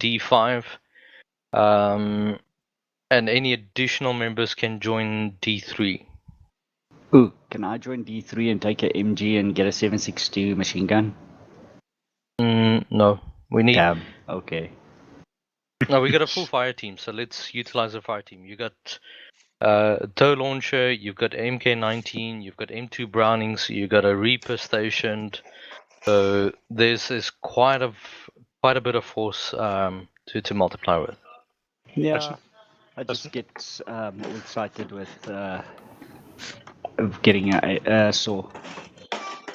D5. And any additional members can join D3. Ooh, can I join D3 and take a MG and get a 7.62 machine gun? No, we need. Damn. Okay. No, we got a full fire team, so let's utilize the fire team. You got a tow launcher, you've got MK19, you've got M2 Brownings, you got a Reaper stationed. So there's quite a bit of force to multiply with. Yeah, I just get more excited with getting a saw.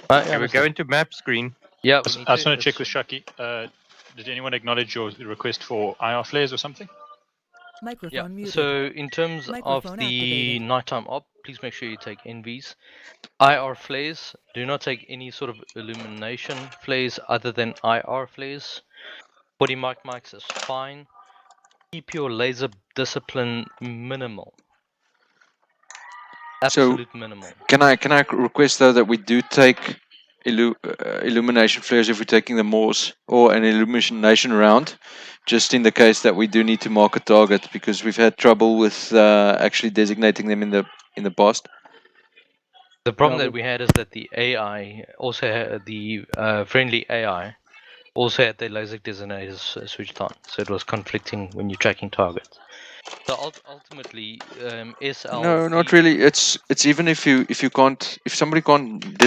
Okay, we're going to map screen. Yeah, I just want to check with Shaki. Did anyone acknowledge your request for IR flares or something? Yeah, so in terms of the nighttime op, please make sure you take NVs. IR flares, do not take any sort of illumination flares other than IR flares. 40 mics is fine. Keep your laser discipline minimal. Absolute minimal. Can I request though that we do take illumination flares if we're taking the Morse or an illumination round, just in the case that we do need to mark a target, because we've had trouble with actually designating them in the past. The problem that we had is that the AI also had the friendly AI also had their laser designators switched on, so it was conflicting when you're tracking targets. So ultimately, SL. No, not really. It's even if somebody can't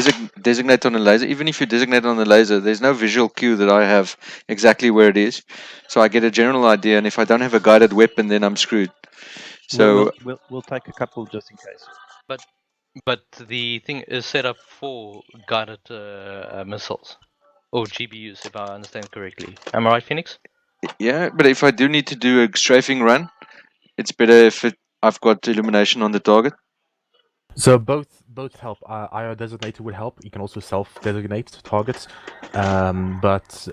designate on a laser, even if you designate on the laser, there's no visual cue that I have exactly where it is, so I get a general idea. And if I don't have a guided weapon, then I'm screwed. So we'll take a couple just in case. But the thing is set up for guided missiles or GBUs, if I understand correctly. Am I right, Phoenix? Yeah, but if I do need to do a strafing run, it's better if I've got illumination on the target. So both help. IR designator would help. You can also self-designate targets, but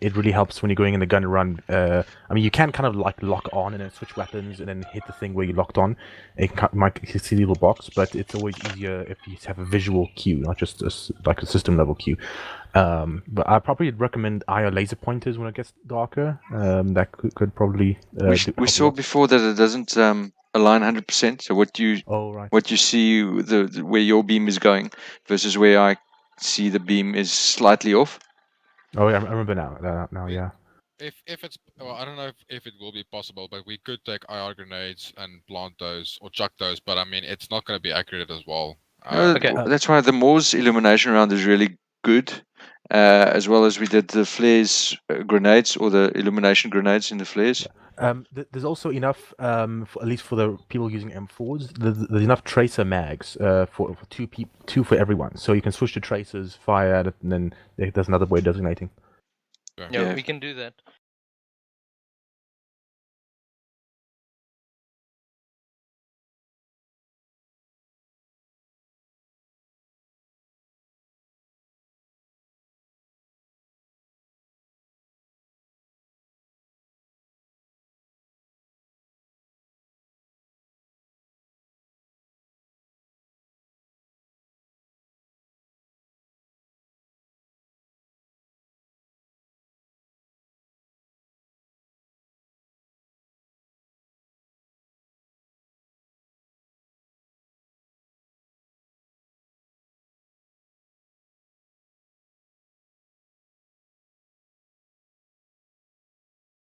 it really helps when you're going in the gun run. I mean, you can kind of like lock on and then switch weapons and then hit the thing where you locked on. It might see the little box, but it's always easier if you have a visual cue, not just like a system level cue. But I probably recommend IR laser pointers when it gets darker. That could probably. We saw before that it doesn't align 100%. So what you see where your beam is going versus where I see the beam is slightly off. Oh yeah, I remember now. Yeah. If it's I don't know if it will be possible, but we could take IR grenades and plant those or chuck those. But I mean, it's not going to be accurate as well. That's why the Moore's illumination round is really good. As well as we did the flares grenades or the illumination grenades in the flares. There's also enough, at least for the people using M4s, there's enough tracer mags for two for everyone. So you can switch to tracers, fire at it, and then there's another way of designating. Yeah, we can do that.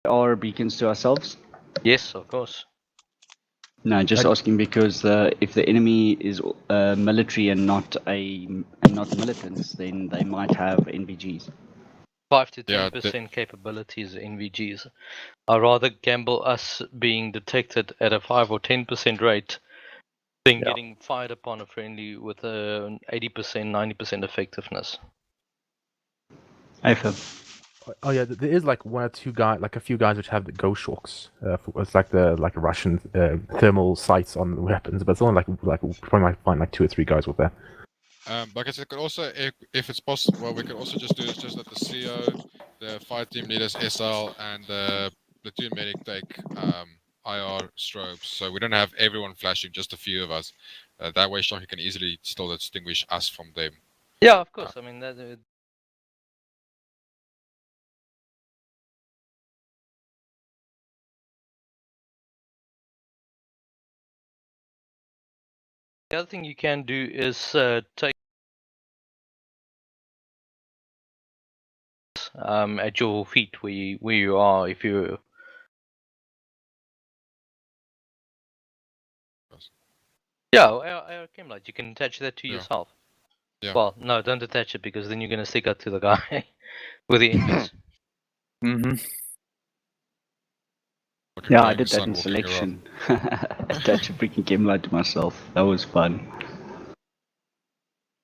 Our beacons to ourselves? Yes, of course. No, just asking because if the enemy is military and not militants, then they might have NVGs. 5 to 10% capabilities NVGs. I'd rather gamble us being detected at a 5 or 10% rate than getting fired upon a friendly with an 80%, 90% effectiveness. Oh yeah, there is like one or two guys, like a few guys which have the Ghost Shocks. It's like the Russian thermal sights on the weapons, but it's only like probably might find like 2 or 3 guys with that. Like I said, could also, if it's possible, well, we could also just do is just that the CO, the fire team leaders, SL, and the platoon medic take IR strobes, so we don't have everyone flashing, just a few of us. That way, Shocky can easily still distinguish us from them. Yeah, of course. I mean, that The other thing you can do is take at your feet where you are. If you our chem light, you can attach that to yourself. Yeah. Well, no, don't attach it because then you're going to stick out to the guy with the invis. Yeah, I did that in selection. Attach a freaking game light to myself. That was fun.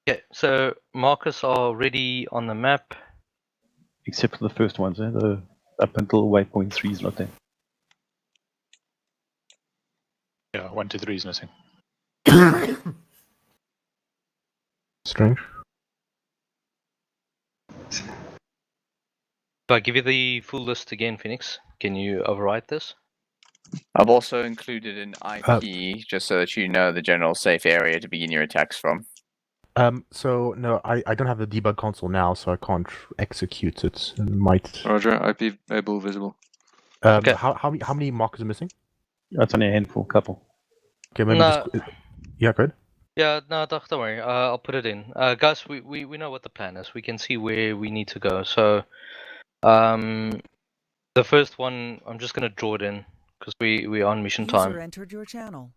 Okay, so markers are ready on the map. Except for the first ones, the up until waypoint 3 is not there. Yeah, 1 to 3 is missing. Strange. If I give you the full list again, Phoenix, can you overwrite this? I've also included an IP just so that you know the general safe area to begin your attacks from. So no, I don't have the debug console now, so I can't execute it. It might. Roger, IP able visible. Okay. How many markers are missing? That's only a handful, couple. Okay, maybe No. just. Yeah, go ahead. Yeah, no, don't worry. I'll put it in. Guys, we know what the plan is. We can see where we need to go. So, the first one, I'm just gonna draw it in because we're on mission User time. entered your channel.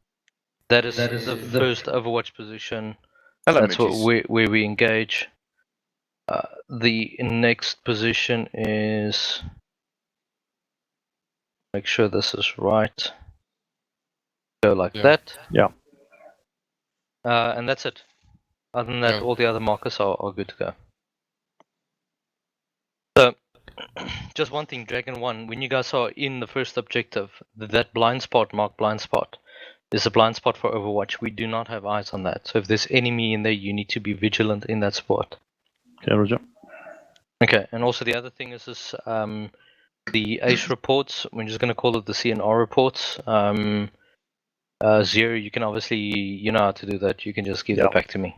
That is the first Overwatch position. Hello, That's Moochies. where we engage. The next position is. Make sure this is right. Go like that. Yeah. And that's it. Other than that, all the other markers are good to go. So, just one thing, Dragon 1, when you guys are in the first objective, that blind spot, marked blind spot, is a blind spot for Overwatch. We do not have eyes on that. So if there's enemy in there, you need to be vigilant in that spot. Okay, Roger. Okay, and also the other thing is the ACE reports, we're just going to call it the CNR reports. Zero, you can obviously, you know how to do that. You can just give that back to me.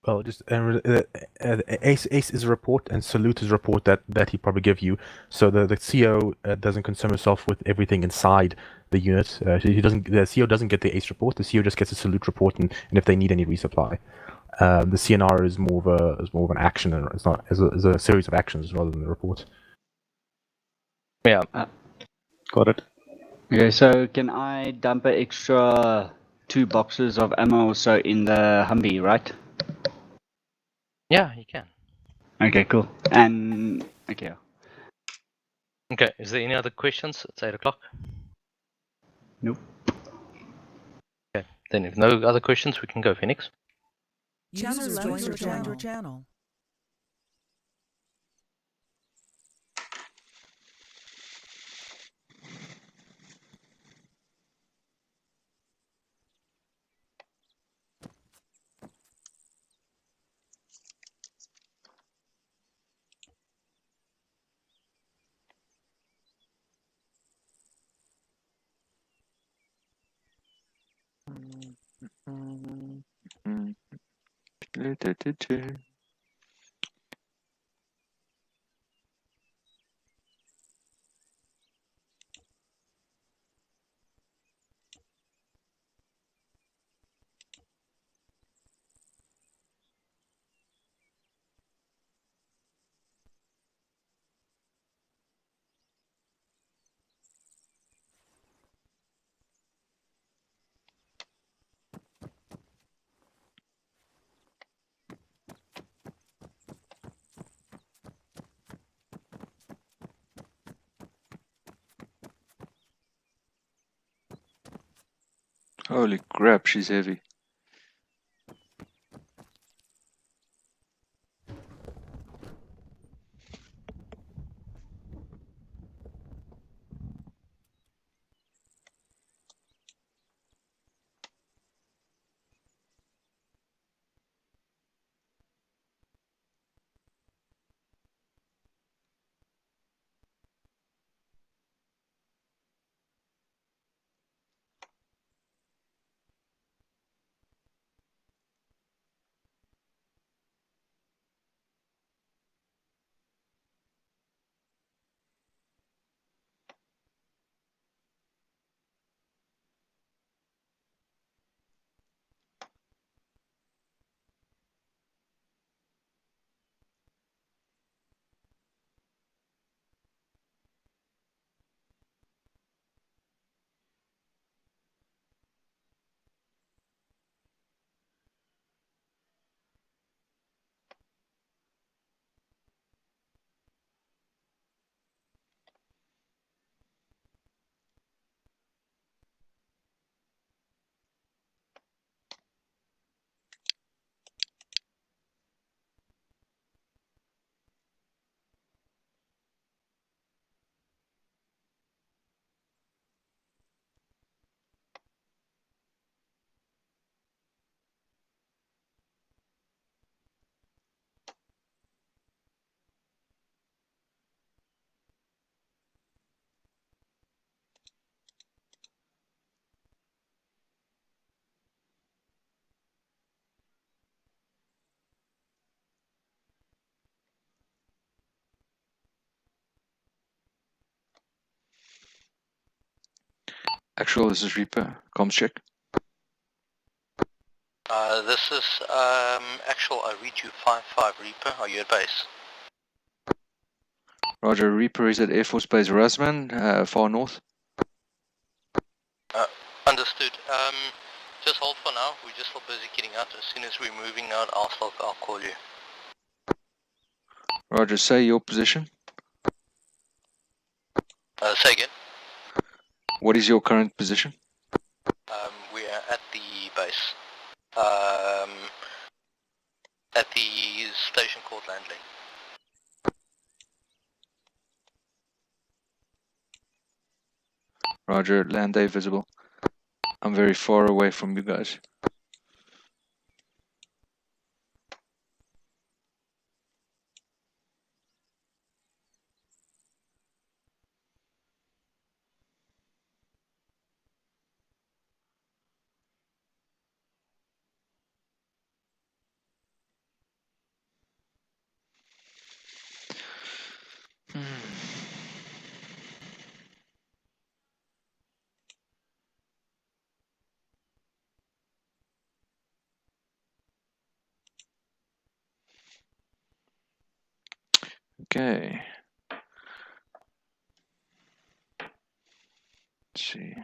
Well, just Ace is a report, and Salute is a report that he probably give you. So the CO doesn't concern himself with everything inside the unit. He doesn't. The CO doesn't get the Ace report. The CO just gets a Salute report, and if they need any resupply, the CNR is more of an action, and it's not as a series of actions rather than the report. Yeah. Got it. Okay, so can I dump an extra 2 boxes of ammo or so in the Humvee, right? Yeah, you can. Okay, cool. And okay. Okay, is there any other questions? It's 8 o'clock. Nope. Okay, then if no other questions, we can go, Phoenix. User joined your channel. Holy crap, she's heavy. Actual, this is Reaper. Comms check. This is actual. I read you 5-5 Reaper. Are you at base? Roger, Reaper is at Air Force Base Rasman, far north. Understood. Just hold for now. We're just still busy getting out. As soon as we're moving out, I'll call you. Roger, say your position. Say again. What is your current position? We are at the base. At the station called Landley. Roger, land day visible. I'm very far away from you guys. Okay. Let's see.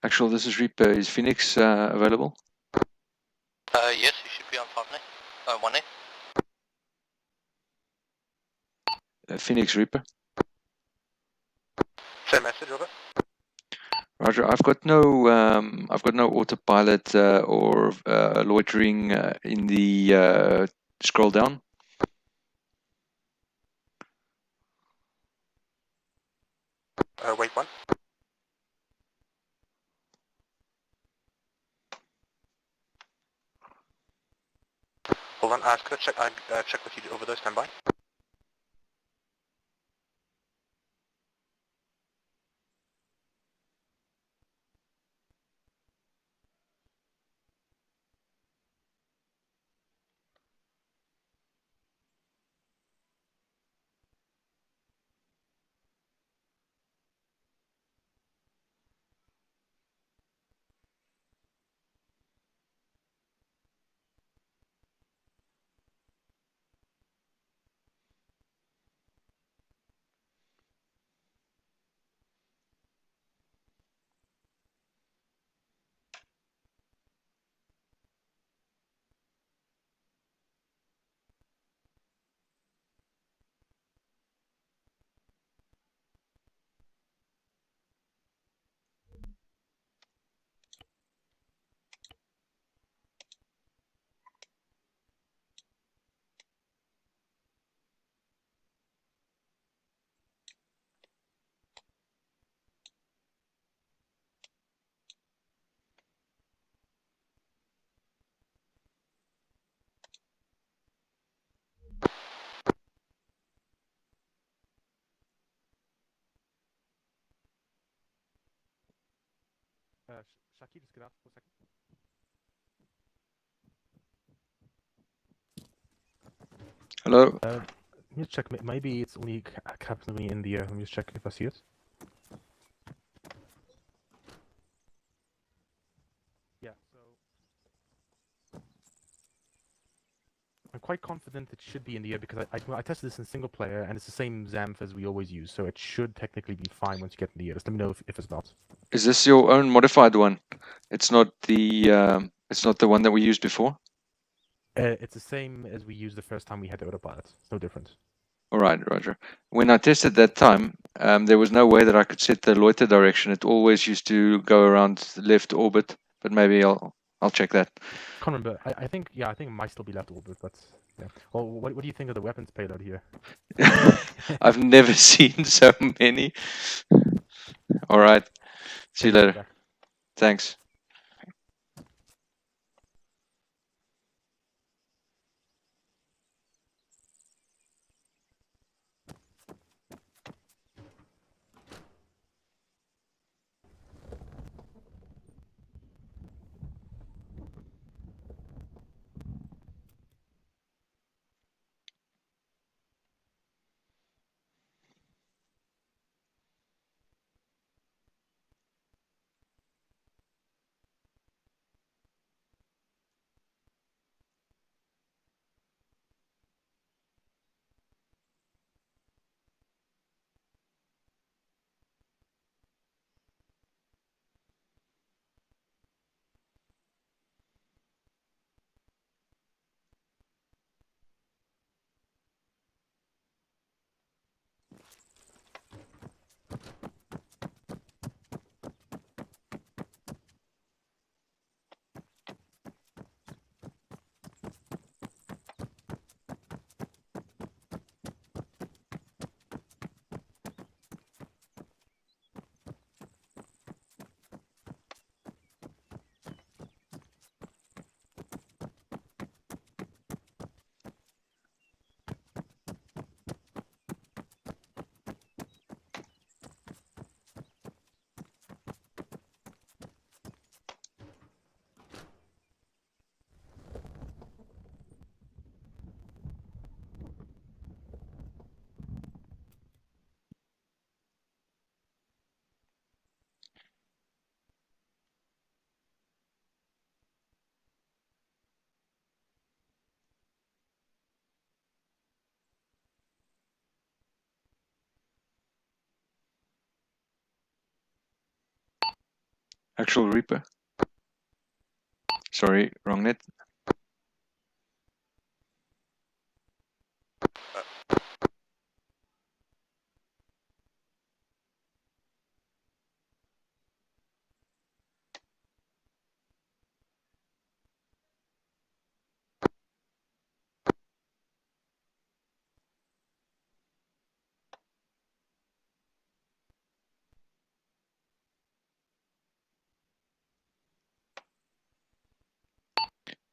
Actual, this is Reaper. Is Phoenix available? Yes, you should be on 5-8. 1-8. Phoenix Reaper. Same message, Robert. Roger, I've got no autopilot or loitering in the scroll down. Wait one. Hold on, I could check. Check with you over there. Stand by. Shaki, just get out for a second. Hello. Let me just check. Maybe it's only happening in the air. Let me just check if I see it. Yeah. So I'm quite confident it should be in the air because I tested this in single player and it's the same XAMF as we always use, so it should technically be fine once you get in the air. Just let me know if it's not. Is this your own modified one? It's not the one that we used before. It's the same as we used the first time we had the autopilot. It's no different. All right, Roger. When I tested that time, there was no way that I could set the loiter direction. It always used to go around the left orbit, but maybe I'll check that. Can't remember. I think it might still be left orbit, but yeah. Well, what do you think of the weapons payload here? I've never seen so many. All right. See you later. Thanks. Actual Reaper. Sorry, wrong net.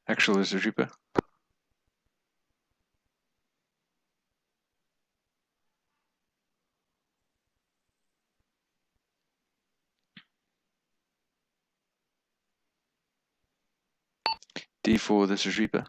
Actual is a Reaper. D4, this is Reaper.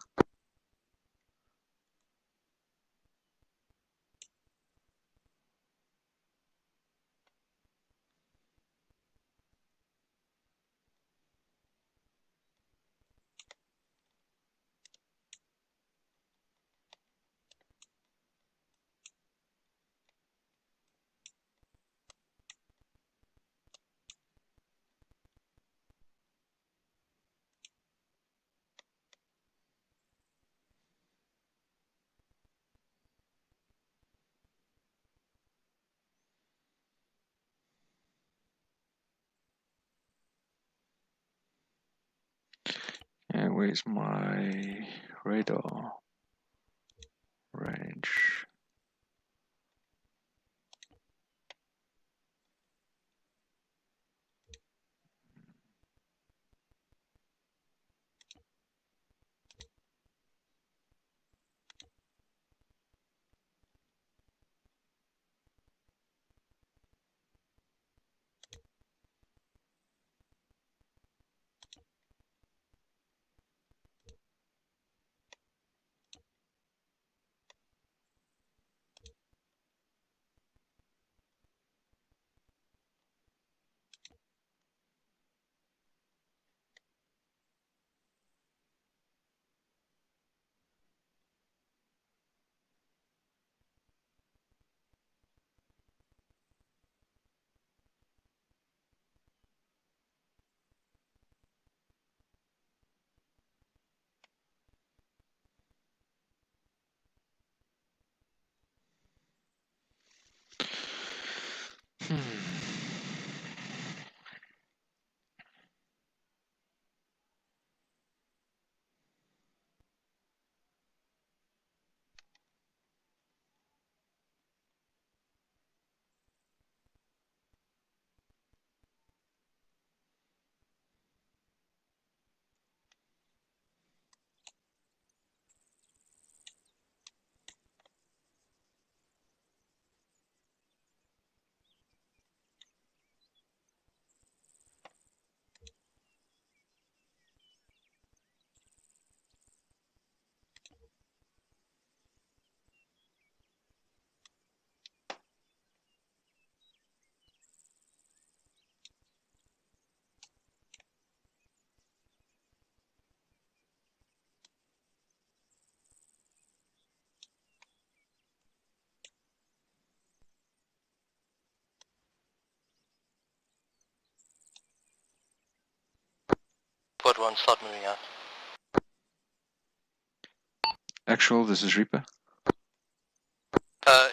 And where's my radar range? Quad 1, start moving out. Actual, this is Reaper.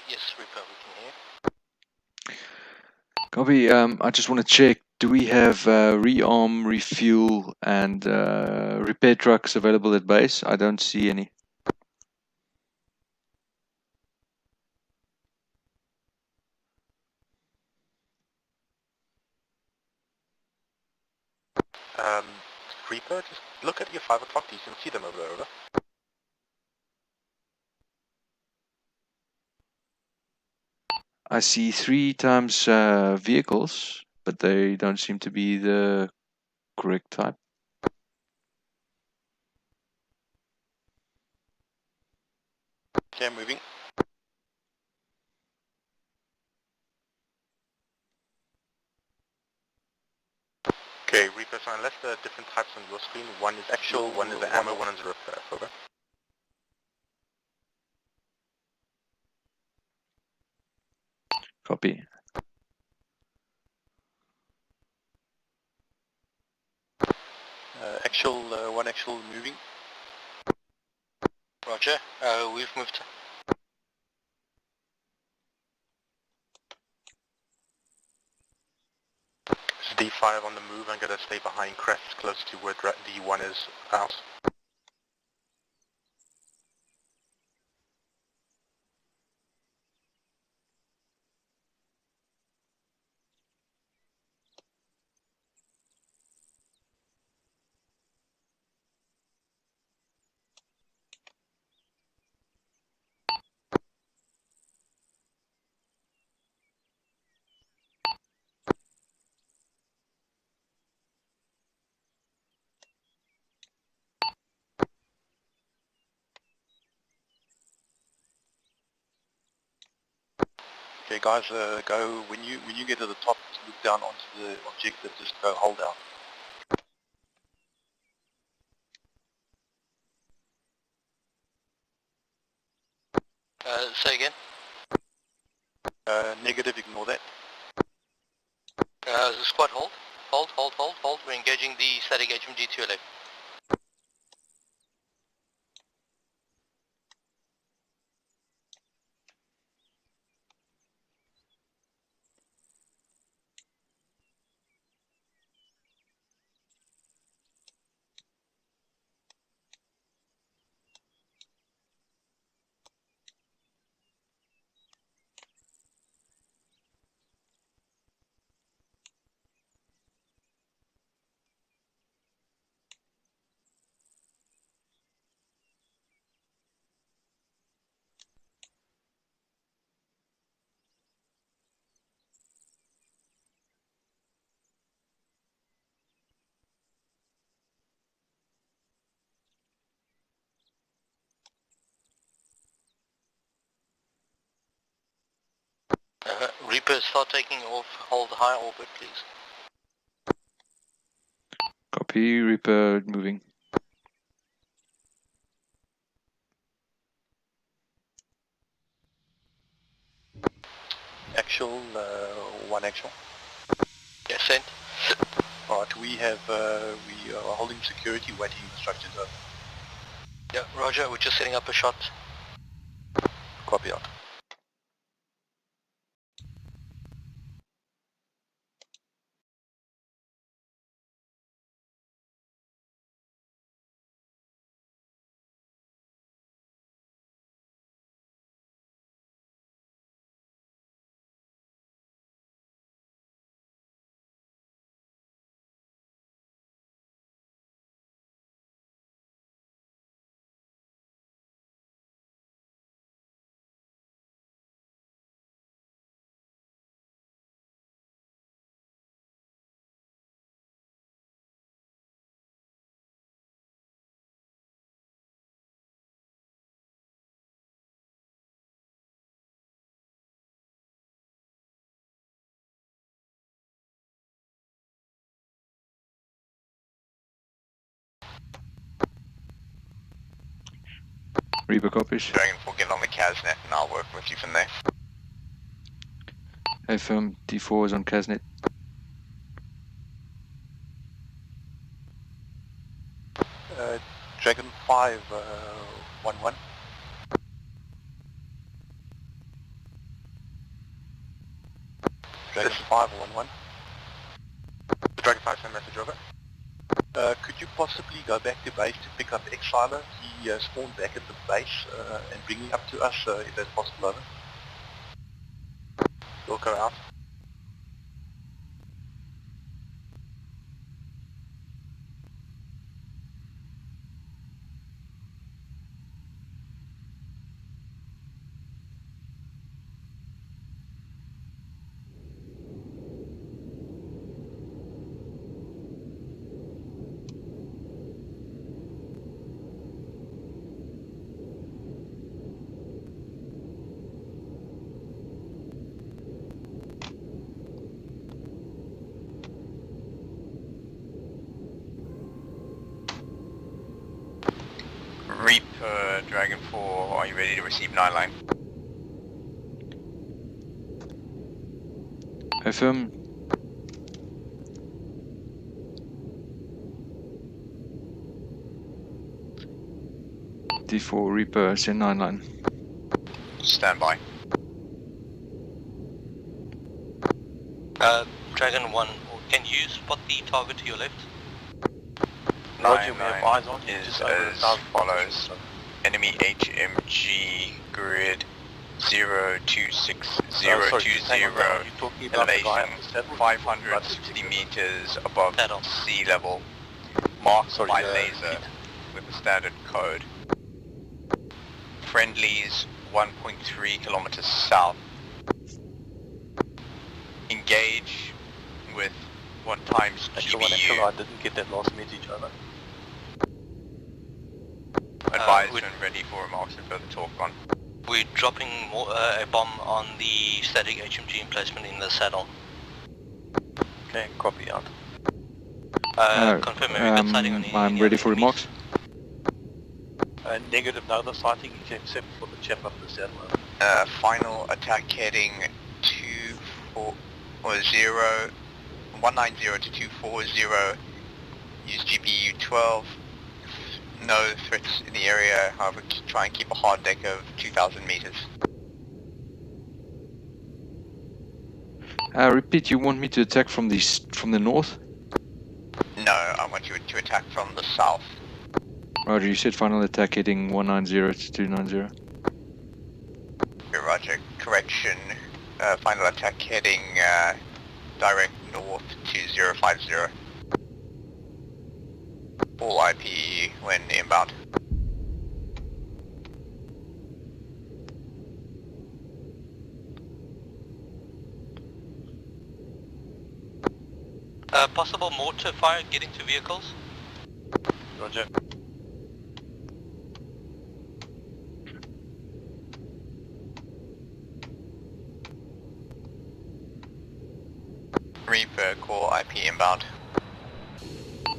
Yes, Reaper, we can hear. Copy. I just want to check. Do we have rearm, refuel, and repair trucks available at base? I don't see any. Reaper, just look at your 5 o'clock. You can see them over there, over. I see 3 times vehicles, but they don't seem to be the correct type. Okay, moving. Okay, Reaper, so unless there are different types on your screen, one is actual, one is the ammo, one is a repair, over. Copy. Actual, one actual moving. Roger, we've moved. This is D5 on the move. I'm going to stay behind Crest, close to where D1 is out. Okay, guys, go when you get to the top, look down onto the objective. Just go hold down. Say again. Negative. Ignore that. Squad hold. Hold. We're engaging the static HMG to your left. Reaper, start taking off. Hold high orbit, please. Copy, Reaper moving. Actual, one actual. Yes, sent. Alright, we are holding security, waiting instructions over. Yeah, roger, we're just setting up a shot. Copy out. Reaper copies. Dragon 4, get on the CAS net and I'll work with you from there. Affirm, D4 is on CASnet. Dragon 5, 1-1. Dragon 5, 1-1. Dragon 5, send message over. Could you possibly go back to base to pick up Exiler? He spawned back at the base and bring him up to us if that's possible, over. Wilco out. Reaper, Dragon 4, are you ready to receive 9 line? Affirm. D4 Reaper, send 9-line. Stand by. Dragon 1, can you spot the target to your left? Roger, we have eyes on you. Is Just over as 1,000 follows. Enemy HMG grid 026020, elevation 560 meters above sea level, marked by laser with the standard code. Friendlies 1.3 kilometers south. Engage with 1 times GBU. I didn't get that last message, over. Advised and ready for remarks and further talk on. We're dropping a bomb on the static HMG emplacement in the saddle. Okay, copy out. Confirm if we've got sighting on any I'm ready for remarks. Negative, no other sighting except for the chap up the saddle. Final attack heading 190 to 240. Use GPU 12. No threats in the area, however try and keep a hard deck of 2,000 meters. Repeat, you want me to attack from the north? No, I want you to attack from the south. Roger, you said final attack heading 190 to 290. Roger, correction. Final attack heading direct north to 050. All IP when inbound. Possible mortar fire getting to vehicles? Roger. Reaper, call IP inbound.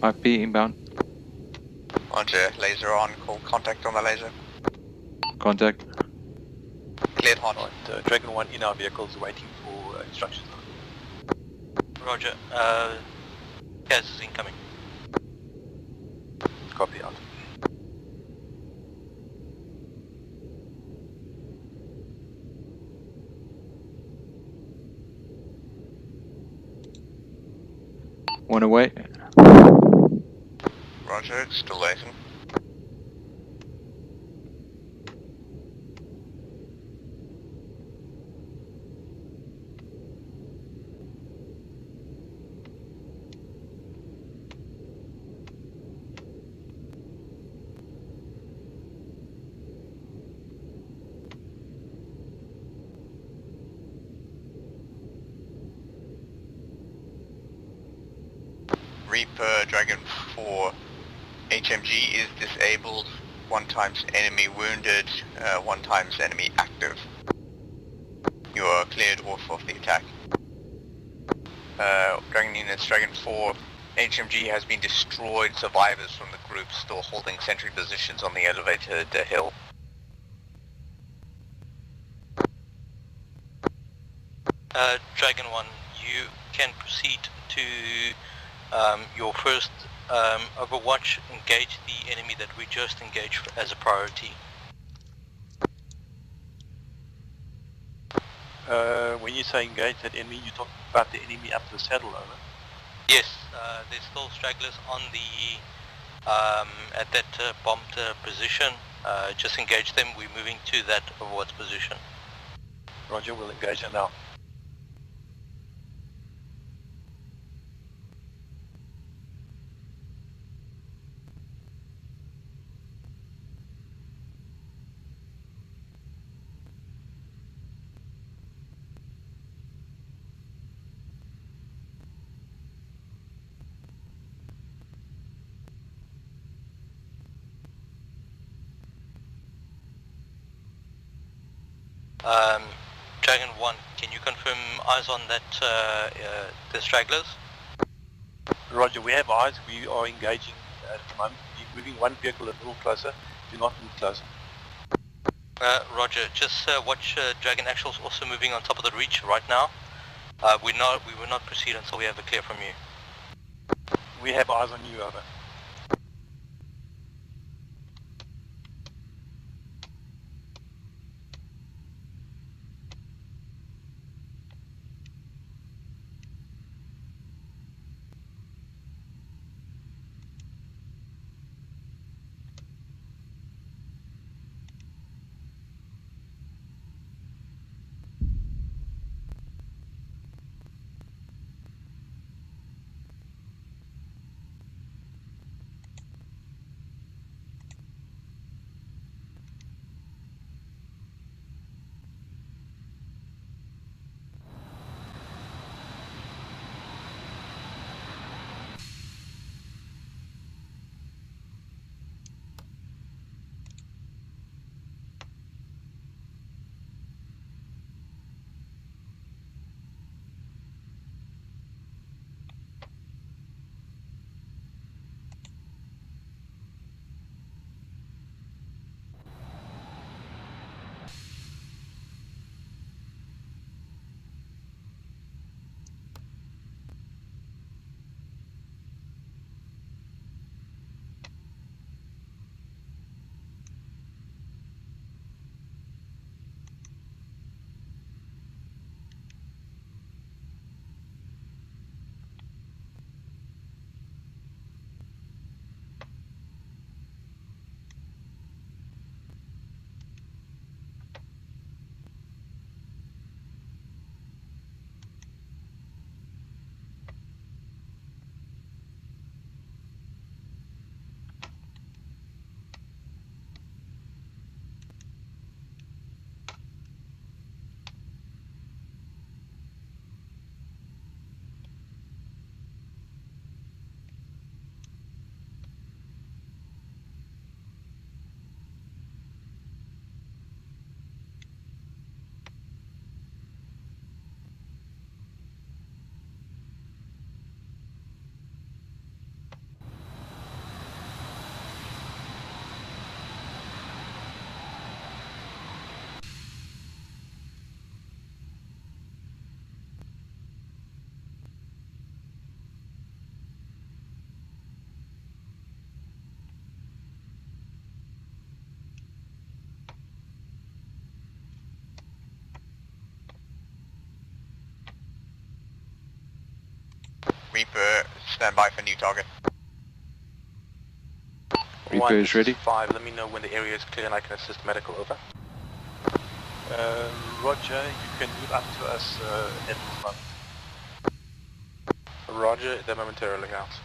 IP inbound. Roger, laser on, call contact on the laser. Contact. Cleared hot. Right, Dragon 1 in our vehicles waiting for instructions. Roger, CAS is incoming. Copy out. One away. Roger, still waiting. Reaper, Dragon 4, HMG is disabled, 1 times enemy wounded, 1 times enemy active. You are cleared off of the attack. Dragon units, Dragon 4, HMG has been destroyed, survivors from the group still holding sentry positions on the elevated hill. Dragon 1, you can proceed to your first overwatch, engage the enemy that we just engaged as a priority. When you say engage that enemy, you're talking about the enemy up the saddle, over? Yes, there's still stragglers on the at that bombed position. Just engage them. We're moving to that overwatch position. Roger, we'll engage them now. Dragon 1, can you confirm eyes on that the stragglers? Roger, we have eyes. We are engaging at the moment. We're moving one vehicle a little closer. Do not move closer. Roger, just watch Dragon Actuals also moving on top of the reach right now. We will not proceed until we have a clear from you. We have eyes on you, over. Reaper, stand by for new target. Reaper is ready. 5, let me know when the area is clear and I can assist medical, over. Roger, you can move up to us at this moment. Roger, that momentarily helps.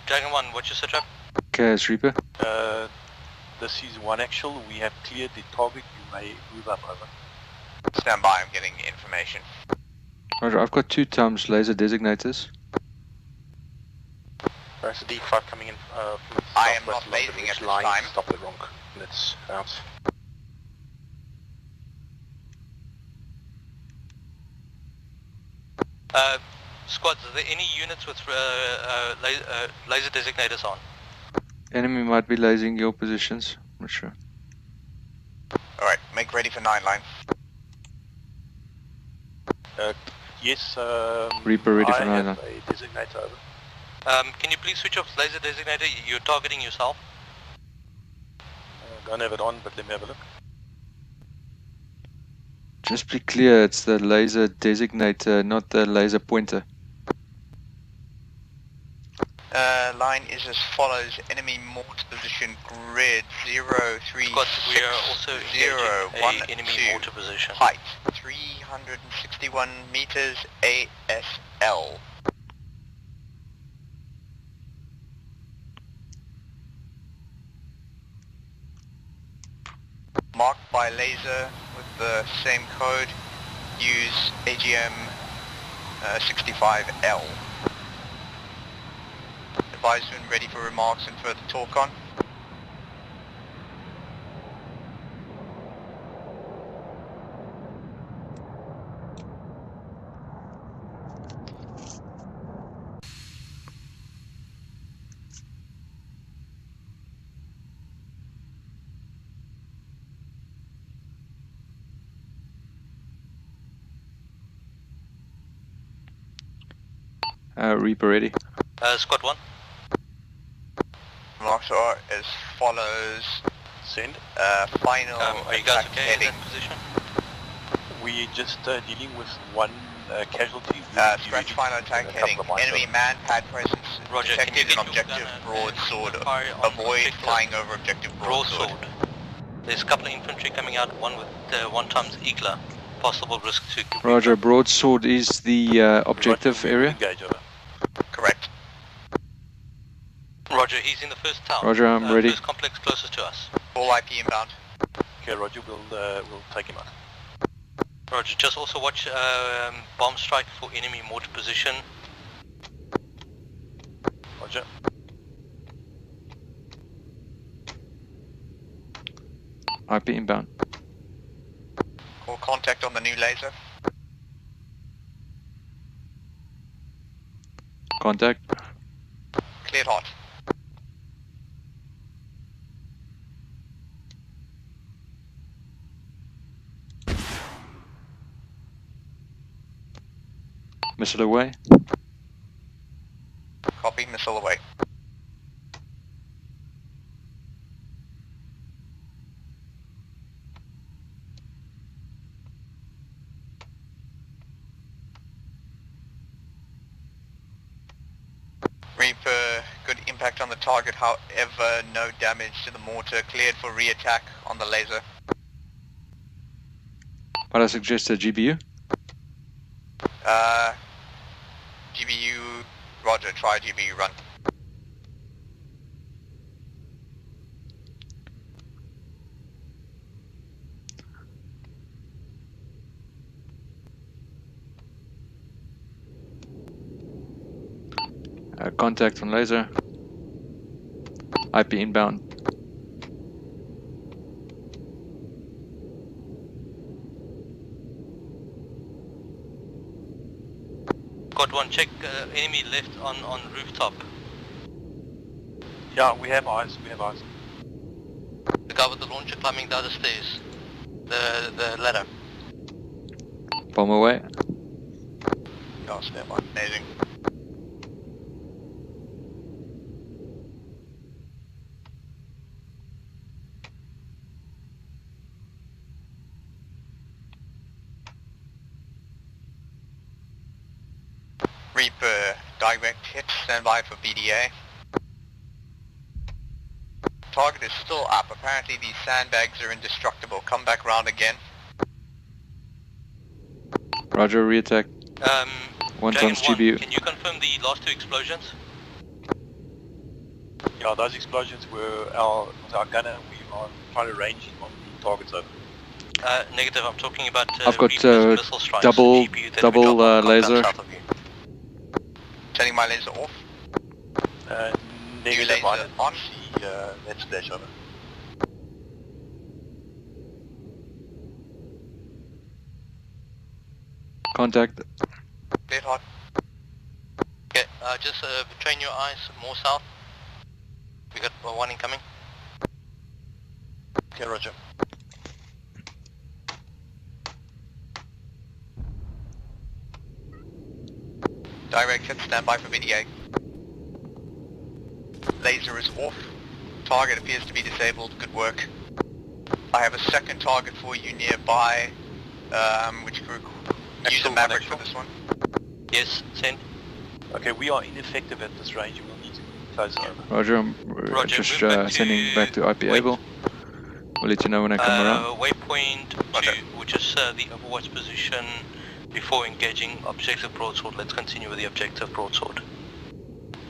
Dragon 1, what's your setup? CAS Reaper. This is 1 actual, we have cleared the target, you may move up, over. Stand by, I'm getting information. Roger, I've got 2 times laser designators. There's a D5 coming in from the I am southwest not along the lasing ridge at this line. time. Stop the wrong units out. Squads, are there any units with laser designators on? Enemy might be lasing your positions. Not sure. Alright, make ready for 9 line. Yes, Reaper ready for I 9 have line. a designator, over. Can you please switch off laser designator? You're targeting yourself. Don't have it on, but let me have a look. Just be clear, it's the laser designator, not the laser pointer. Line is as follows. Enemy mortar position grid 036 Squads, we are also engaging a enemy mortar position. Height 361 meters ASL. Marked by laser with the same code. Use AGM 65L. Advise when ready for remarks and further talk on. Reaper ready. Squad 1. Remarks are as follows. Send. Final Are you guys attack okay in heading. that position? We're just dealing with 1 casualty. Scratch final attack heading. Enemy man pad presence Roger, can you detected in get your objective gunner broadsword. and fire on Avoid objective flying over objective broadsword. There's a couple of infantry coming out, one with 1 times Eagler. Possible risk to... Roger, broadsword is the objective area. Engage, over. Correct. Roger, he's in the first tower. Roger, I'm ready. First complex closest to us. All IP inbound. Okay, Roger, we'll take him out. Roger, just also watch bomb strike for enemy mortar position. Roger. IP inbound. Call contact on the new laser. Contact. Cleared hot. Missile away. Copy, missile away. Reaper, good impact on the target, however, no damage to the mortar. Cleared for re-attack on the laser. What I suggest a GBU? GBU, Roger, try GBU run. Contact on laser. IP inbound. Got one. Check enemy left on rooftop. Yeah, we have eyes. We have eyes. The guy with the launcher climbing down the stairs. The ladder. Bomb away. Yeah, stand by. Amazing. Reaper, direct hit, stand by for BDA. Target is still up. Apparently these sandbags are indestructible. Come back round again. Roger, reattack. One Dragon times GBU. Can you confirm the last 2 explosions? Yeah, those explosions were our gunner. We are trying to range him on the targets over. Negative. I'm talking about. I've got Reaper's missile strikes, double GPU that we double dropped on laser. south of you. Turning my laser off. Negative. laser I didn't on. see that splash over. Contact. Cleared hot. Okay. Just train your eyes more south. We got one incoming. Okay, roger. Direct hit, stand by for BDA. Laser is off. Target appears to be disabled. Good work. I have a second target for you nearby. Which crew? Use a Maverick for this one. Yes, send. Okay, we are ineffective at this range. We'll need to move closer over. Roger, I'm Roger, just move back sending back to IP wait. able. We'll let you know when I come around. Waypoint 2, which is the Overwatch position before engaging objective broadsword. Let's continue with the objective broadsword.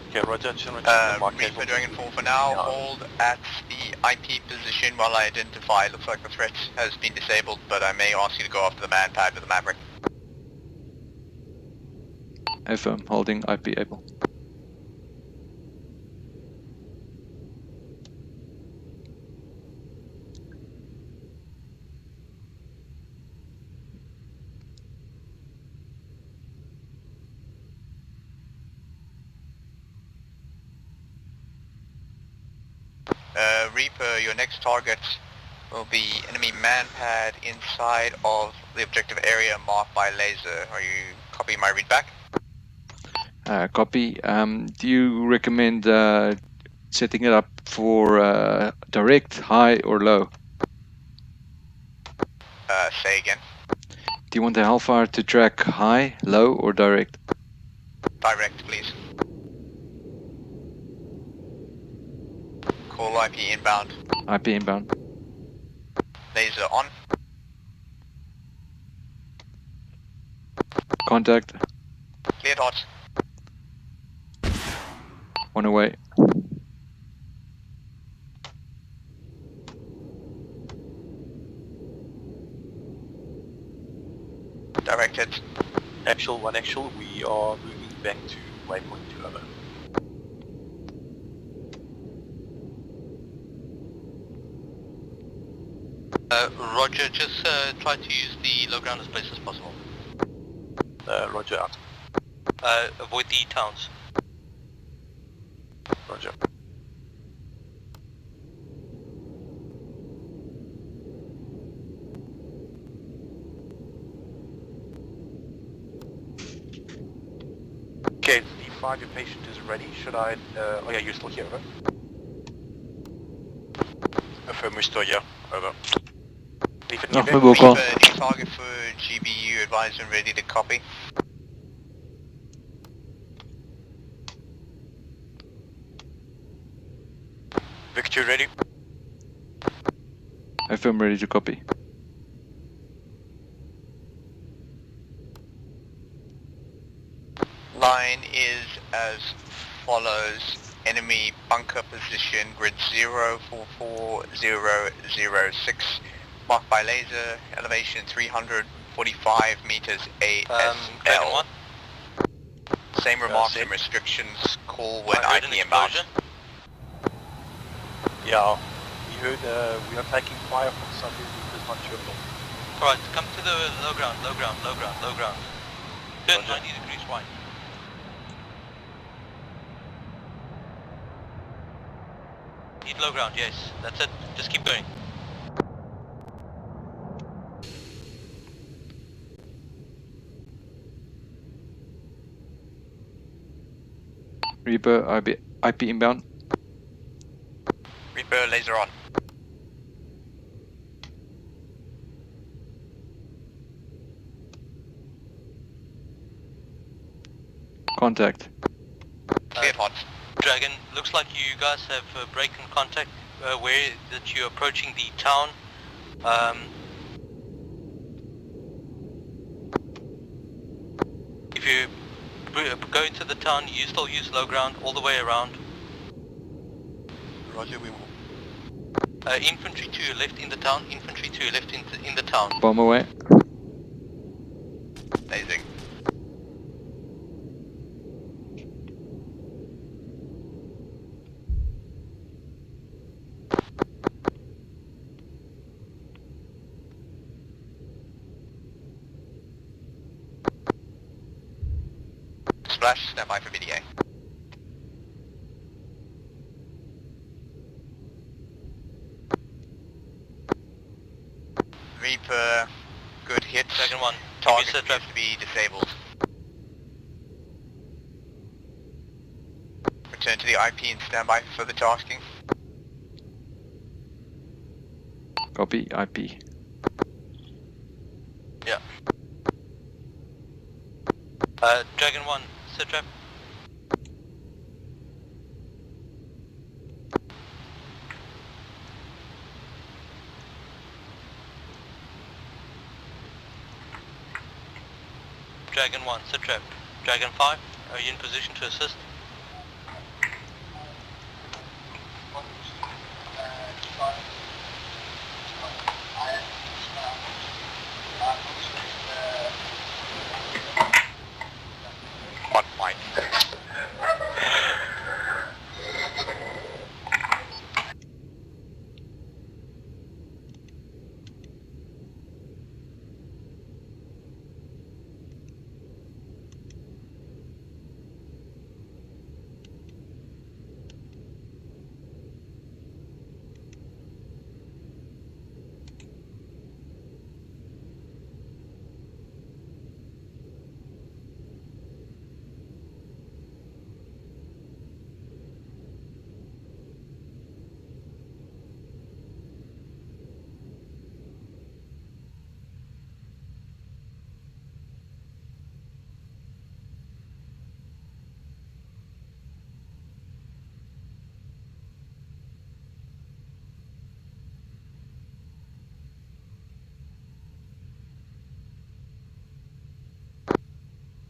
Okay, roger. Reaper Dragon 4 for now. Hold at the IP position while I identify. Looks like the threat has been disabled, but I may ask you to go after the man pad with the Maverick. FM, holding IP able. Reaper, your next target will be enemy man pad inside of the objective area marked by laser. Are you copying my read back? Copy. Do you recommend setting it up for direct, high, or low? Say again. Do you want the Hellfire to track high, low, or direct? Direct, please. Call IP inbound. IP inbound. Laser on. Contact. Cleared hot. One away. Directed. Actual, one actual. We are moving back to waypoint 2 over. Roger, just try to use the low ground as place as possible. Roger out. Avoid the towns. Roger. Okay, the 5-year patient is ready. Should I... oh yeah, you're still here, right? Affirm, we're still here. Over. Reaper, target for GBU, advised and ready to copy. Victor ready? FM ready to copy. Line is as follows. Enemy bunker position, grid 044006. Marked by laser, elevation 345 meters ASL. Dragon 1. Same remarks and restrictions call when IP inbound. Yeah, we heard we are taking fire from somebody who is not sure. Alright, come to the low ground, low ground, low ground, low ground. Turn 90 degrees right. Need low ground, yes. That's it. Just keep going. Reaper, IP inbound. Reaper, laser on. Contact. Cleared hot. Dragon, looks like you guys have break in contact where that you're approaching the town. If you go into the town, you still use low ground all the way around. Roger, we will. Infantry to your left in the town, infantry to your left in the town. Bomb away. Amazing. Splash, stand by for VDA. Reaper, good hit. Second one. Target appears to be disabled. Return to the IP and stand by for the tasking. Copy, IP. Yeah. Dragon 1, sit trap. Dragon 1, sit trap. Dragon 5, are you in position to assist? On point.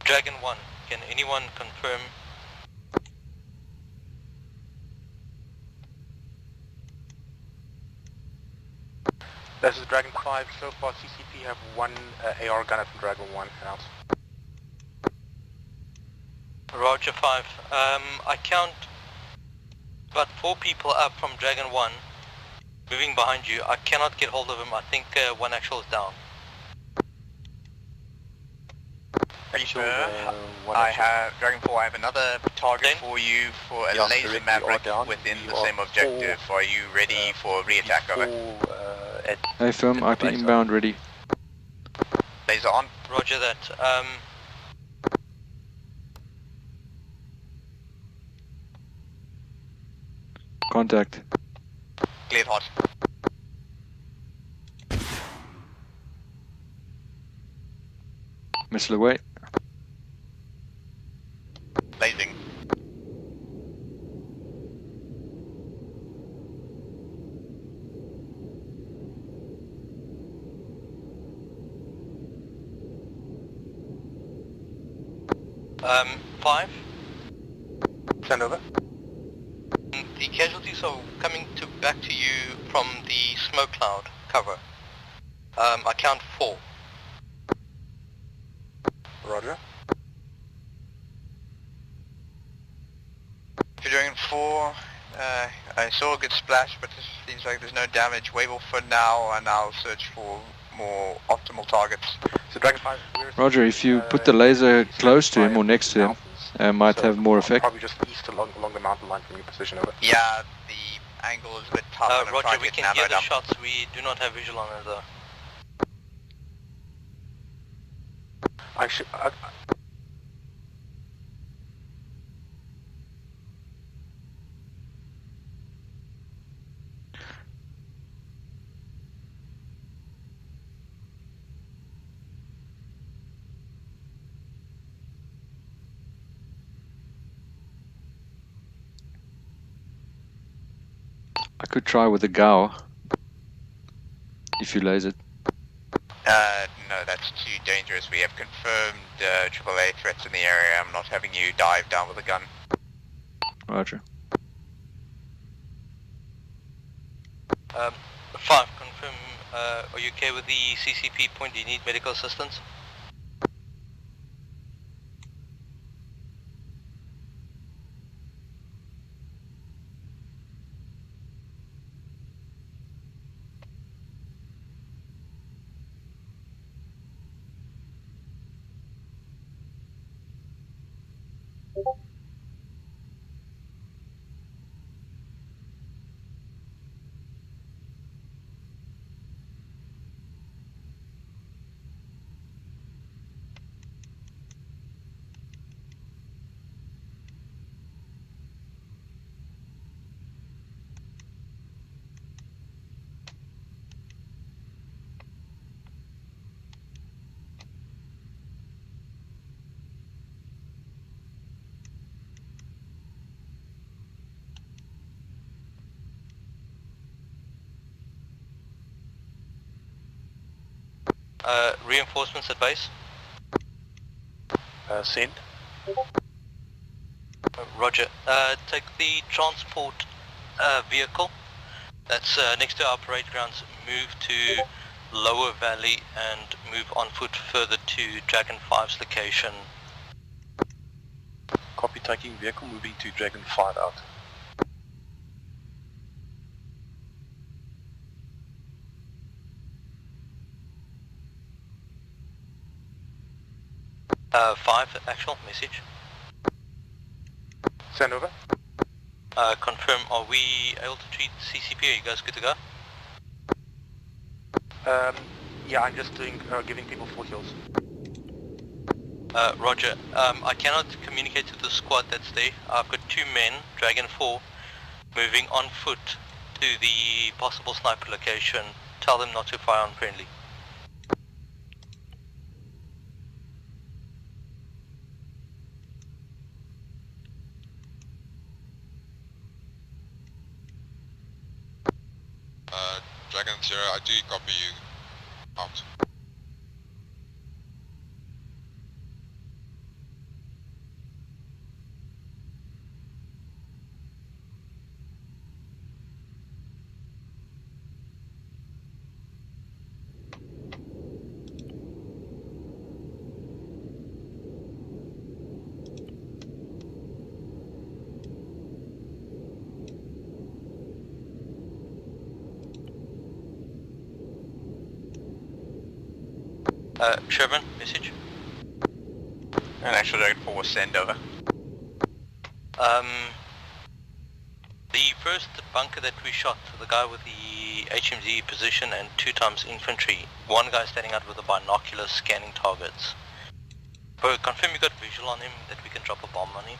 Dragon 1, can anyone confirm? This is Dragon 5. So far, CCP have one AR gunner from Dragon 1 out. Roger 5. I count about 4 people up from Dragon 1 moving behind you. I cannot get hold of him. I think one actual is down. Reaper, I have Dragon 4. I have another target for you for a laser maverick within the same objective. Are you ready for re-attack? Over. Hey, firm, IP inbound ready. Laser on. Roger that. Contact. Cleared hot. Missile away. Blazing. Five. Send over. The casualties are coming back to you from the smoke cloud cover. I count 4. Roger. I saw a good splash, but it seems like there's no damage. Wave off for now, and I'll search for more optimal targets. So Dragon 5, Roger, if you put the laser close to him or next to him, might have more effect. Probably just east along the mountain line from your position, over. Yeah, the angle is a bit tough. and I'm Roger, trying to we get can an hear ammo the dump. shots. We do not have visual on it though. I could try with the Gao, if you laser it. No, that's too dangerous. We have confirmed AAA threats in the area. I'm not having you dive down with a gun. Roger. 5, confirm, are you okay with the CCP point? Do you need medical assistance? Reinforcements at base? Send. Roger. Take the transport vehicle that's next to our parade grounds, move to Lower Valley and move on foot further to Dragon 5's location. Copy, taking vehicle, moving to Dragon 5 out. Five, actual message. Send over. Confirm, are we able to treat CCP? Are you guys good to go? Yeah, I'm just doing, giving people foothills. Roger. I cannot communicate to the squad that's there. I've got 2 men, Dragon 4, moving on foot to the possible sniper location. Tell them not to fire on friendly. Dragon 0, I do copy you. Out. Sherman, message. An actual Dragon 4 send over. The first bunker that we shot, the guy with the HMZ position and 2 times infantry, one guy standing out with a binocular scanning targets. Confirm you got visual on him, that we can drop a bomb on him.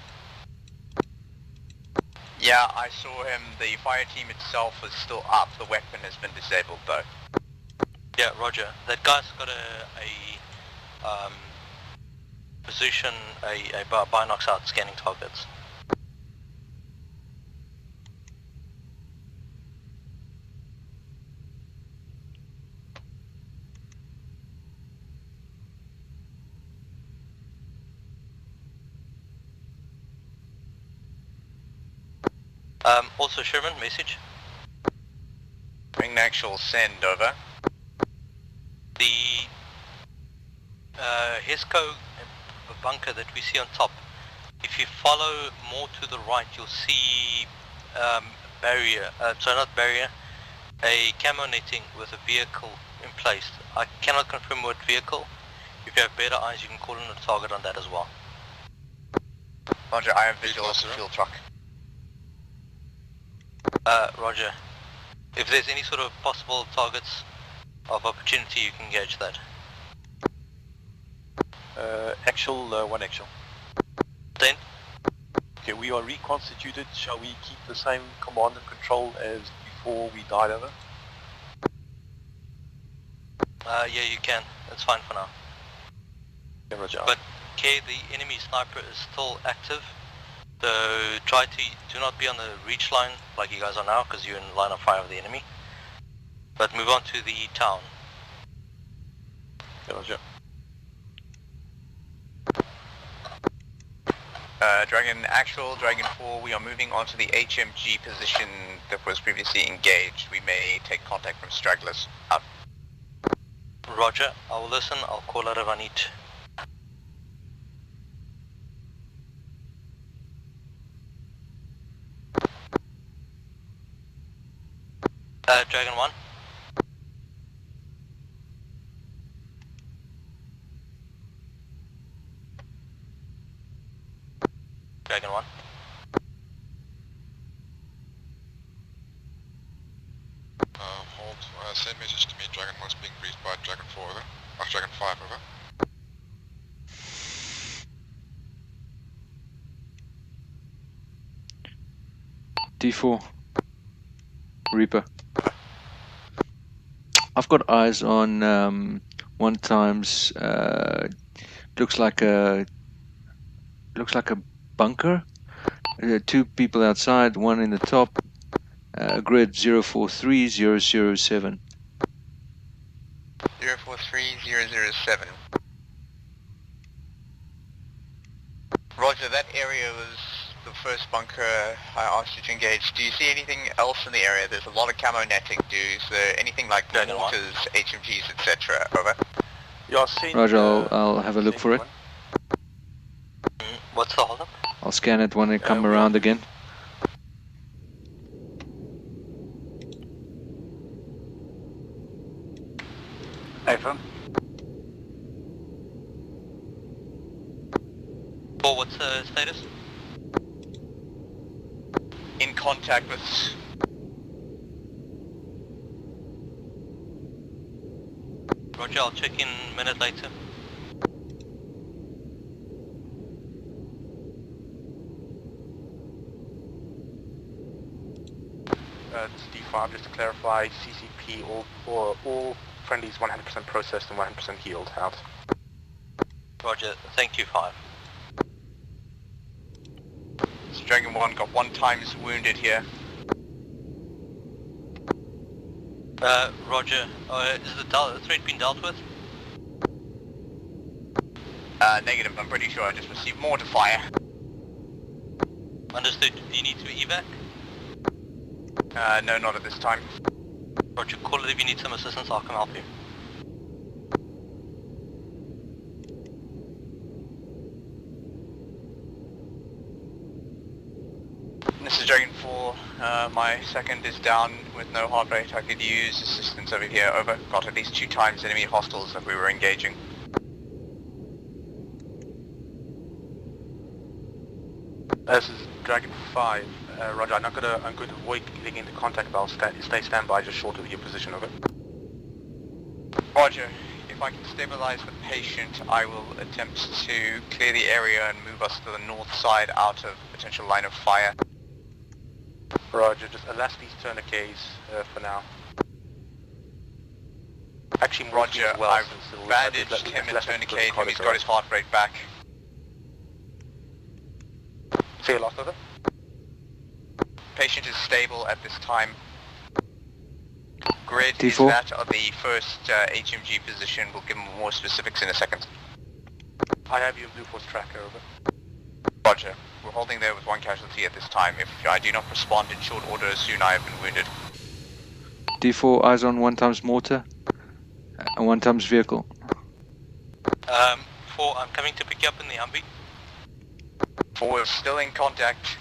Yeah, I saw him. The fire team itself is still up. The weapon has been disabled though. Yeah, roger. That guy's got a position, a binocs out scanning targets. Also Sherman, message. Bring an actual send over. The HESCO bunker that we see on top, if you follow more to the right, you'll see barrier, not barrier, a camo netting with a vehicle in place. I cannot confirm what vehicle. If you have better eyes, you can call in a target on that as well. Roger, I have visual of the fuel truck. Roger. If there's any sort of possible targets of opportunity, you can gauge that. Actual, one actual. 10. Okay, we are reconstituted. Shall we keep the same command and control as before we died over? Yeah, you can. That's fine for now. Yeah, Roger. But okay, the enemy sniper is still active. So try to do not be on the reach line like you guys are now, because you're in line of fire of the enemy. But move on to the town. Yeah, Roger. Dragon Actual, Dragon 4, we are moving on to the HMG position that was previously engaged. We may take contact from stragglers. Out. Roger, I will listen. I'll call out if I need to. Dragon 1. Dragon 1. Hold. Send message to me. Dragon 1 is being briefed by Dragon 4, over. Dragon 5, over. D4. Reaper. I've got eyes on 1 times. Looks like a bunker. 2 people outside, 1 in the top. Grid 043007. 043007. Roger, that area was the first bunker I asked you to engage. Do you see anything else in the area? There's a lot of camo netting. Is there anything like mortars, HMGs, etc.? Over. Yeah, Roger, I'll have a look for it. What's the holdup? I'll scan it when I come around again. Affirm. Oh, what's the status? In contact with... Roger, I'll check in a minute later. This is D5, just to clarify, CCP, all friendlies 100% processed and 100% healed out. Roger, thank you, 5. Dragon 1 got 1 times wounded here. Roger, is the threat being dealt with? Negative, I'm pretty sure I just received mortar fire. Understood. Do you need to evac? No, not at this time. Roger, call it if you need some assistance, I'll come help you. This is Dragon 4, my second is down with no heart rate. I could use assistance over here, over. Got at least 2 times enemy hostiles that we were engaging. This is Dragon 5. Roger, I'm going to avoid getting into contact, but I'll stay standby just short of your position, over. Roger. If I can stabilize the patient, I will attempt to clear the area and move us to the north side out of potential line of fire. Roger, just elast these tourniquets for now. Actually, Roger, well, I've bandaged him and tourniqueted him, he's got his heart rate back. Say your last, over. Patient is stable at this time. Grid D4. is that of the first HMG position. We'll give him more specifics in a second. I have your Blue Force tracker, over. Roger. We're holding there with 1 casualty at this time. If I do not respond in short order, soon I have been wounded. D4, eyes on 1 times mortar and 1 times vehicle. 4, I'm coming to pick you up in the Humvee. 4 is still in contact.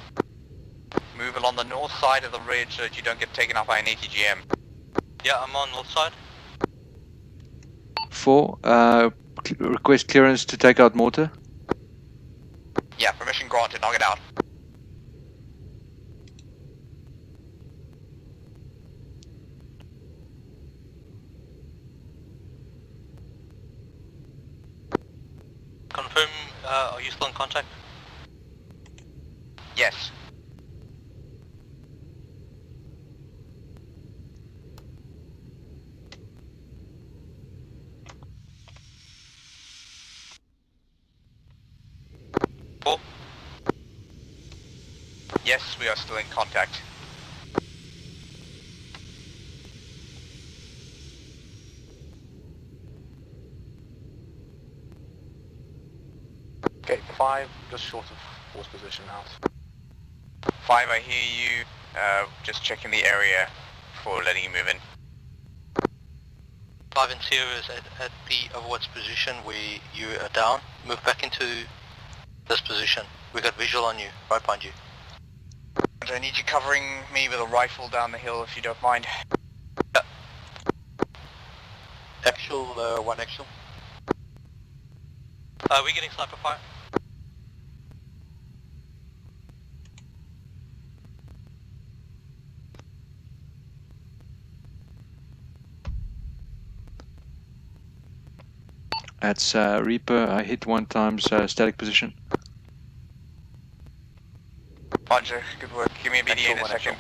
move along the north side of the ridge so that you don't get taken up by an ATGM. Yeah, I'm on north side. 4. Request clearance to take out mortar. Yeah, permission granted, knock it out. Confirm, are you still in contact? Yes. Four. Yes, we are still in contact. Okay, 5, just short of force position out. 5, I hear you. Just checking the area before letting you move in. 5 and Sierra is at the Overwatch position where you are down. Move back into this position. We got visual on you, right behind you. I need you covering me with a rifle down the hill if you don't mind. Yeah. Actual, 1 actual. We're getting sniper fire. That's Reaper. I hit 1 times static position. Roger, good work. Give me a BD in a second.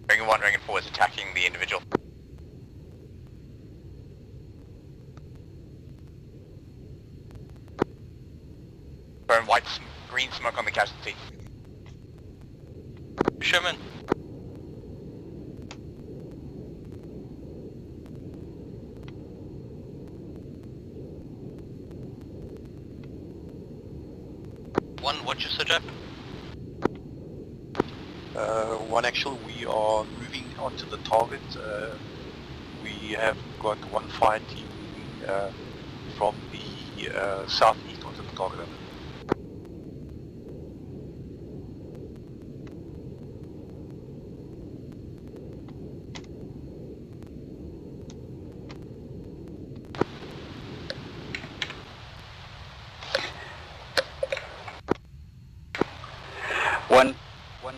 Dragon 1, Dragon 4 is attacking the individual. Burn white, green smoke on the casualty. Sherman. One, what's your setup? 1 actual, we are moving onto the target. We have got 1 fire team moving from the southeast onto the target. One, 1-2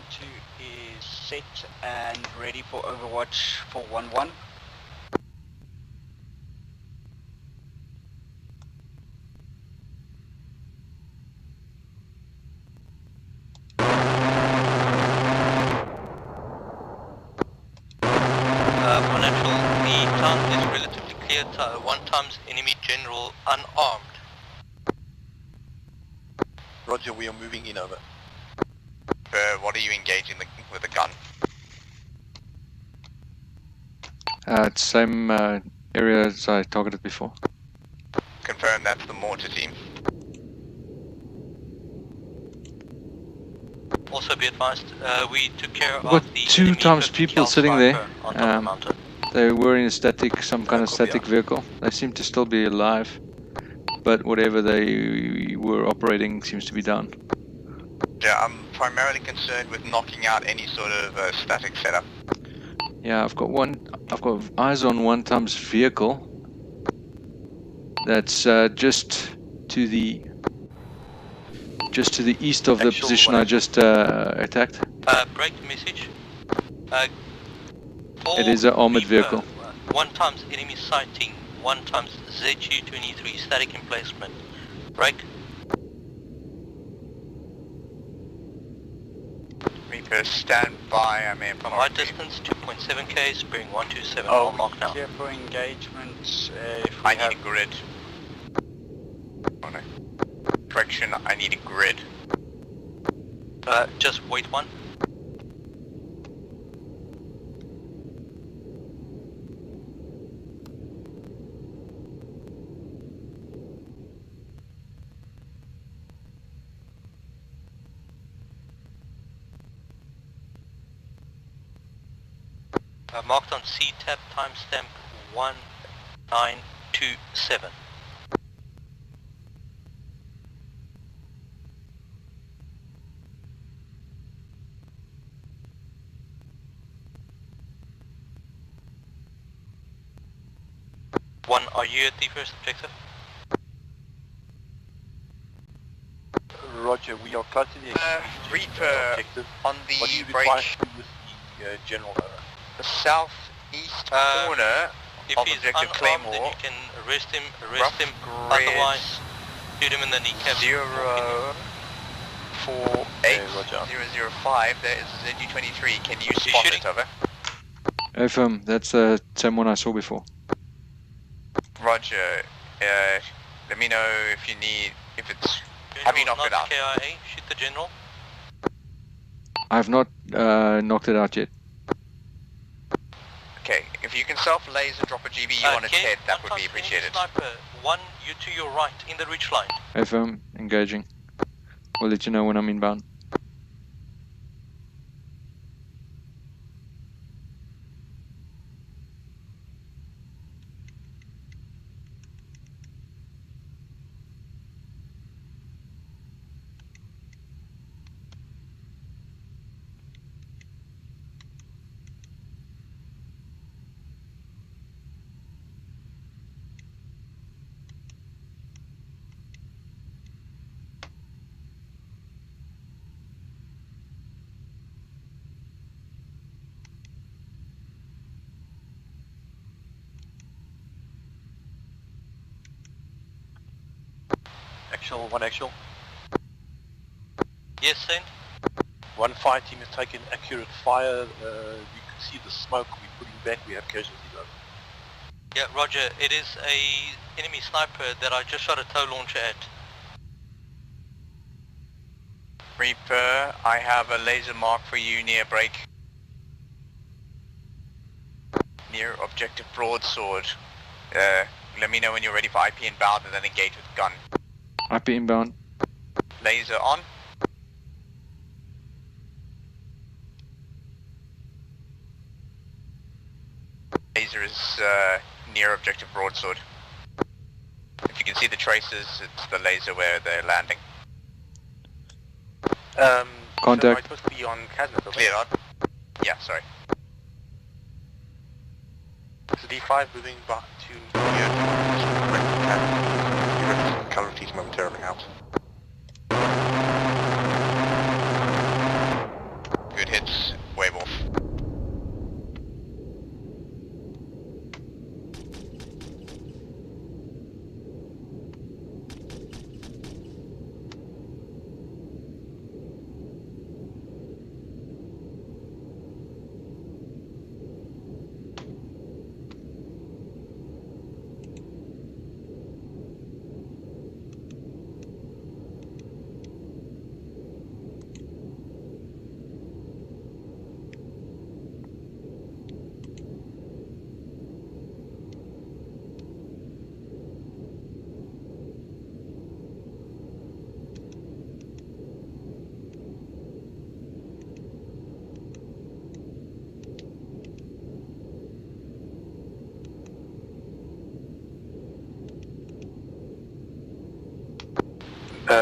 is set and ready for Overwatch for 1-1. One actual, the town is relatively clear. 1 times enemy general unarmed. Roger, we are moving in over. What are you engaging with a gun? It's same area as I targeted before. Confirm that's the mortar team. Also be advised, we took care We've got of the 2 times people sitting there. on top of the mountain. They were in a static, some kind of static vehicle. They seem to still be alive, but whatever they were operating seems to be down. Yeah, I'm primarily concerned with knocking out any sort of static setup. Yeah, I've got eyes on 1 times vehicle. That's just to the east of the position I just attacked. Break message. It is an armored vehicle. 1 times enemy sighting. 1 times ZU-23 static emplacement. Break. Reaper, stand by. I may have From my distance, 2.7 Ks, bearing 127. I'll mark now. Clear for engagement. I need a grid. Oh no. Correction, I need a grid. Just wait 1. Marked on CTAP, timestamp 1927. One, are you at the first objective? Roger, we are close to the Reaper objective. on What do you the require break, to do with the general? the southeast corner If of he's objective unarmed, then Claymore. you can arrest him. Rough Grid. Otherwise, shoot him in the kneecap. 048-005, there is ZU-23. Can you spot it, over? Affirm, that's the same one I saw before. Roger. Let me know if you need, if it's, have you knocked it out? KIA, shoot the general. I have not knocked it out yet. Okay, if you can self-laser drop a GBU on its head, that would be appreciated. Sniper, one, you to your right, in the reach line. Affirm, engaging. We'll let you know when I'm inbound. Actual, one actual. Yes, Saint? One fire team has taken accurate fire. You can see the smoke. We're putting back. We have casualties over. Yeah, Roger. It is a enemy sniper that I just shot a tow launcher at. Reaper, I have a laser mark for you near break. Near objective broadsword. Let me know when you're ready for IP inbound and then engage with gun. IP inbound. Laser on. Laser is near objective broadsword. If you can see the traces, it's the laser where they're landing. Contact. So am I supposed to be on Casnet? Clear on. Yeah, sorry. So D5 moving back to Casualties momentarily out. Good hits. Wave off.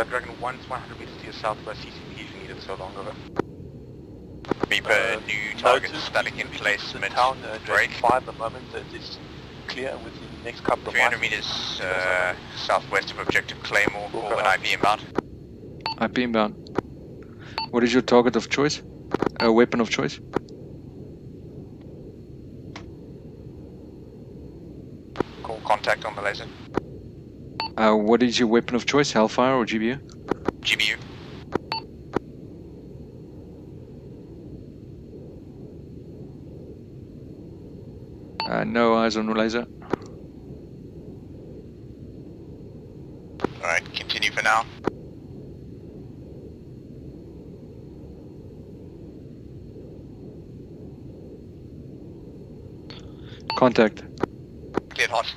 Dragon 1 is 100 meters to your southwest CCP if you need it so long, over. Reaper, new target static in place, mid town, break. 5 at the moment. It's clear within the next couple of 300 miles. meters southwest of objective Claymore, call an IP inbound. IP inbound. What is your target of choice? Weapon of choice? Call contact on the laser. What is your weapon of choice? Hellfire or GBU? GBU. No eyes on the laser. Alright, continue for now. Contact. Cleared hot.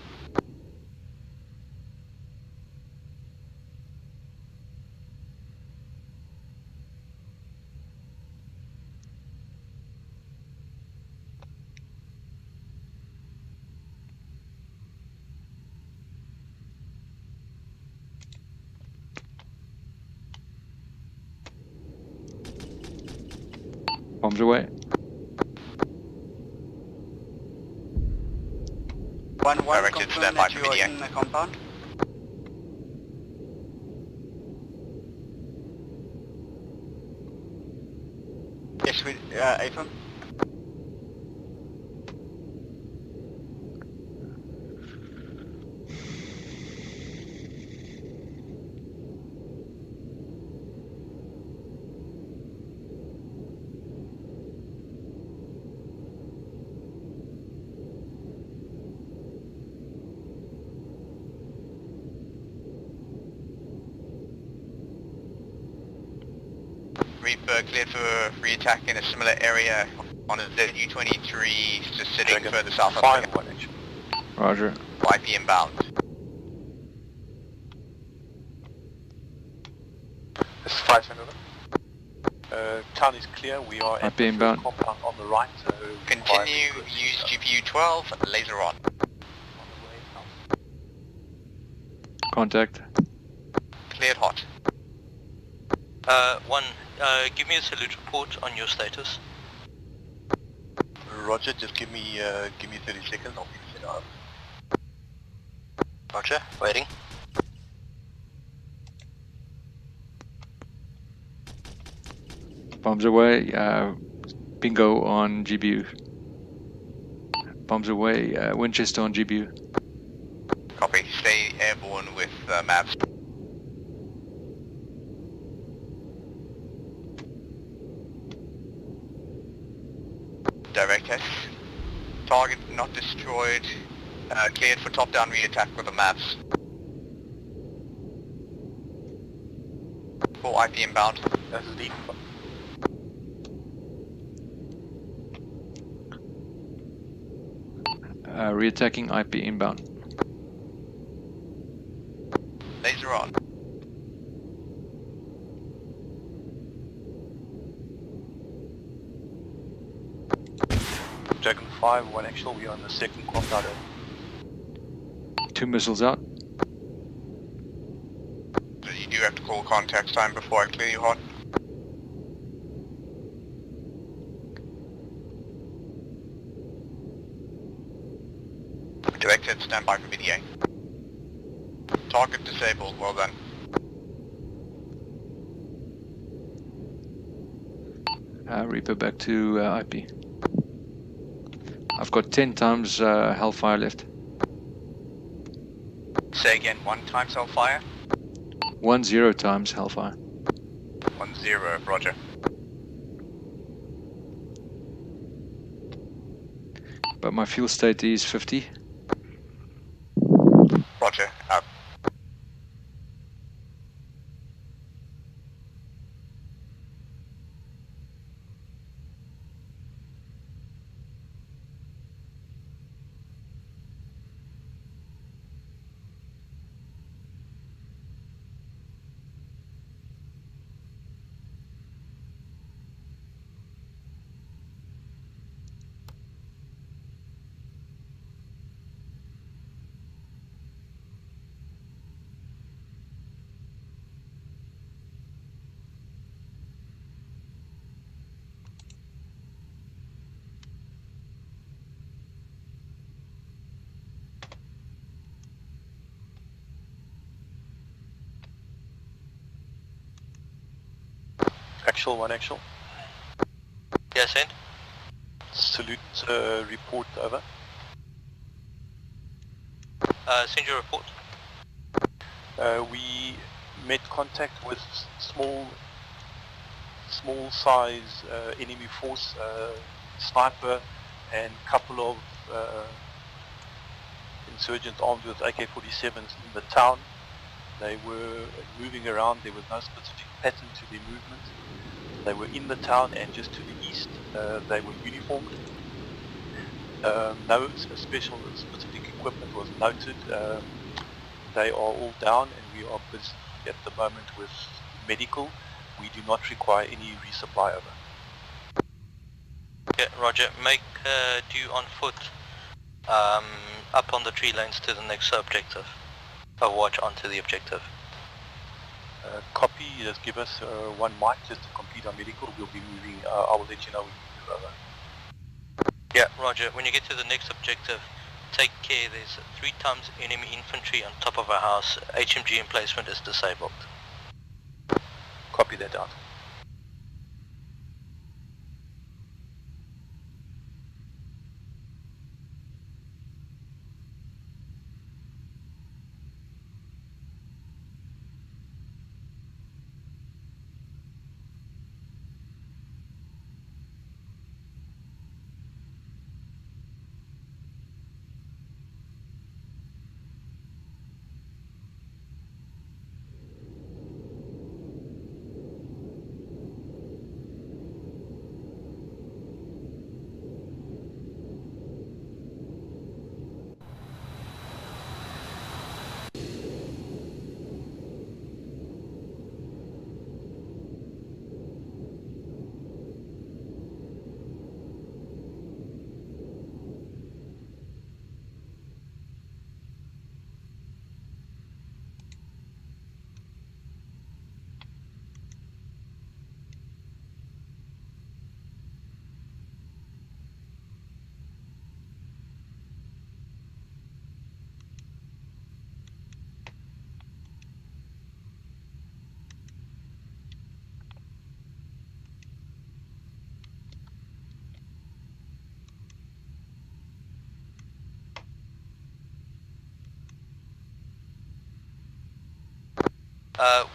Bombs away. Directed standby for BDA. In the compound. Yes, we, A-10. Reaper cleared for re-attack in a similar area on a ZU-23, just sitting further south of the Roger. IP inbound. This is 5 over. Town is clear, we are IP inbound. compound on the right. Continue, use GPU-12, laser on. Contact. Cleared hot. One, give me a salute report on your status. Roger, just give me 30 seconds, I'll be set up. Roger, waiting. Bombs away. Bingo on GBU. Bombs away. Winchester on GBU. Copy. Stay airborne with maps. Direct hit. Target not destroyed. Cleared for top-down re-attack with the maps. Full IP inbound. That's deep. Re-attacking IP inbound. Laser on. Dragon 5, 1 actual, we are on the second compound. 2 missiles out. You do have to call contact time before I clear you hot. Directed, stand by for BDA. Target disabled, well done. Reaper back to IP. I've got 10 times Hellfire left. Say again, 1 times Hellfire? 10 times Hellfire. 10, roger. But my fuel state is 50. Roger, out. Actual, 1 actual. Yes, send. Salute report, over. Send your report. We made contact with small size enemy force, sniper and couple of insurgents armed with AK-47s in the town. They were moving around, there was no specific pattern to their movement. They were in the town and just to the east they were uniformed. No special specific equipment was noted. They are all down and we are busy at the moment with medical. We do not require any resupply over. Yeah, roger. Make due on foot up on the tree lanes to the next objective. Watch onto the objective. Copy, just give us 1 mic just to complete our medical. We'll be moving, I will let you know when we move over. Yeah, roger. When you get to the next objective, take care. There's 3 times enemy infantry on top of a house. HMG emplacement is disabled. Copy that out.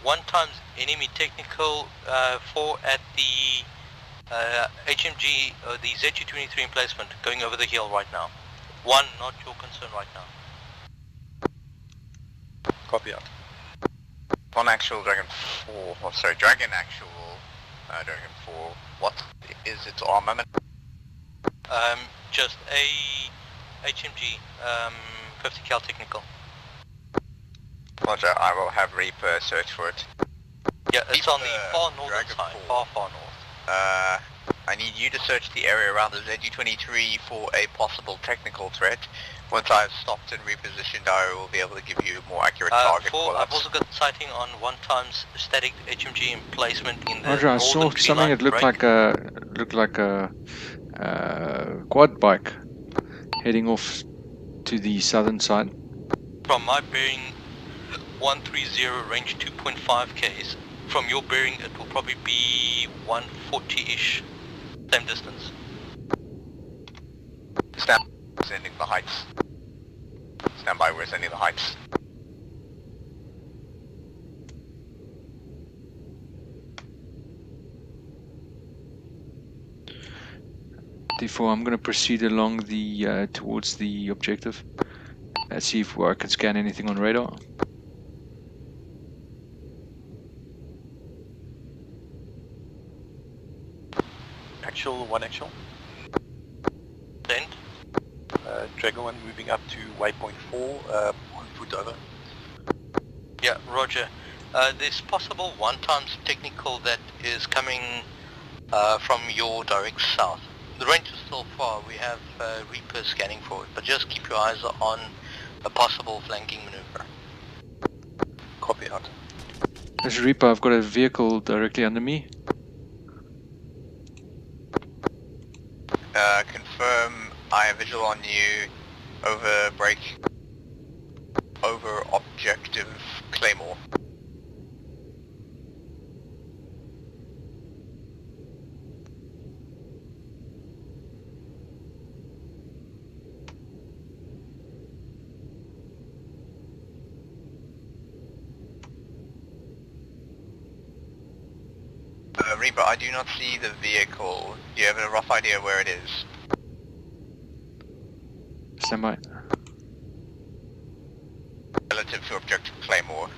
One times enemy technical 4 at the HMG, the ZG-23 emplacement, going over the hill right now. 1, not your concern right now. Copy out. On actual Dragon 4, oh sorry, Dragon actual, Dragon 4, what is its armament? Just a HMG, 50 cal technical. Roger, I will have Reaper search for it. Yeah, it's on the far northern side, far north. I need you to search the area around the ZG-23 for a possible technical threat. Once I've stopped and repositioned, I will be able to give you more accurate target call-ups. I've also got sighting on 1 times static HMG emplacement in the Roger, I saw northern tree something line that looked like a quad bike heading off to the southern side. From my bearing 130, range 2.5 Ks. From your bearing it will probably be 140-ish, same distance. Stand by, sending the heights. Stand by, we're sending the heights. Therefore, I'm going to proceed along the towards the objective. Let's see if I can scan anything on radar. Actual, 1 actual. Send. Dragon 1 moving up to waypoint 4, on foot over. Yeah, roger. There's possible 1 times technical that is coming from your direct south. The range is still far, we have Reaper scanning for it, but just keep your eyes on a possible flanking maneuver. Copy out. As Reaper, I've got a vehicle directly under me. Confirm I have visual on you over break, over objective Claymore. Reaper, I do not see the vehicle. Do you have a rough idea where it is? Stand by. Relative to objective Claymore.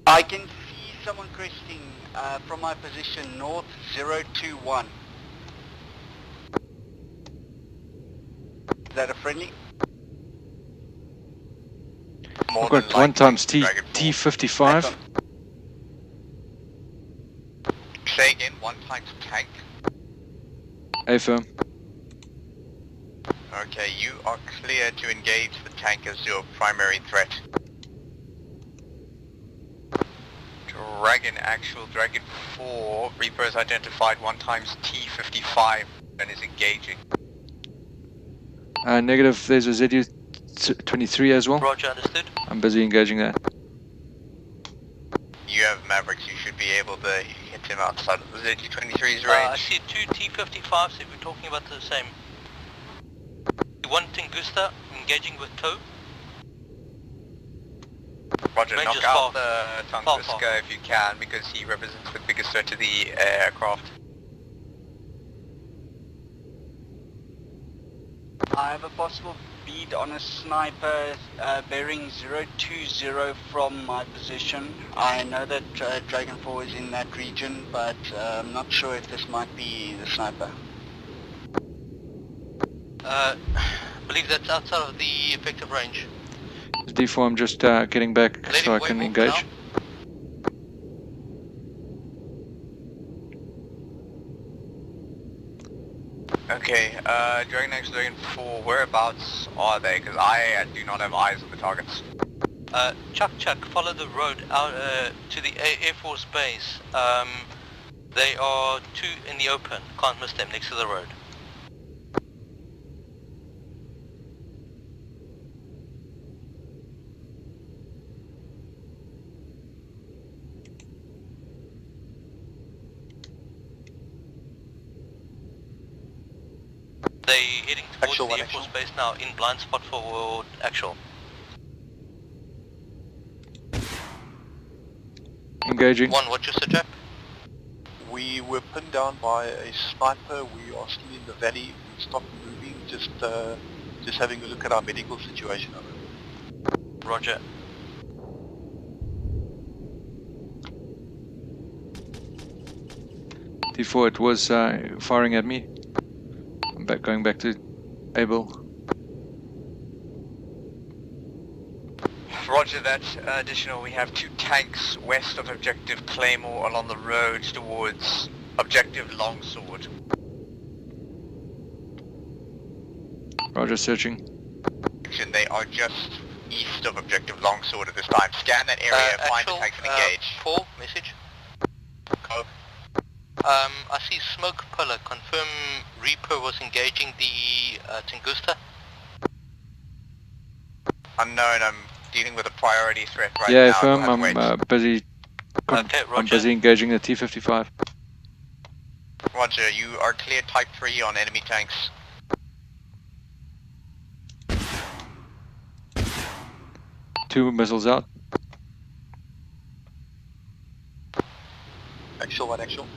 I can see someone cresting from my position north 021. that a friendly? I've got 1 times T55. Say again, 1 times tank. Affirm. Okay, you are clear to engage the tank as your primary threat. Dragon actual, Dragon 4, Reaper has identified 1 times T55 and is engaging. Negative, there's a ZU-23 as well. Roger, understood. I'm busy engaging that. You have Mavericks, you should be able to hit him outside of the ZU-23's range. I see 2 T55s if we're talking about the same. 1 Tunguska engaging with tow. Roger, Range knock is out far. the Tunguska if you can, because he represents the biggest threat to the aircraft. I have a possible bead on a sniper bearing 020 from my position. I know that Dragon 4 is in that region, but I'm not sure if this might be the sniper. I believe that's outside of the effective range. D4, I'm just getting back so I can engage. Now. Okay, Dragon X, Dragon 4, whereabouts are they? Because I do not have eyes on the targets. Chuck, follow the road out to the Air Force Base. They are 2 in the open, can't miss them, next to the road. They heading towards Actual the one, Air Force Base now, in blind spot for actual. Engaging. 1, what's your suggest? We were pinned down by a sniper. We are still in the valley. We stopped moving. Just having a look at our medical situation. Roger. D4, it was firing at me. I'm going back to Able. Roger that. Additional, we have 2 tanks west of Objective Claymore along the road towards Objective Longsword. Roger, searching. They are just east of Objective Longsword at this time. Scan that area, find the tanks and engage. 4, message. Code. I see smoke pillar. Confirm Reaper was engaging the Tunguska. Unknown, I'm dealing with a priority threat right Yeah, now. firm, We'll have to I'm wait. busy. Okay, I'm roger. busy engaging the T55. Roger, you are clear type 3 on enemy tanks. Two missiles out. Actual 1, actual.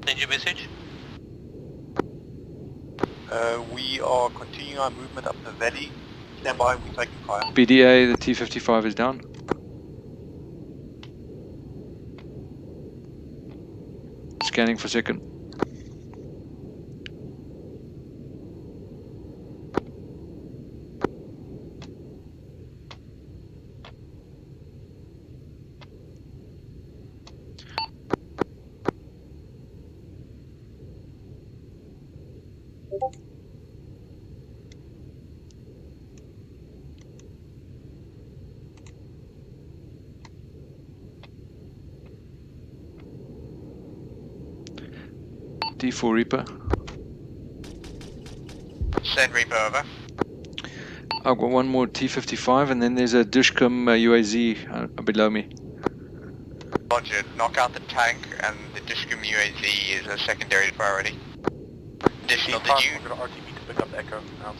Send your message. We are continuing our movement up the valley. Stand by, we're taking fire. BDA, the T55 is down. Scanning for second. D4 Reaper. Send Reaper over. I've got one more T55 and then there's a Dushcom UAZ below me. Roger, knock out the tank and the Dishcom UAZ is a secondary priority. Additional, did you... RTB to pick up Echo out.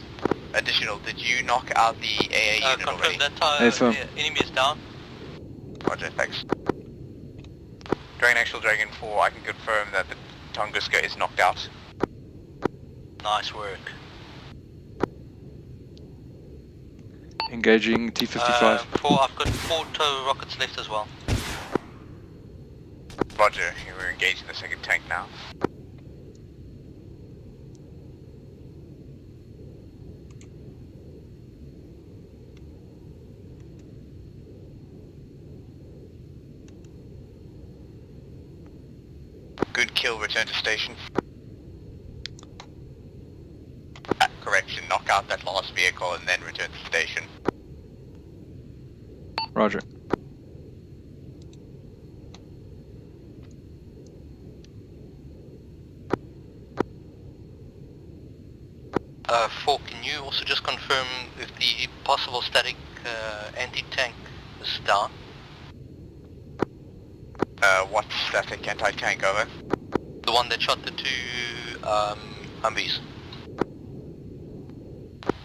Additional, did you knock out the AA unit already? Confirm that enemy is down. Roger, thanks. Dragon Actual, Dragon 4, I can confirm that the Tunguska is knocked out. Nice work. Engaging T55. 4, I've got 4 tow rockets left as well. Roger, we're engaged in the second tank now. Good kill, return to station. Correction, knock out that last vehicle and then return to station. Roger. Can you also just confirm if the possible static anti-tank is down? What static anti-tank, over? The one that shot the two Humvees.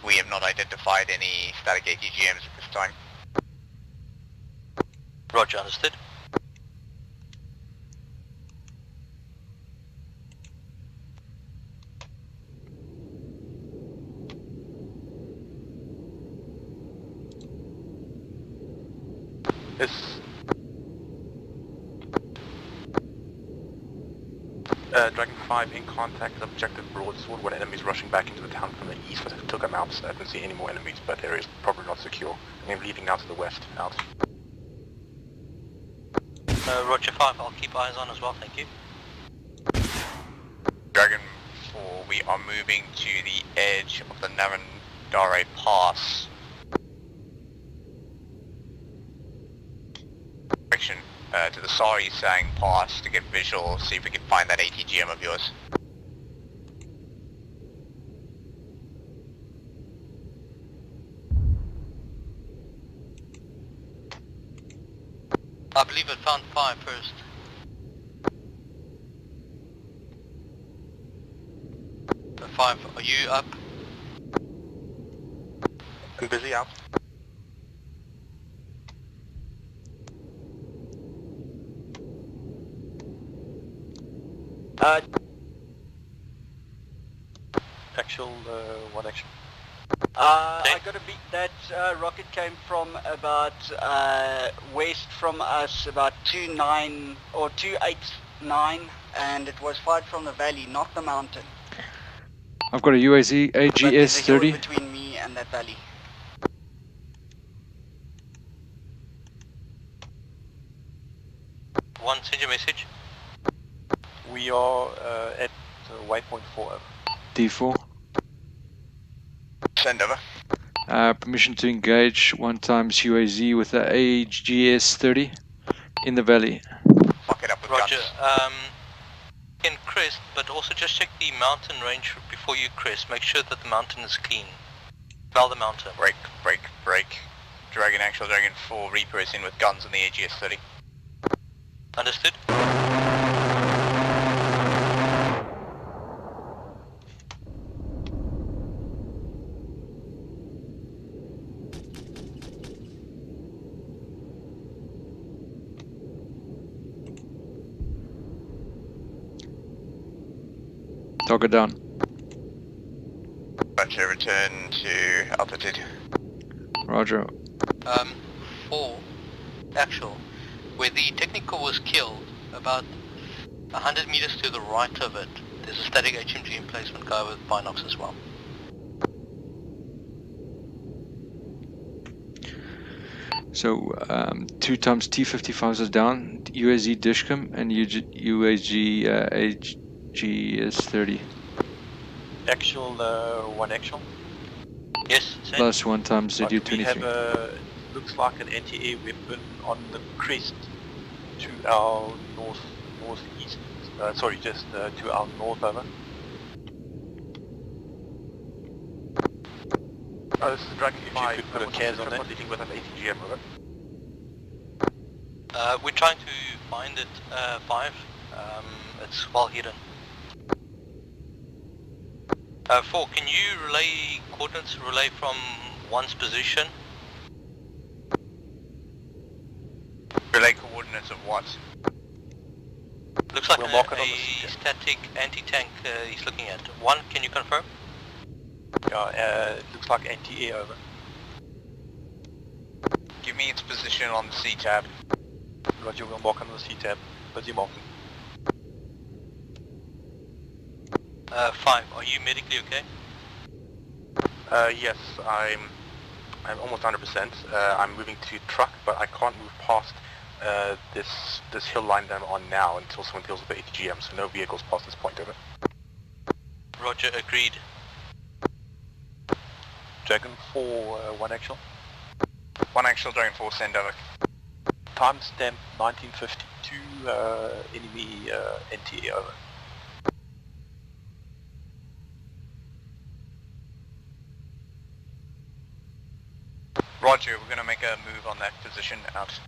We have not identified any static ATGMs at this time. Roger, understood. Yes. Dragon 5 in contact with objective broadsword when enemies rushing back into the town from the east. I took them out, so I don't see any more enemies, but the area is probably not secure. I'm leaving now to the west, out. Roger 5, I'll keep eyes on as well, thank you. Dragon 4, we are moving to the edge of the Narandare Pass. Direction to the Sari Sang Pass to get visual, see if we can find that ATGM of yours. I believe it found 5 first. The 5, are you up? I'm busy out. Actual, one action. I got a beat. That rocket came from about west from us, about 29 or 289, and it was fired from the valley, not the mountain. I've got a UAZ But there's a hill AGS-30. between me and that valley. One, send your message. We are at waypoint 4. D4. Send over. Permission to engage 1 times UAZ with the AGS-30 in the valley. Fuck it up with Roger, guns. you can crest, but also just check the mountain range before you crest. Make sure that the mountain is clean. Smell the mountain. Break, break, break. Dragon Actual, Dragon 4, Reaper is in with guns on the AGS-30. Understood? Target down. Buncher, return to altitude. Roger. 4, actual. Where the technical was killed, about 100 meters to the right of it, there's a static HMG emplacement guy with binocs as well. So 2 times T-55s is down, UAZ Dishcom and UAG AGS-30. Actual, one actual. Yes, send. Plus 1 times We ZU-23. have looks like an anti-air weapon on the crest to our northeast. Sorry, just to our north, over. This is Dragon 5. If you could put a CAS on that, dealing with an ATGM, over. We're trying to find it, 5. It's well hidden. 4, can you relay coordinates, relay from 1's position? Relay coordinates of what? Looks like We'll a mark it on the static anti-tank he's looking at. 1, can you confirm? Yeah, it looks like anti-air, over. Give me its position on the C-tab. Roger, we'll mark on the C-tab. Busy marking. 5, are you medically okay? Yes, I'm almost 100%. I'm moving to truck, but I can't move past this hill line that I'm on now until someone deals with the ATGM, so no vehicles past this point, over. Roger, agreed. Dragon 4, 1 actual. 1 actual, Dragon 4, send over. Timestamp 1952, enemy NTA, over. Roger, we're going to make a move on that position out.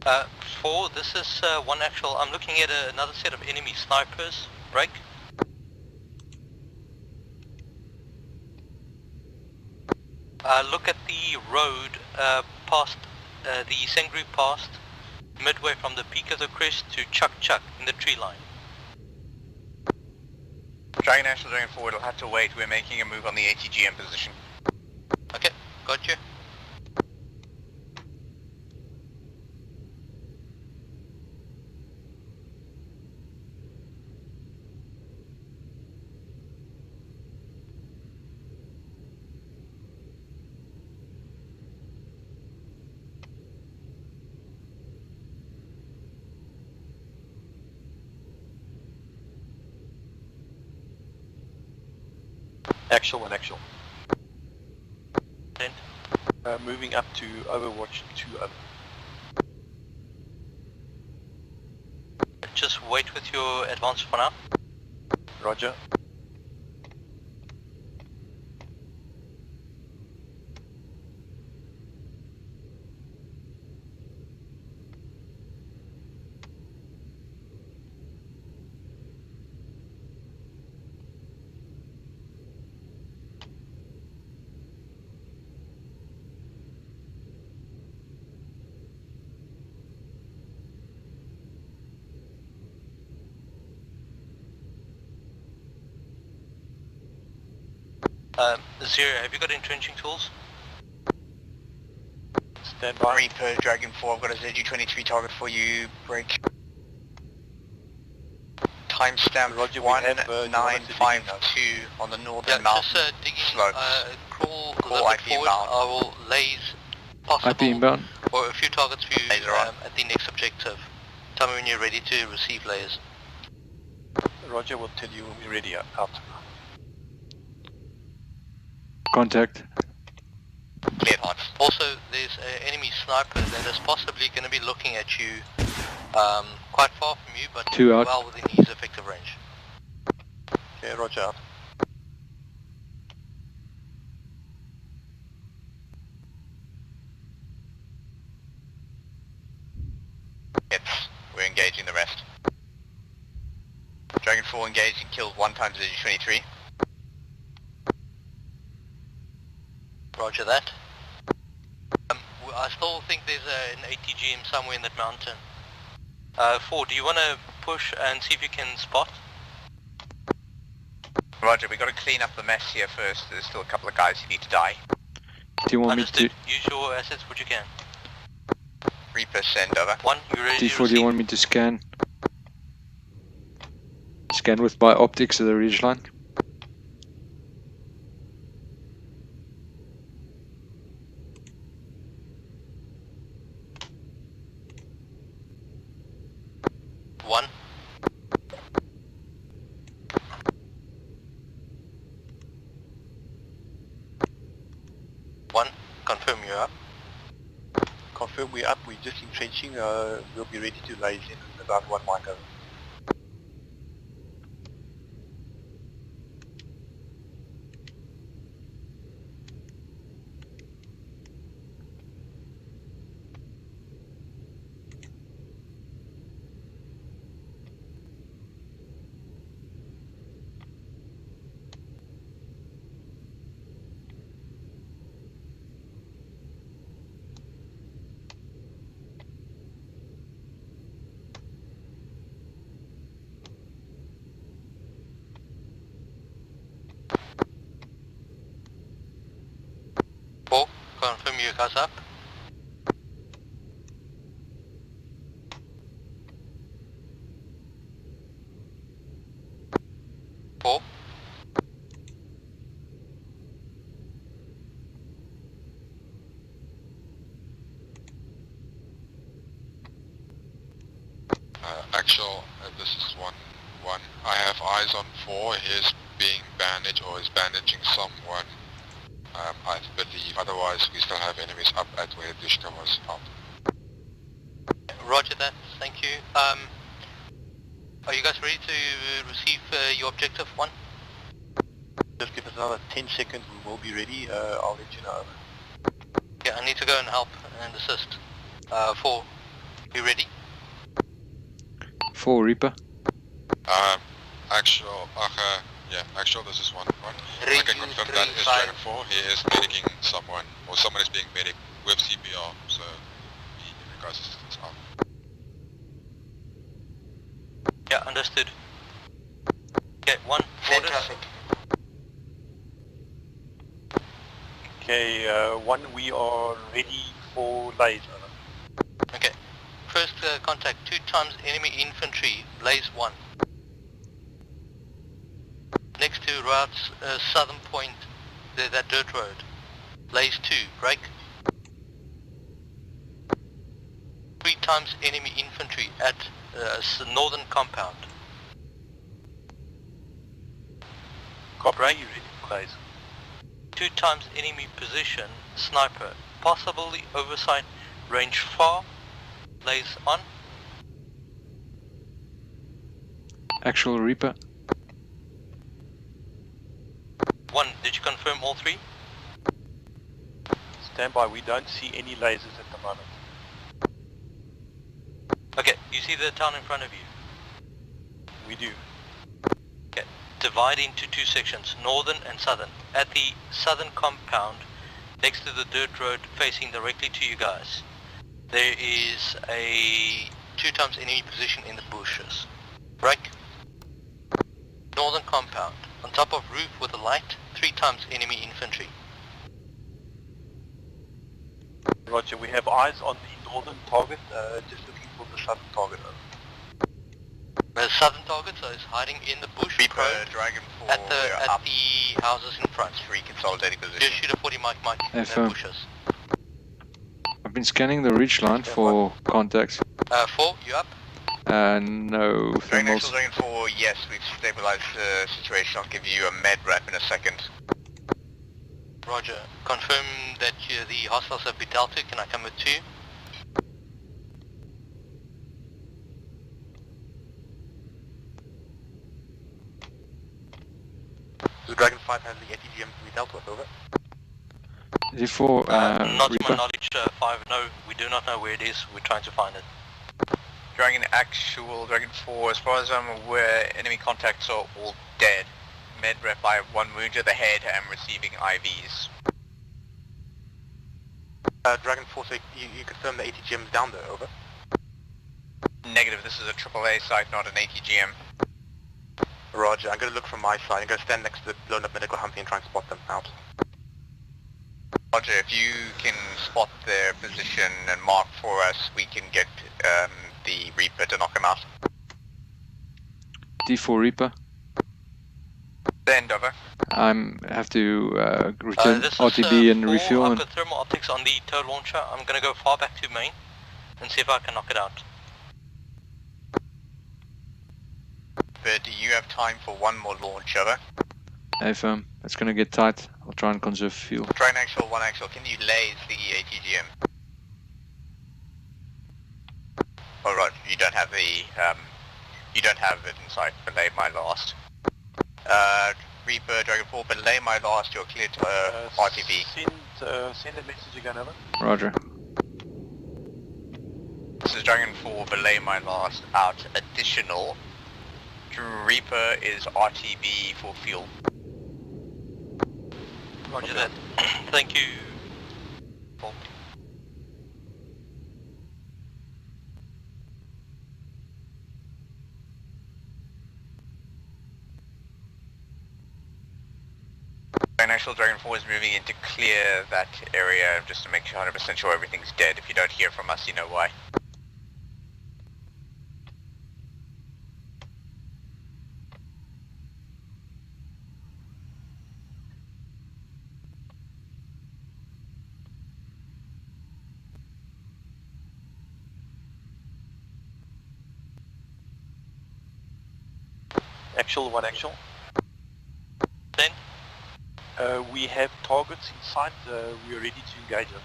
Uh, 4, this is 1 actual. I'm looking at another set of enemy snipers. Break. Look at the road past the Sengru past, midway from the peak of the crest to Chuck Chuck in the tree line. Dragon National, Dragon 4, it'll have to wait. We're making a move on the ATGM position. Okay, gotcha. Actual 1 actual. Then. Moving up to Overwatch 2, over. Just wait with your advance for now. Roger. Zero, have you got entrenching tools? Stand by. Reaper, Dragon 4, I've got a ZU-23 target for you. Break. Timestamp 1952 on the northern mountain just digging, slopes. crawl a Call little bit IP forward. inbound. I will laze IP possible inbound. or a few targets for you Laser on. at the next objective. Tell me when you're ready to receive layers. Roger, will tell you when we're ready out. Contact. Cleared hot. Also, there's an enemy sniper that is possibly going to be looking at you quite far from you, but 2 out. well within his effective range. Okay, Roger out. Hits. We're engaging the rest. Dragon 4 engaged and killed 1 times ZU-23. Roger that. I still think there's an ATGM somewhere in that mountain. 4, do you want to push and see if you can spot? Roger, we got to clean up the mess here first. There's still a couple of guys who need to die. Do you want me Understood. to... Use your assets what you can. Reaper, send over. 1, you ready to D4, do you receive? want me to scan? Scan with my optics of the ridgeline? One. confirm we're up. We're just entrenching. We'll be ready to laze in about 1 mic over. Confirm you guys up. Four. Actual, this is 1-1. I have eyes on 4. He's being bandaged or is bandaging someone. I believe, otherwise we still have enemies up at where Dushka was up. Roger that, thank you. Are you guys ready to receive your objective 1? Just give us another 10 seconds and we'll be ready. I'll let you know. Yeah, I need to go and help and assist. 4, be ready. 4 Reaper. Actual, this is 1-1. I can confirm that is Dragon 4. He is medicing someone, or someone is being medic with CPR, so he requires assistance now. Yeah, understood. Okay, 1, orders. Okay, 1, we are ready for laser. Okay, first contact, 2 times enemy infantry, blaze 1. Next to route's southern point, that dirt road. Blaze 2, break. 3 times enemy infantry at northern compound. Copy, you ready for blaze. 2 times enemy position, sniper. Possibly oversight, range far. Blaze on. Actual Reaper. 1, did you confirm all 3? Stand by, we don't see any lasers at the moment. Okay, you see the town in front of you? We do. Okay, divide into 2 sections, northern and southern. At the southern compound, next to the dirt road facing directly to you guys, there is a 2 times enemy position in the bushes. Break. Northern compound, on top of roof with a light, 3 times enemy infantry. Roger, we have eyes on the northern target, Just looking for the southern target. The southern target is hiding in the bush. Reaper, Dragon 4, at the houses in front. 3 consolidating position. Just shoot a 40 mic in the bushes. I've been scanning the ridge line for contacts. 4, you up? No Dragon thermals. Actual, Dragon 4, yes, we've stabilized the situation. I'll give you a med wrap in a second. Roger. Confirm that the hostiles have been dealt to. Can I come with 2? The Dragon 5 has the ATGM to be dealt with, over. D4, not to Reaper. my knowledge, 5, no. We do not know where it is. We're trying to find it. Dragon Actual, Dragon 4, as far as I'm aware, enemy contacts are all dead. Med rep, I have 1 wound to the head and receiving IVs. Dragon 4, so you confirm the ATGM is down there, over. Negative, this is a AAA site, not an ATGM. Roger, I'm going to look from my side. I'm going to stand next to the blown up medical Humpy and try and spot them out. Roger, if you can spot their position and mark for us, we can get the Reaper to knock them out. D4 Reaper. Send over. Have to return This RTB is, and refuel. I've got thermal optics on the tow launcher. I'm going to go far back to main and see if I can knock it out. But do you have time for 1 more launch, over? Hey firm, it's gonna get tight. I'll try and conserve fuel. Dragon Actual, 1 Actual, can you laze the ATGM? you don't have the you don't have it in sight. Belay my last. Reaper, Dragon 4, belay my last. You're clear to RTV. Send a message again, over. Roger. This is Dragon 4, belay my last. Out. Additional. Reaper is RTB for fuel. Roger that. Thank you. Paul. Actual Dragon 4 is moving in to clear that area just to make 100% sure everything's dead. If you don't hear from us, you know why. Actual, what actual? 10. We have targets in sight. We are ready to engage them.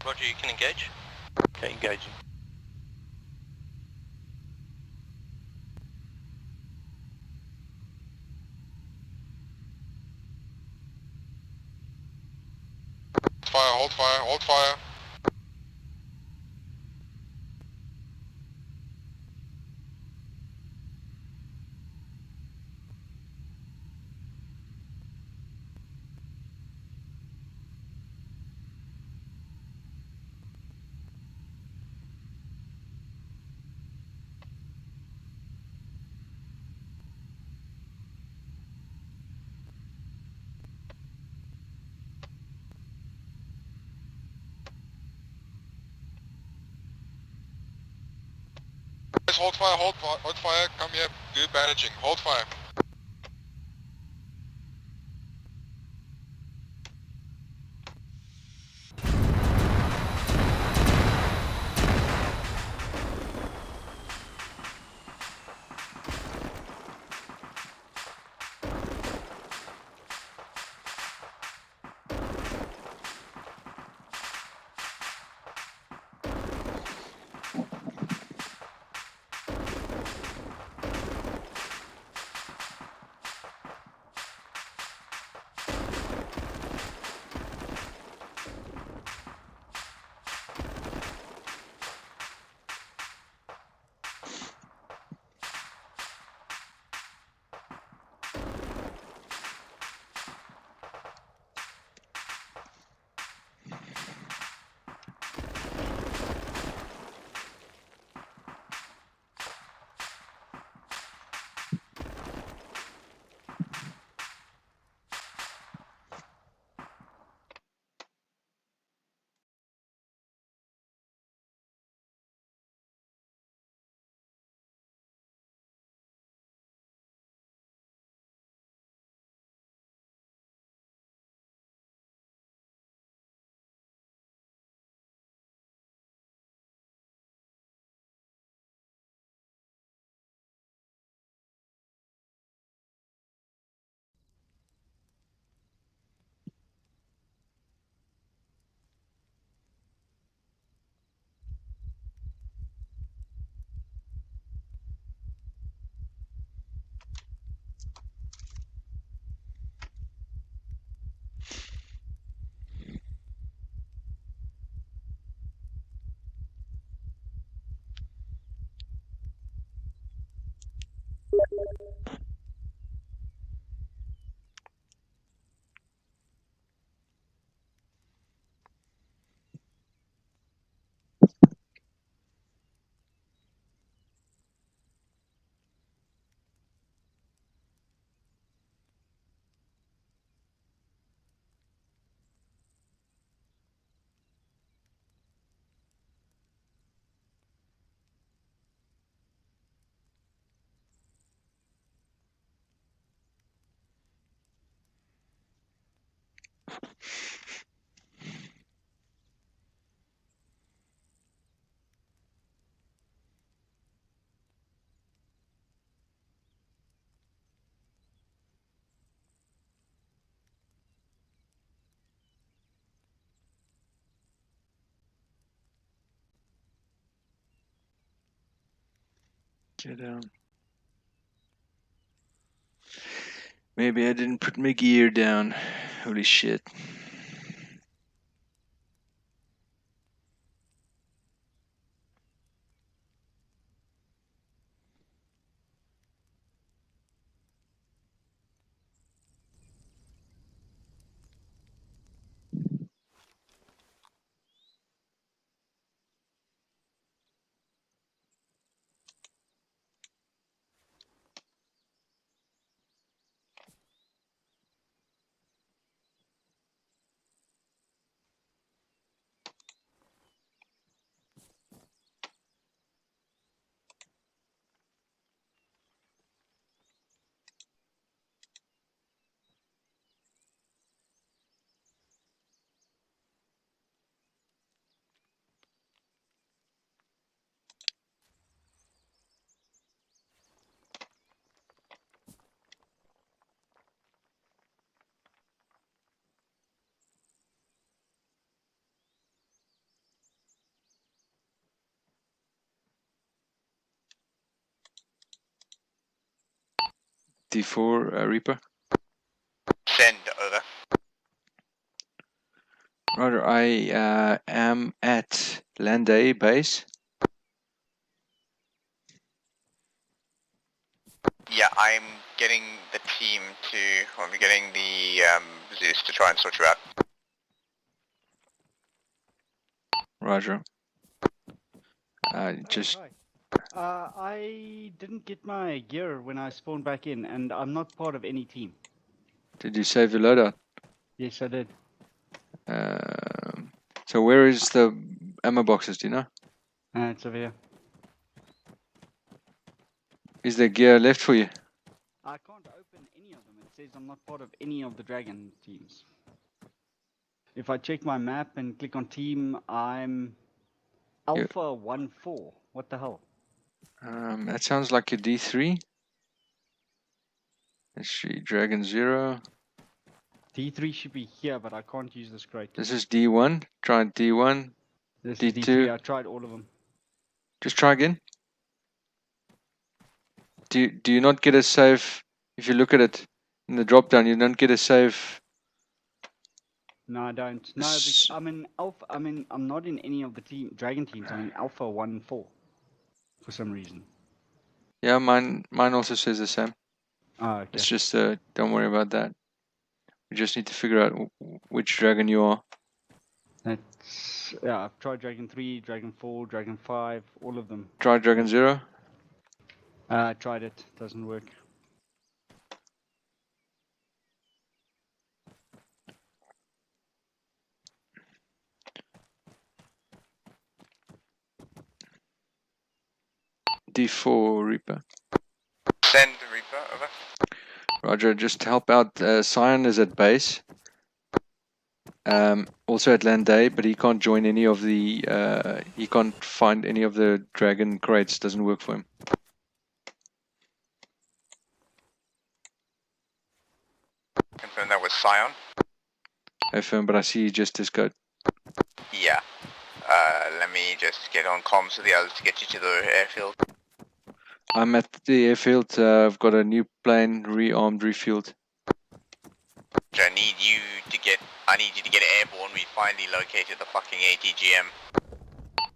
Roger, you can engage. Okay, engaging. Hold fire, hold fire. Hold fire, hold fire, come here, do bandaging, hold fire. Get down. Maybe I didn't put my gear down. Holy shit. D4 Reaper. Send over. Roger, I am at Landay base. Yeah, I'm getting the team to, well, I'm getting the Zeus to try and sort you out. Roger. Just Hi. I didn't get my gear when I spawned back in, and I'm not part of any team. did you save your loadout? Yes, I did. So where is the ammo boxes? Do you know? It's over here. Is there gear left for you? I can't open any of them. It says I'm not part of any of the Dragon teams. If I check my map and click on team, I'm Alpha 1-4. What the hell? That sounds like a D3. Let's see, Dragon 0. D3 should be here, but I can't use this crate. This is D1. Try D1. This D2. is D3. I tried all of them. Just try again. Do you not get a save? If you look at it in the drop down, you don't get a save. No, I don't. No, I'm in Alpha. I'm not in any of the Dragon teams. I'm in Alpha 1-4 for some reason. Yeah, mine also says the same. Oh, okay. It's just don't worry about that. We just need to figure out which dragon you are. Yeah, I've tried Dragon 3, Dragon 4, Dragon 5, all of them. Try Dragon 0. I tried it. Doesn't work. D4 Reaper. Send the Reaper, over. Roger, just help out. Cyan is at base. Also at Landay, but he can't join any of the. He can't find any of the dragon crates. Doesn't work for him. Confirm that was Scion. Affirm, but I see he just discode. Yeah. Let me just get on comms with the others to get you to the airfield. I'm at the airfield. I've got a new plane, rearmed, refueled. I need you to get airborne. We finally located the fucking ATGM.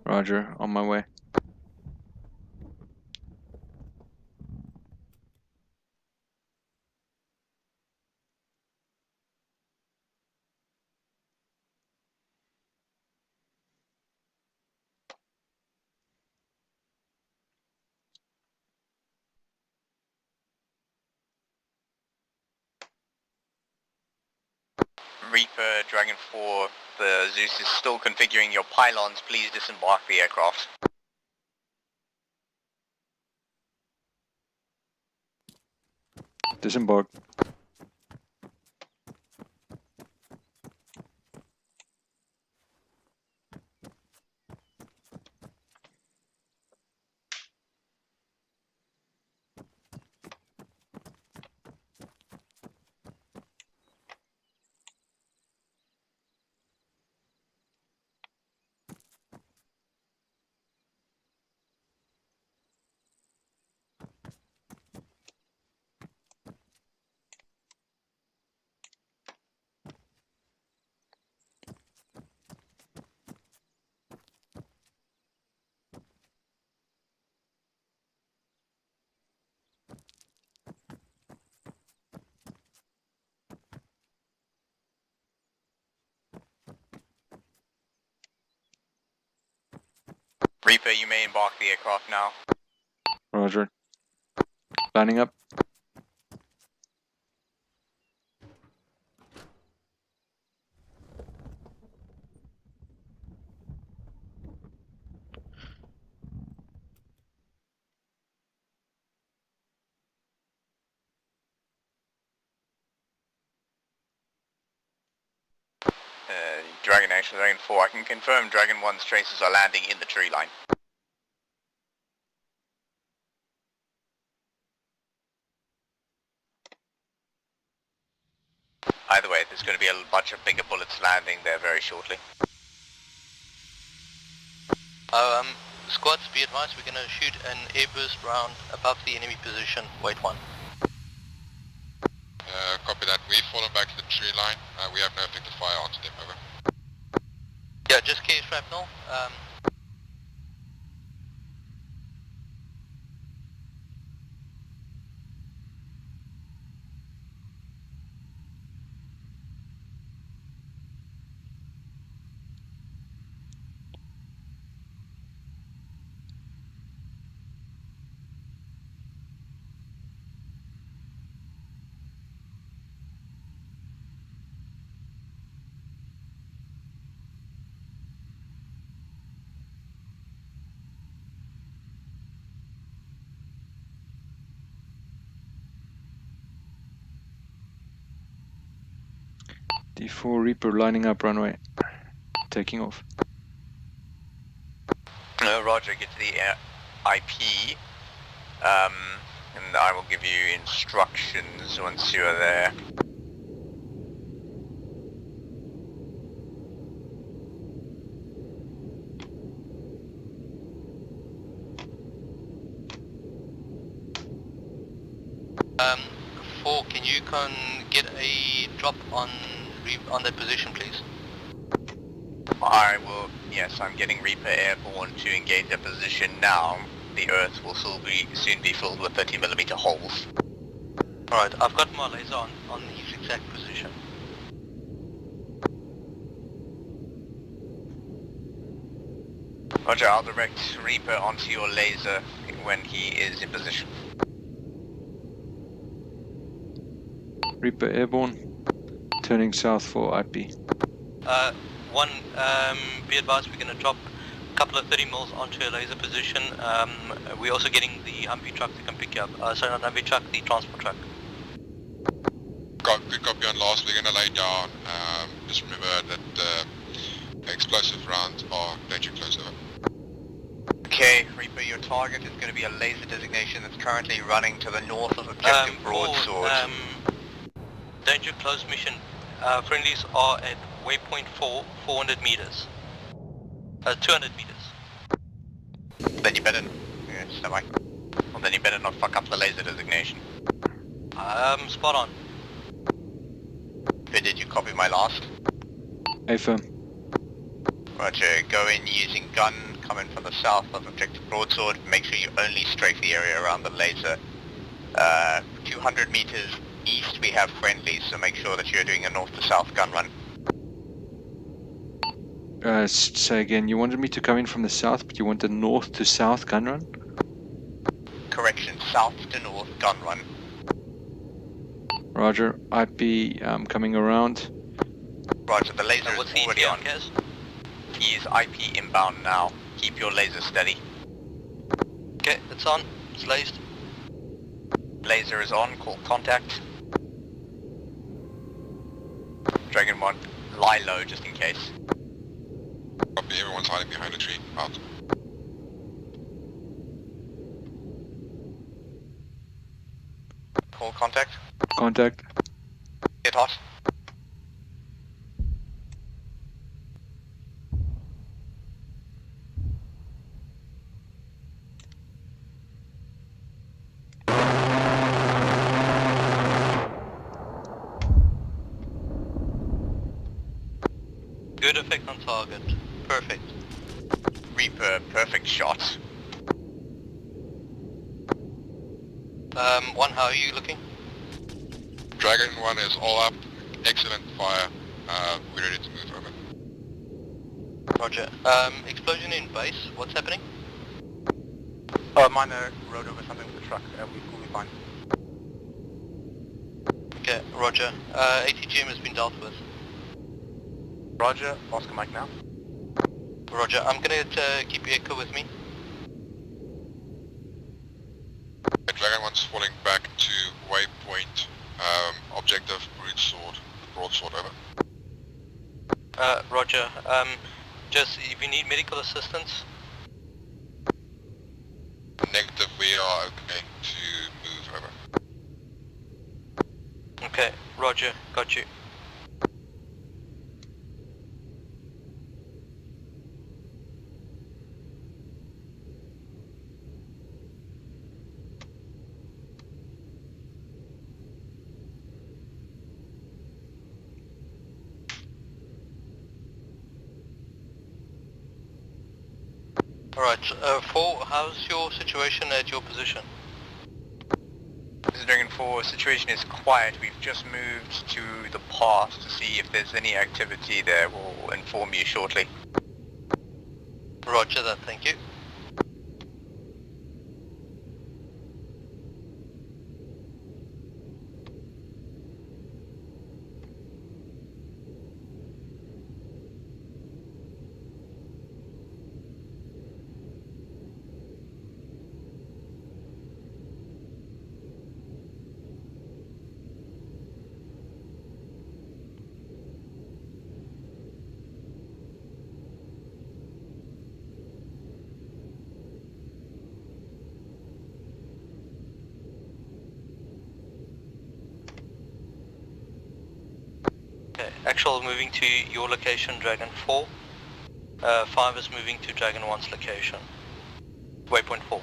Roger, on my way. Reaper, Dragon 4, the Zeus is still configuring your pylons. Please disembark the aircraft. Disembark. Reaper, you may embark the aircraft now. Roger. Lining up. Dragon Action, Dragon 4, I can confirm Dragon 1's tracers are landing in the tree line. Either way, there's going to be a bunch of bigger bullets landing there very shortly. Squads, be advised, we're going to shoot an airburst round above the enemy position, wait 1. Copy that. We've fallen back to the tree line. We have no effective fire onto them, over. Yeah, just case shrapnel. D4 Reaper lining up runway. Taking off. Roger, get to the IP. And I will give you instructions once you are there. Four, can you get a drop on that position, please? I will, yes, I'm getting Reaper airborne to engage their position now. The Earth will soon be filled with 30mm holes. Alright, I've got my laser on his exact position. Roger, I'll direct Reaper onto your laser when he is in position. Reaper airborne. Turning south for IP. One, be advised, we're going to drop a couple of 30 mils onto a laser position. We're also getting the Humvee truck to come pick you up. Sorry, not Humvee truck, the transport truck. Good copy on last. We're going to lay down. Just remember that explosive rounds are danger close, over. Okay, Reaper, your target is going to be a laser designation that's currently running to the north of objective broadsword. Danger close mission. Friendlies are at waypoint 4, 400 meters. 200 meters. Then you better... Yes, am I? Well, then you better not fuck up the laser designation. Spot on. Did you copy my last? Affirm. Roger, go in using gun, come in from the south of objective broadsword, make sure you only strafe the area around the laser. 200 meters east we have friendlies, so make sure that you're doing a north to south gun run. Say again, you wanted me to come in from the south, but you want a north to south gun run? Correction, south to north gun run. Roger, IP coming around. Roger, the laser is already on. CAS? He is IP inbound now. Keep your laser steady. Okay, it's on. It's lased. Laser is on, call contact. Dragon 1, lie low just in case. Copy, everyone's hiding behind a tree. Out. Call contact. Contact. Get hot. Good effect on target. Perfect. Reaper, perfect shot. One, how are you looking? Dragon 1 is all up. Excellent fire. We're ready to move over. Roger. Explosion in base. What's happening? Minor rode over something with the truck. We'll be fine. Okay, roger. ATGM has been dealt with. Roger. Oscar Mike now. Roger. I'm gonna keep your echo with me. Dragon 1's falling back to waypoint. Objective broadsword, over. Roger. Just if you need medical assistance. Negative, we are okay to move, over. Okay, roger. Got you. Alright, 4, how's your situation at your position? This is Dragon 4, situation is quiet. We've just moved to the pass to see if there's any activity there. We'll inform you shortly. Roger that, thank you. Actual moving to your location, Dragon 4. 5 is moving to Dragon 1's location. Waypoint 4.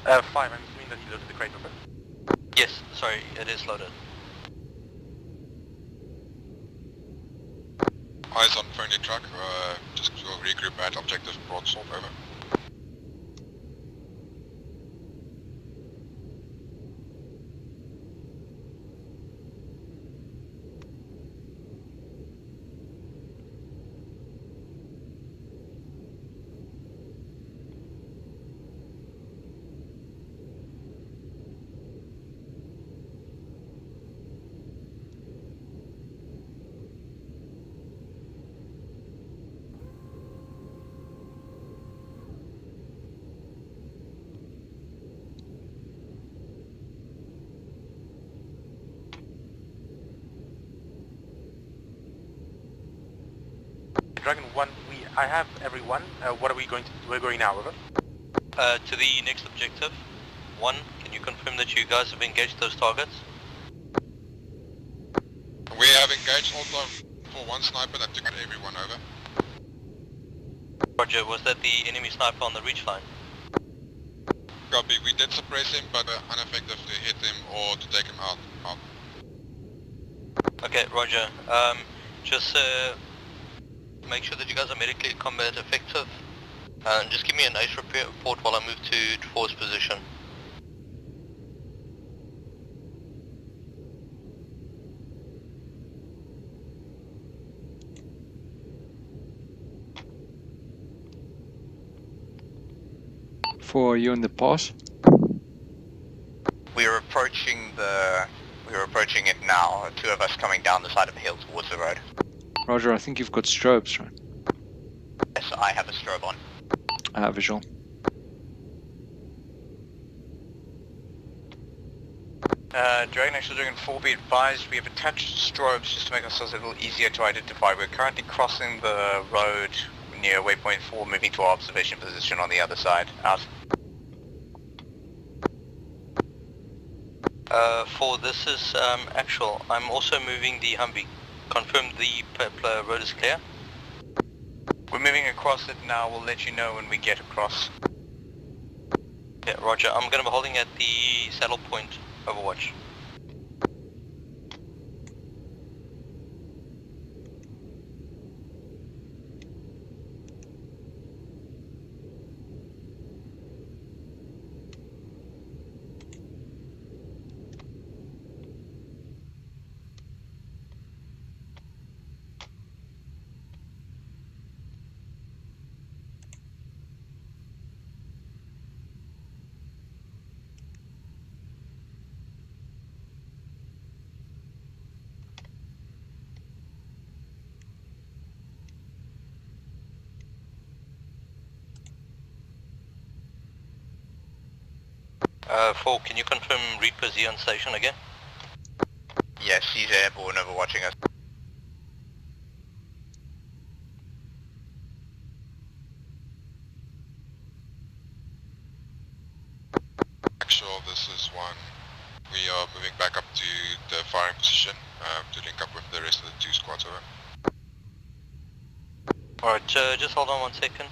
5, I'm assuming that you loaded the crate, over. Yes, sorry, it is loaded. Eyes on friendly truck, just will regroup at objective broadsword, over. Dragon 1, I have everyone. What are we going to do? We're going now, over. To the next objective. 1, can you confirm that you guys have engaged those targets? We have engaged also for 1 sniper that took out everyone, over. Roger, was that the enemy sniper on the reach line? Copy, we did suppress him, but ineffective to hit him or to take him out. Okay, roger. Just make sure that you guys are medically combat effective. And just give me an ace report while I move to 4's position. For you in the pass? We're approaching it now. 2 of us coming down the side of the hill towards the road. Roger, I think you've got strobes, right? Yes, I have a strobe on. Visual. Dragon Actual Dragon 4, be advised, we have attached strobes just to make ourselves a little easier to identify. We're currently crossing the road near waypoint 4, moving to our observation position on the other side. Out. 4, this is actual. I'm also moving the Humvee. Confirm the road is clear. We're moving across it now. We'll let you know when we get across. Yeah, roger. I'm going to be holding at the saddle point overwatch. 4, can you confirm Reaper's here on station again? Yes, he's airborne overwatching us. Actual, this is 1. We are moving back up to the firing position to link up with the rest of the 2 squads over. Alright, just hold on 1 second.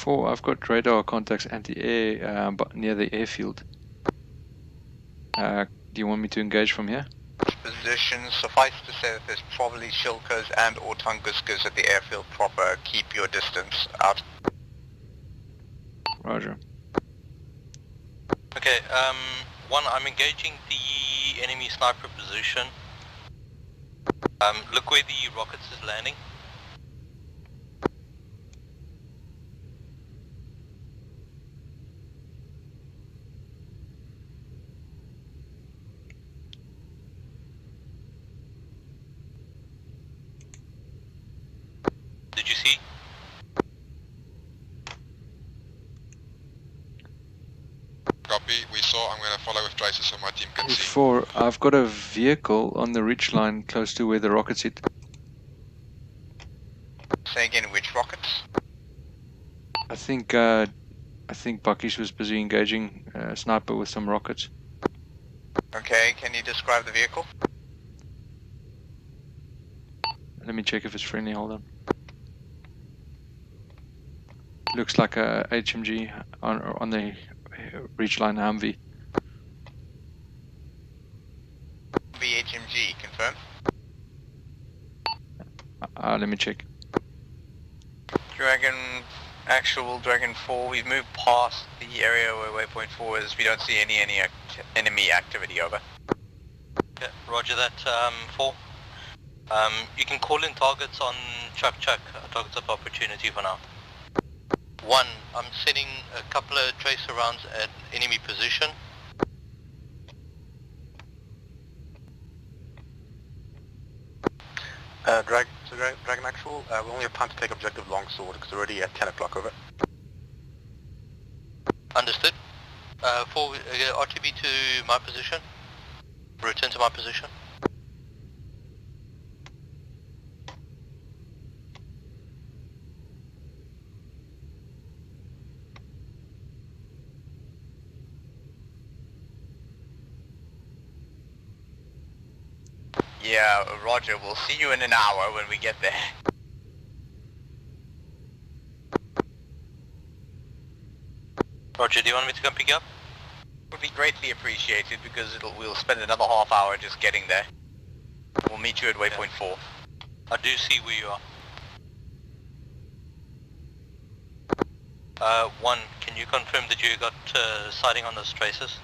I've got radar contacts anti-air but near the airfield. Do you want me to engage from here? Position, suffice to say that there's probably Shilkas and or Tunguskas at the airfield proper. Keep your distance out. Roger. Okay, 1, I'm engaging the enemy sniper position. Look where the rockets is landing. Did you see? Copy, we saw. I'm going to follow with traces so my team can see. 4, I've got a vehicle on the ridge line close to where the rockets hit. Say again, which rockets? I think Bucky's was busy engaging a sniper with some rockets. Okay, can you describe the vehicle? Let me check if it's friendly, hold on. Looks like a HMG on the ridgeline Humvee. VHMG, confirm. Let me check. Actual Dragon 4, we've moved past the area where waypoint 4 is. We don't see any enemy activity, over. Yeah, roger that, 4. You can call in targets on JTAC, targets of opportunity for now. 1, I'm sending a couple of tracer rounds at enemy position. Dragon Actual, we only have time to take objective Longsword because we're already at 10 o'clock, over. Understood. 4, RTB to my position. Return to my position. Yeah, roger, we'll see you in an hour when we get there. Roger, do you want me to come pick you up? Would be greatly appreciated because we'll spend another half hour just getting there. We'll meet you at waypoint 4. I do see where you are. 1, can you confirm that you got sighting on those traces?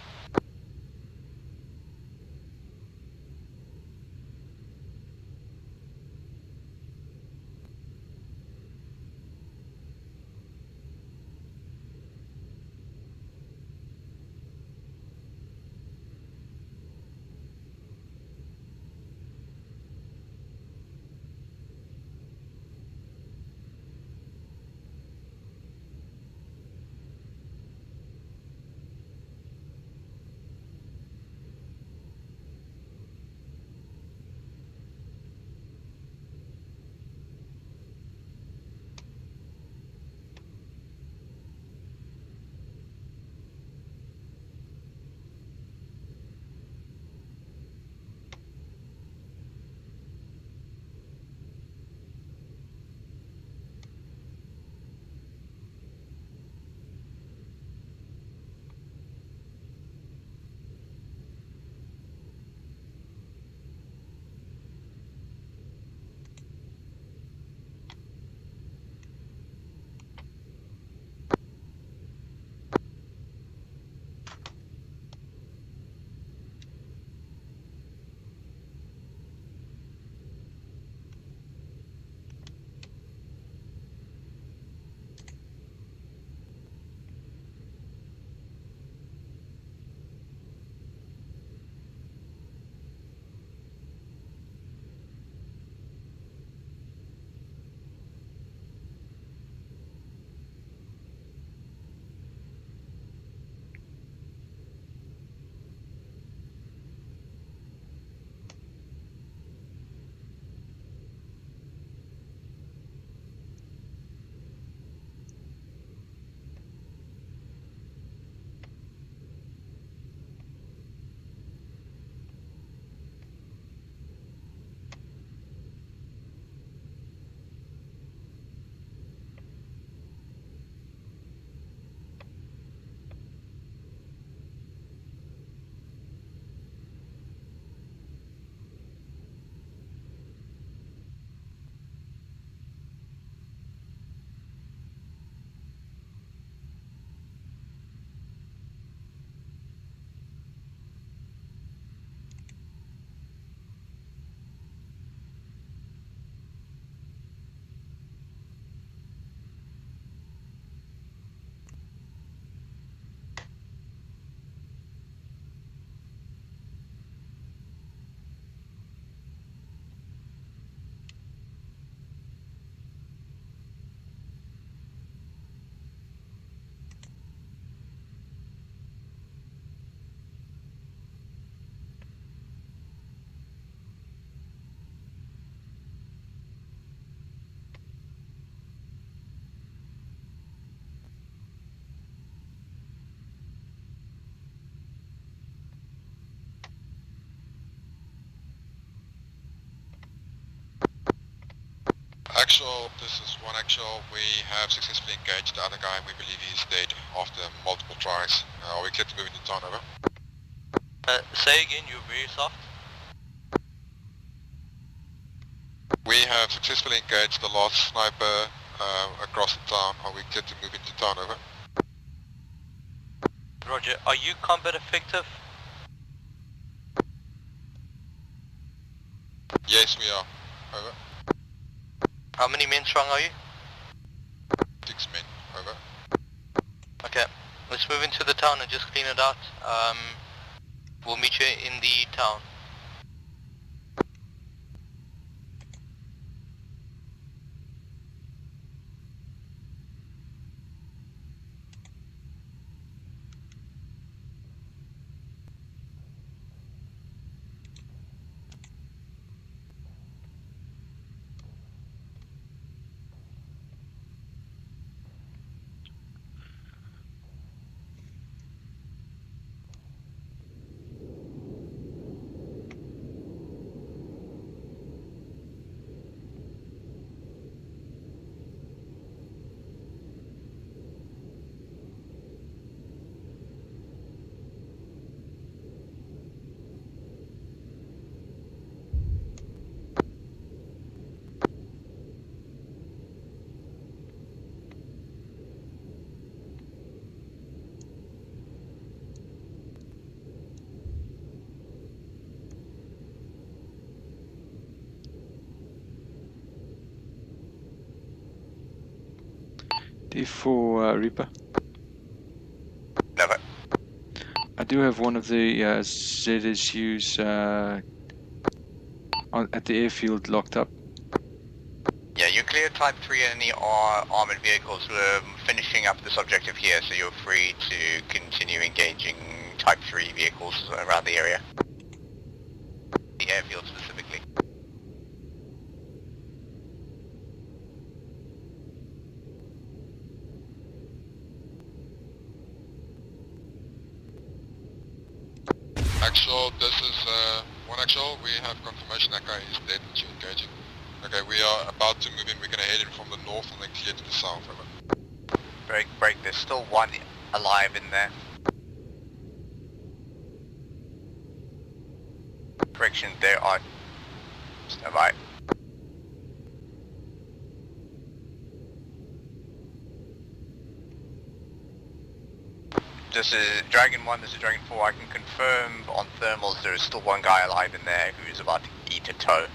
actual, this is 1 actual. We have successfully engaged the other guy and we believe he's dead after multiple tries. Are we clear to move into town, over? Say again, you're very soft. We have successfully engaged the last sniper across the town. Are we clear to move into town, over? Roger, are you combat effective? Yes, we are. Over. How many men strong are you? 6 men. Over. Okay, let's move into the town and just clean it out. We'll meet you in the town. D4 Reaper. Never. I do have one of the ZSUs at the airfield locked up. Yeah, you cleared Type 3 and the armored vehicles. We're finishing up this objective here, so you're free to continue engaging Type 3 vehicles around the area. The airfield specifically. Actual, this is 1 actual. We have confirmation that guy is dead and you're engaging. Okay, we are about to move in. We're going to head in from the north and then clear to the south. Over. Break. There's still one alive in there. Correction, there are... Stand by. This is Dragon 1, this is Dragon 4. I can confirm on thermals there is still one guy alive in there who is about to eat a toe.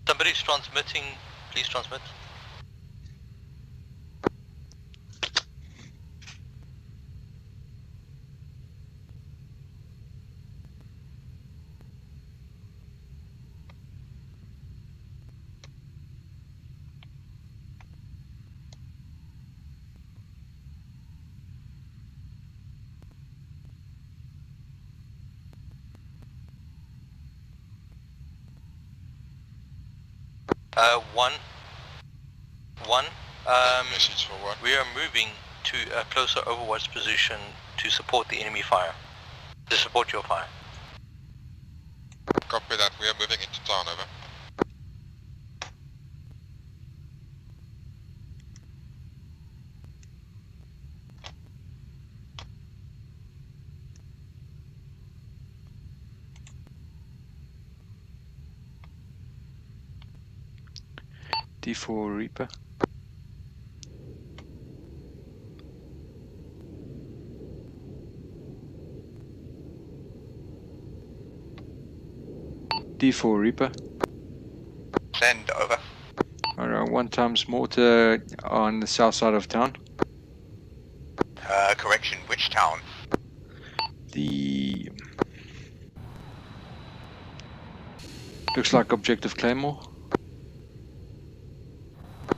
Somebody's transmitting, please transmit. One. Message for what? We are moving to a closer overwatch position to support the enemy fire. To support your fire. Copy that. We are moving into town, over. D4 Reaper. D4 Reaper. Send, over. Alright, 1 times mortar on the south side of town. Correction, which town? The... Looks like objective Claymore.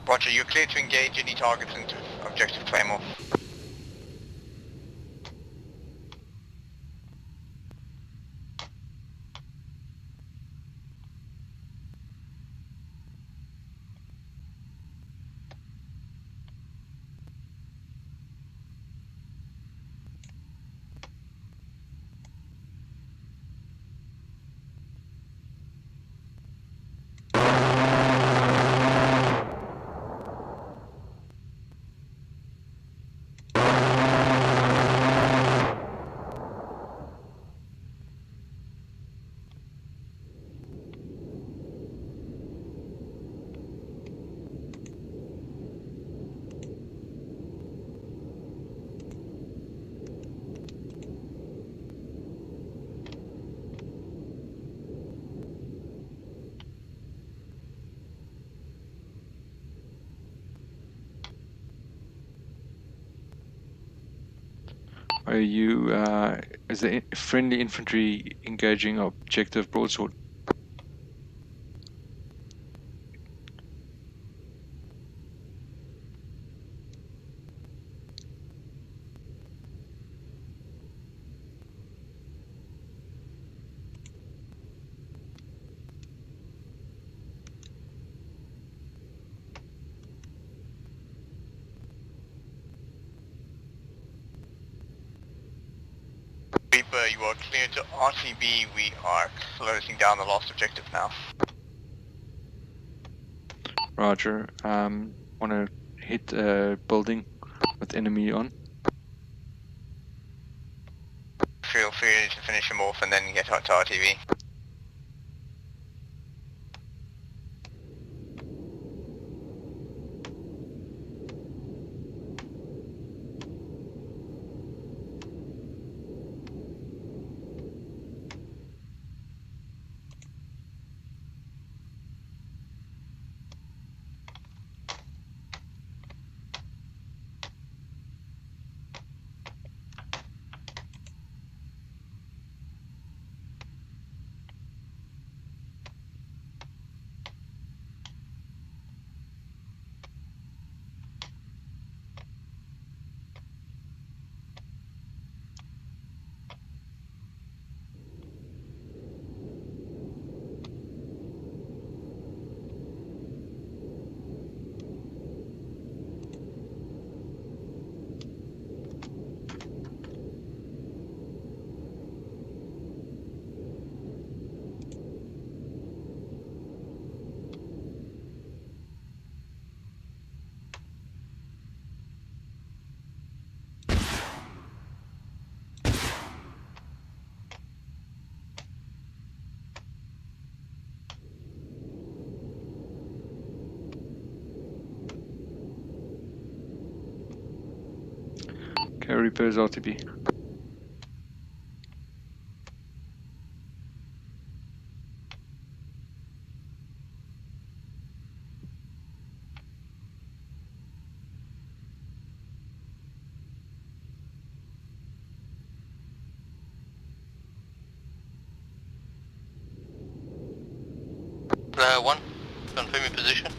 Roger, you're clear to engage any targets into objective Claymore. Are you, is the friendly infantry engaging objective broadsword? Reaper, you are clear to RCB. We are closing down the last objective now. Roger. Want to hit a building with enemy on. Feel free to finish him off and then get out to RTV. Okay, repairs RTB. One, confirm your position.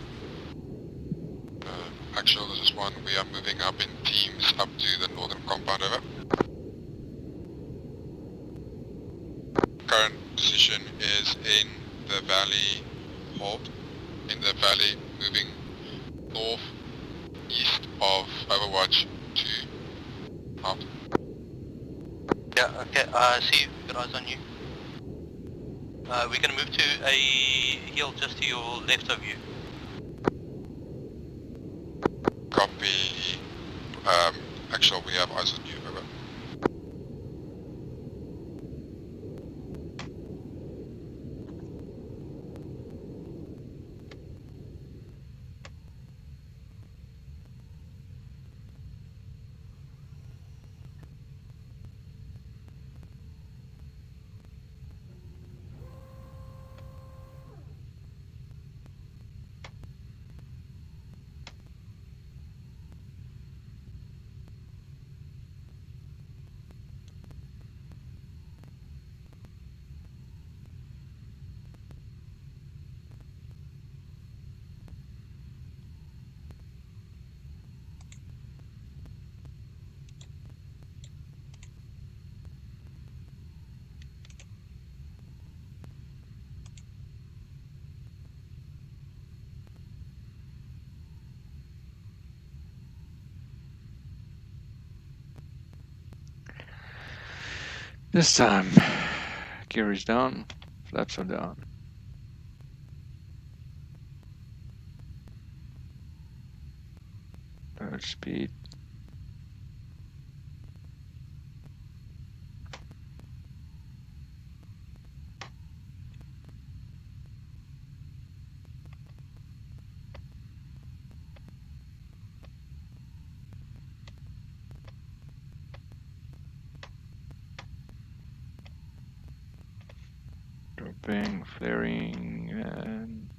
Actual, this is 1. We are moving up in teams up to the northern compound, over. Current position is in the valley hold. in the valley, moving north east of Overwatch 2. Out. Yeah, okay, see you, got eyes on you. We're gonna move to a hill just to your left of you. Copy. Actual, we have eyes on you, over. This time, gear is down, flaps are down. Bird speed. Dropping, flaring, and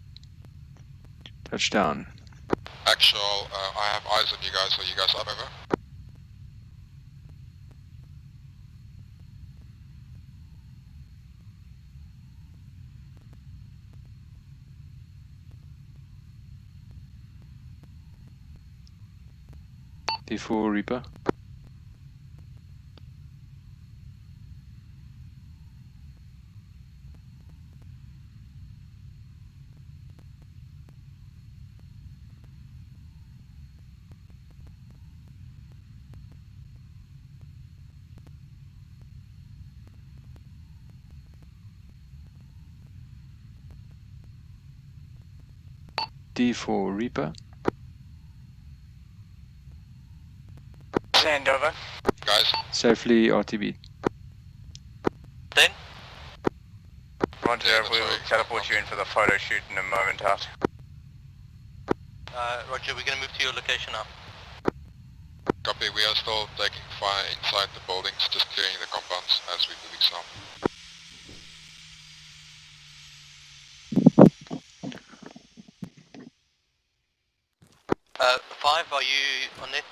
touchdown. Actual, I have eyes on you guys, so you guys up, over. D4 Reaper. D4 Reaper. Send over. Guys. Safely RTB. Then? Roger, we'll teleport you in for the photo shoot in a moment out. Roger, we're gonna move to your location now. Copy, we are still taking fire inside the buildings, just clearing the compounds as we're moving south. Five, are you on it?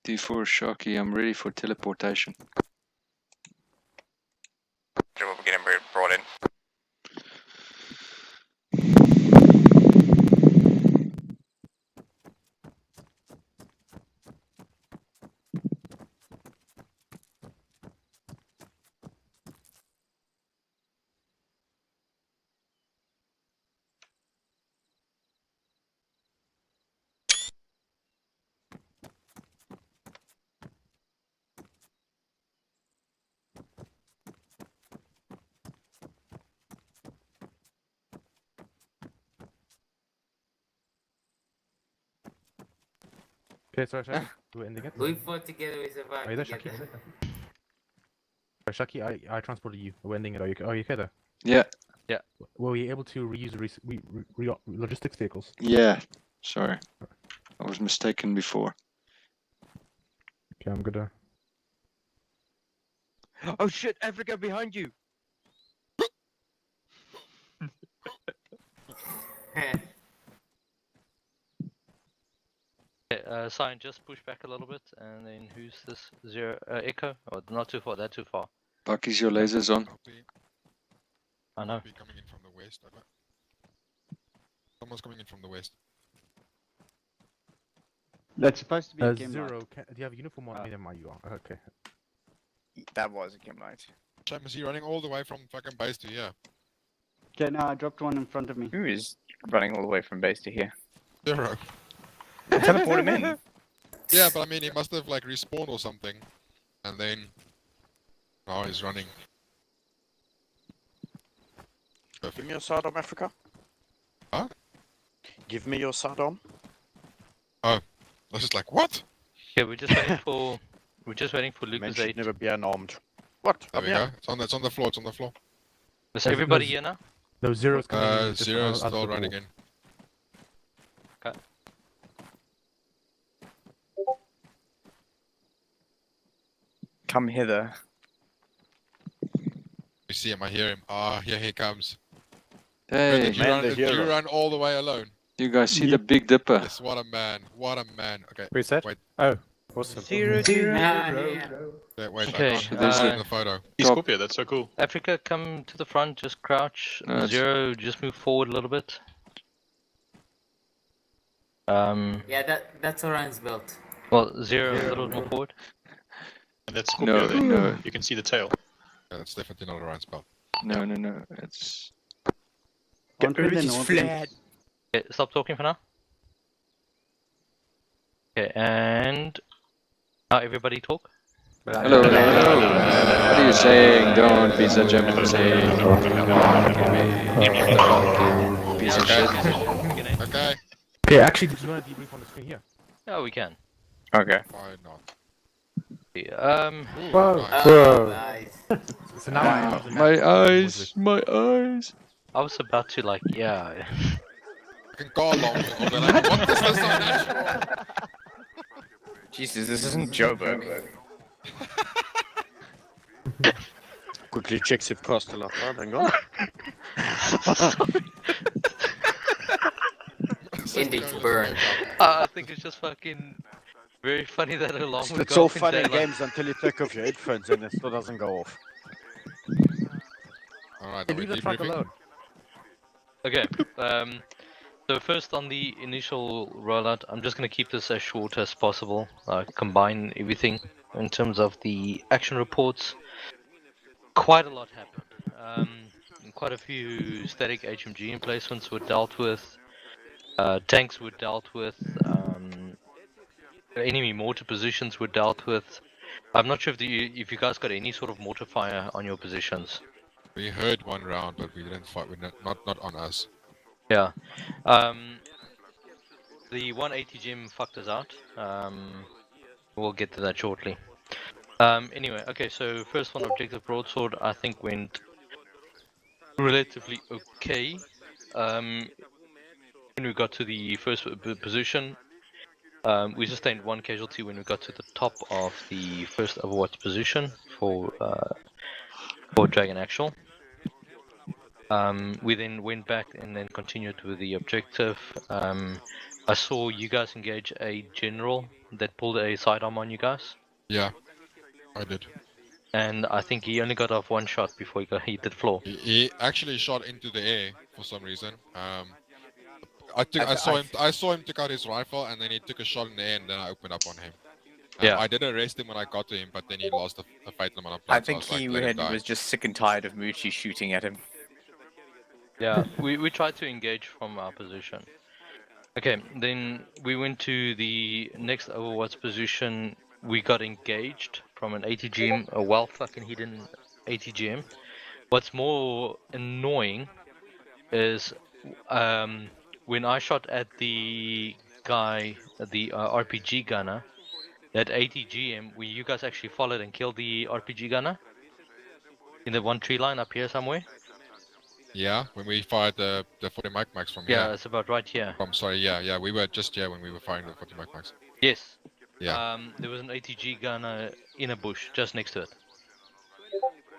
D4 Sharky, I'm ready for teleportation. We'll get him brought in. Okay, sorry, Shaki. We're ending it. We fought together, we survived Are you there, together. Shaki? Shaki, I transported you. We're ending it. Are you okay there? Yeah. Yeah. Were we able to reuse logistics vehicles? Yeah. Sorry. I was mistaken before. Okay, I'm gonna... Oh shit, Africa behind you! Okay, Sign, just push back a little bit, and then who's this? Zero Echo? Oh, not too far. That's too far. Bucky's your lasers on. I know. Be coming in from the west. Over. Someone's coming in from the west. That's supposed to be a chem Zero, light. do you have a uniform on? Never mind, you are. Okay. That was a chem light. Sherman, is he running all the way from fucking base to here? Okay, now I dropped one in front of me. Who is running all the way from base to here? Zero. Teleport him in. Yeah, but I mean, he must have like respawned or something, and then now he's running. Perfect. Give me your sidearm, Africa. Huh? Give me your sidearm. Oh, I was just like, what? Yeah, we're just waiting for. We're just waiting for Men Lucas should 8. never be unarmed. What? There we go. It's on the floor. It's on the floor. Is everybody here now? No, Zero's coming in. Zero's still running in. Okay. Come hither. You see him, I hear him. Ah, here he comes. Hey, Did you run all the way alone? You guys see the Big Dipper? Yes, what a man. What a man. Okay. Where's that? Wait. Oh, awesome. Zero. Yeah, wait, Okay, I can't see in the photo. Scorpio, that's so cool. Africa, come to the front. Just crouch. No, Zero, just move forward a little bit. Yeah, that's Orion's belt. Well, Zero, a little more forward. And that's Scorpio there. No. You can see the tail. Yeah, that's definitely not a Ryan spell. No. It's... One for the north. Okay, stop talking for now. Okay, and now everybody talk. Hello. What are you saying? Don't be such a pussy. Piece of shit. Okay. Okay, actually, did you want to debrief on the screen here? Yeah, we can. Okay. Why not? Yeah, Whoa. Nice. So now My eyes. I was about to like, yeah. Fucking go along with it. Like, what is this on that? Jesus, this isn't Joburg. Quickly checks if cost a lot. Hang on. Indeed, burn. I think it's just fucking very funny that alarm would It's go all off in fun and daylight. games until you take off your headphones and it still doesn't go off. Alright, leave the truck alone. Okay, so first on the initial rollout, I'm just going to keep this as short as possible, combine everything in terms of the action reports. Quite a lot happened. Quite a few static HMG emplacements were dealt with, tanks were dealt with, enemy mortar positions were dealt with. I'm not sure if you guys got any sort of mortar fire on your positions. We heard one round, but we didn't fight. Not on us. Yeah. The 180 gem fucked us out. We'll get to that shortly. Anyway, okay, so first one, objective broadsword, I think went relatively okay. When we got to the first position, we sustained one casualty when we got to the top of the first Overwatch position for Dragon Actual. We then went back and then continued with the objective. I saw you guys engage a general that pulled a sidearm on you guys? Yeah, I did. And I think he only got off one shot before he hit the floor. He actually shot into the air for some reason. I saw him took out his rifle, and then he took a shot in the air, and then I opened up on him. Yeah. I did arrest him when I got to him, but then he lost a fatal amount of I blood. think so I he was, like, let him die. was just sick and tired of Moochie shooting at him. Yeah, we tried to engage from our position. Okay, then we went to the next Overwatch position. We got engaged from an ATGM, a well fucking hidden ATGM. What's more annoying is when I shot at the guy, the RPG gunner, that ATGM, where you guys actually followed and killed the RPG gunner in the one tree line up here somewhere. Yeah, when we fired the 40 Max from here. Yeah, it's about right here. I'm sorry, yeah, we were just here when we were firing the 40 Max. Yes. Yeah. There was an ATG gunner in a bush just next to it.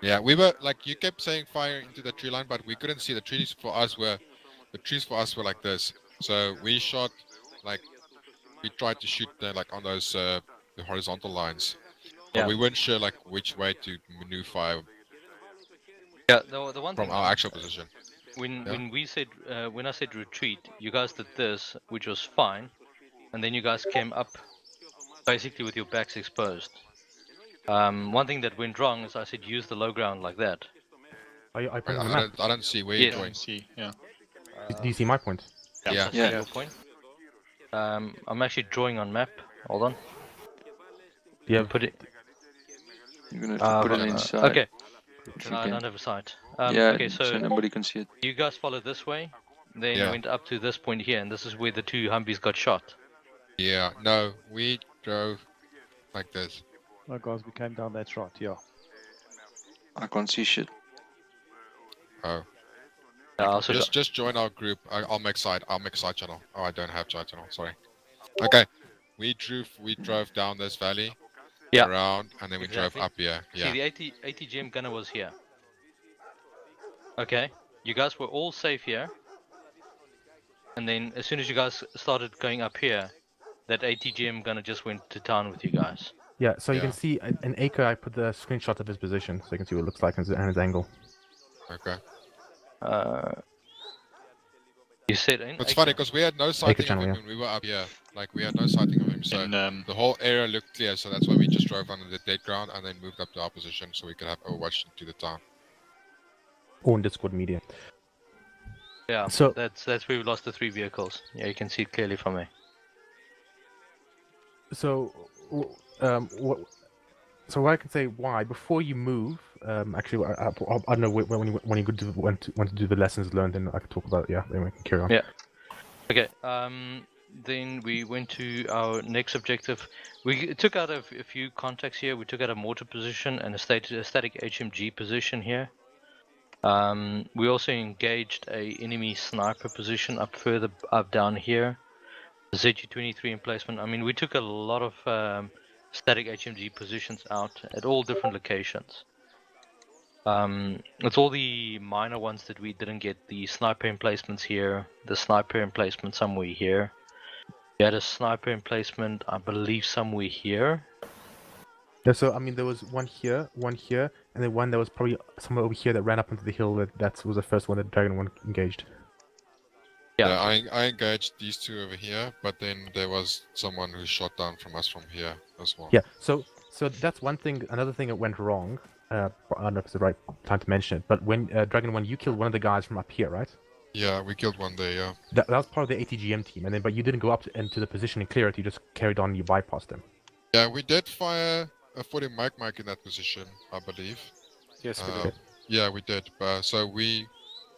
Yeah, we were like, you kept saying fire into the tree line, but we couldn't see the trees for us were like this. So we shot, like, we tried to shoot like on those the horizontal lines, but we weren't sure like which way to maneuver. Yeah, the one from thing our actual position. When we said when I said retreat, you guys did this, which was fine, and then you guys came up, basically with your backs exposed. One thing that went wrong is I said use the low ground like that. I don't see where you're going. Do you see my point? Yeah. Your point. I'm actually drawing on map. Hold on. Yeah. Put it. You're gonna put it inside. Okay. If No, you I can. don't have a sight. Yeah, okay, so nobody can see it. You guys followed this way, then Yeah. went up to this point here, and this is where the two Humvees got shot. Yeah, no, we drove like this. No, guys, we came down that shot, yeah. I can't see shit. Oh. Yeah, just join our group. I'll make side channel. Oh, I don't have side channel. Sorry. Okay, we drove down this valley, around, and then we drove up here. Yeah. See, the ATGM gunner was here. Okay, you guys were all safe here, and then as soon as you guys started going up here, that ATGM gunner just went to town with you guys. Yeah, so you can see in Acre, I put the screenshot of his position, so you can see what it looks like and his angle. Okay. You said it's funny because we had no sighting of him when we were up here. Like we had no sighting of him, so the whole area looked clear. So that's why we just drove under the dead ground and then moved up to our position so we could have Overwatch into the town. Or in Discord media. Yeah. So that's where we lost the 3 vehicles. Yeah, you can see it clearly from there. So, so I can say why before you move. Actually, I don't know when you want to do the lessons learned, then I can talk about it. Yeah, then we can carry on. Yeah. Okay. Then we went to our next objective. We took out a few contacts here. We took out a mortar position and a static HMG position here. We also engaged a enemy sniper position up down here. ZU-23 emplacement. I mean, we took a lot of static HMG positions out at all different locations. It's all the minor ones that we didn't get. The sniper emplacements here, the sniper emplacement somewhere here. We had a sniper emplacement, I believe, somewhere here. Yeah, so I mean, there was one here, and then one that was probably somewhere over here that ran up into the hill. That was the first one that Dragon 1 engaged. Yeah, I engaged these two over here, but then there was someone who shot down from us from here as well. Yeah, so that's one thing. Another thing that went wrong. I don't know if it's the right time to mention it, but when Dragon 1, you killed one of the guys from up here, right? Yeah, we killed one there. Yeah. That was part of the ATGM team, and then but you didn't go up into the position and clear it. You just carried on. You bypassed them. Yeah, we did fire a 40 Mike in that position, I believe. Yes, we did. Yeah, we did. So we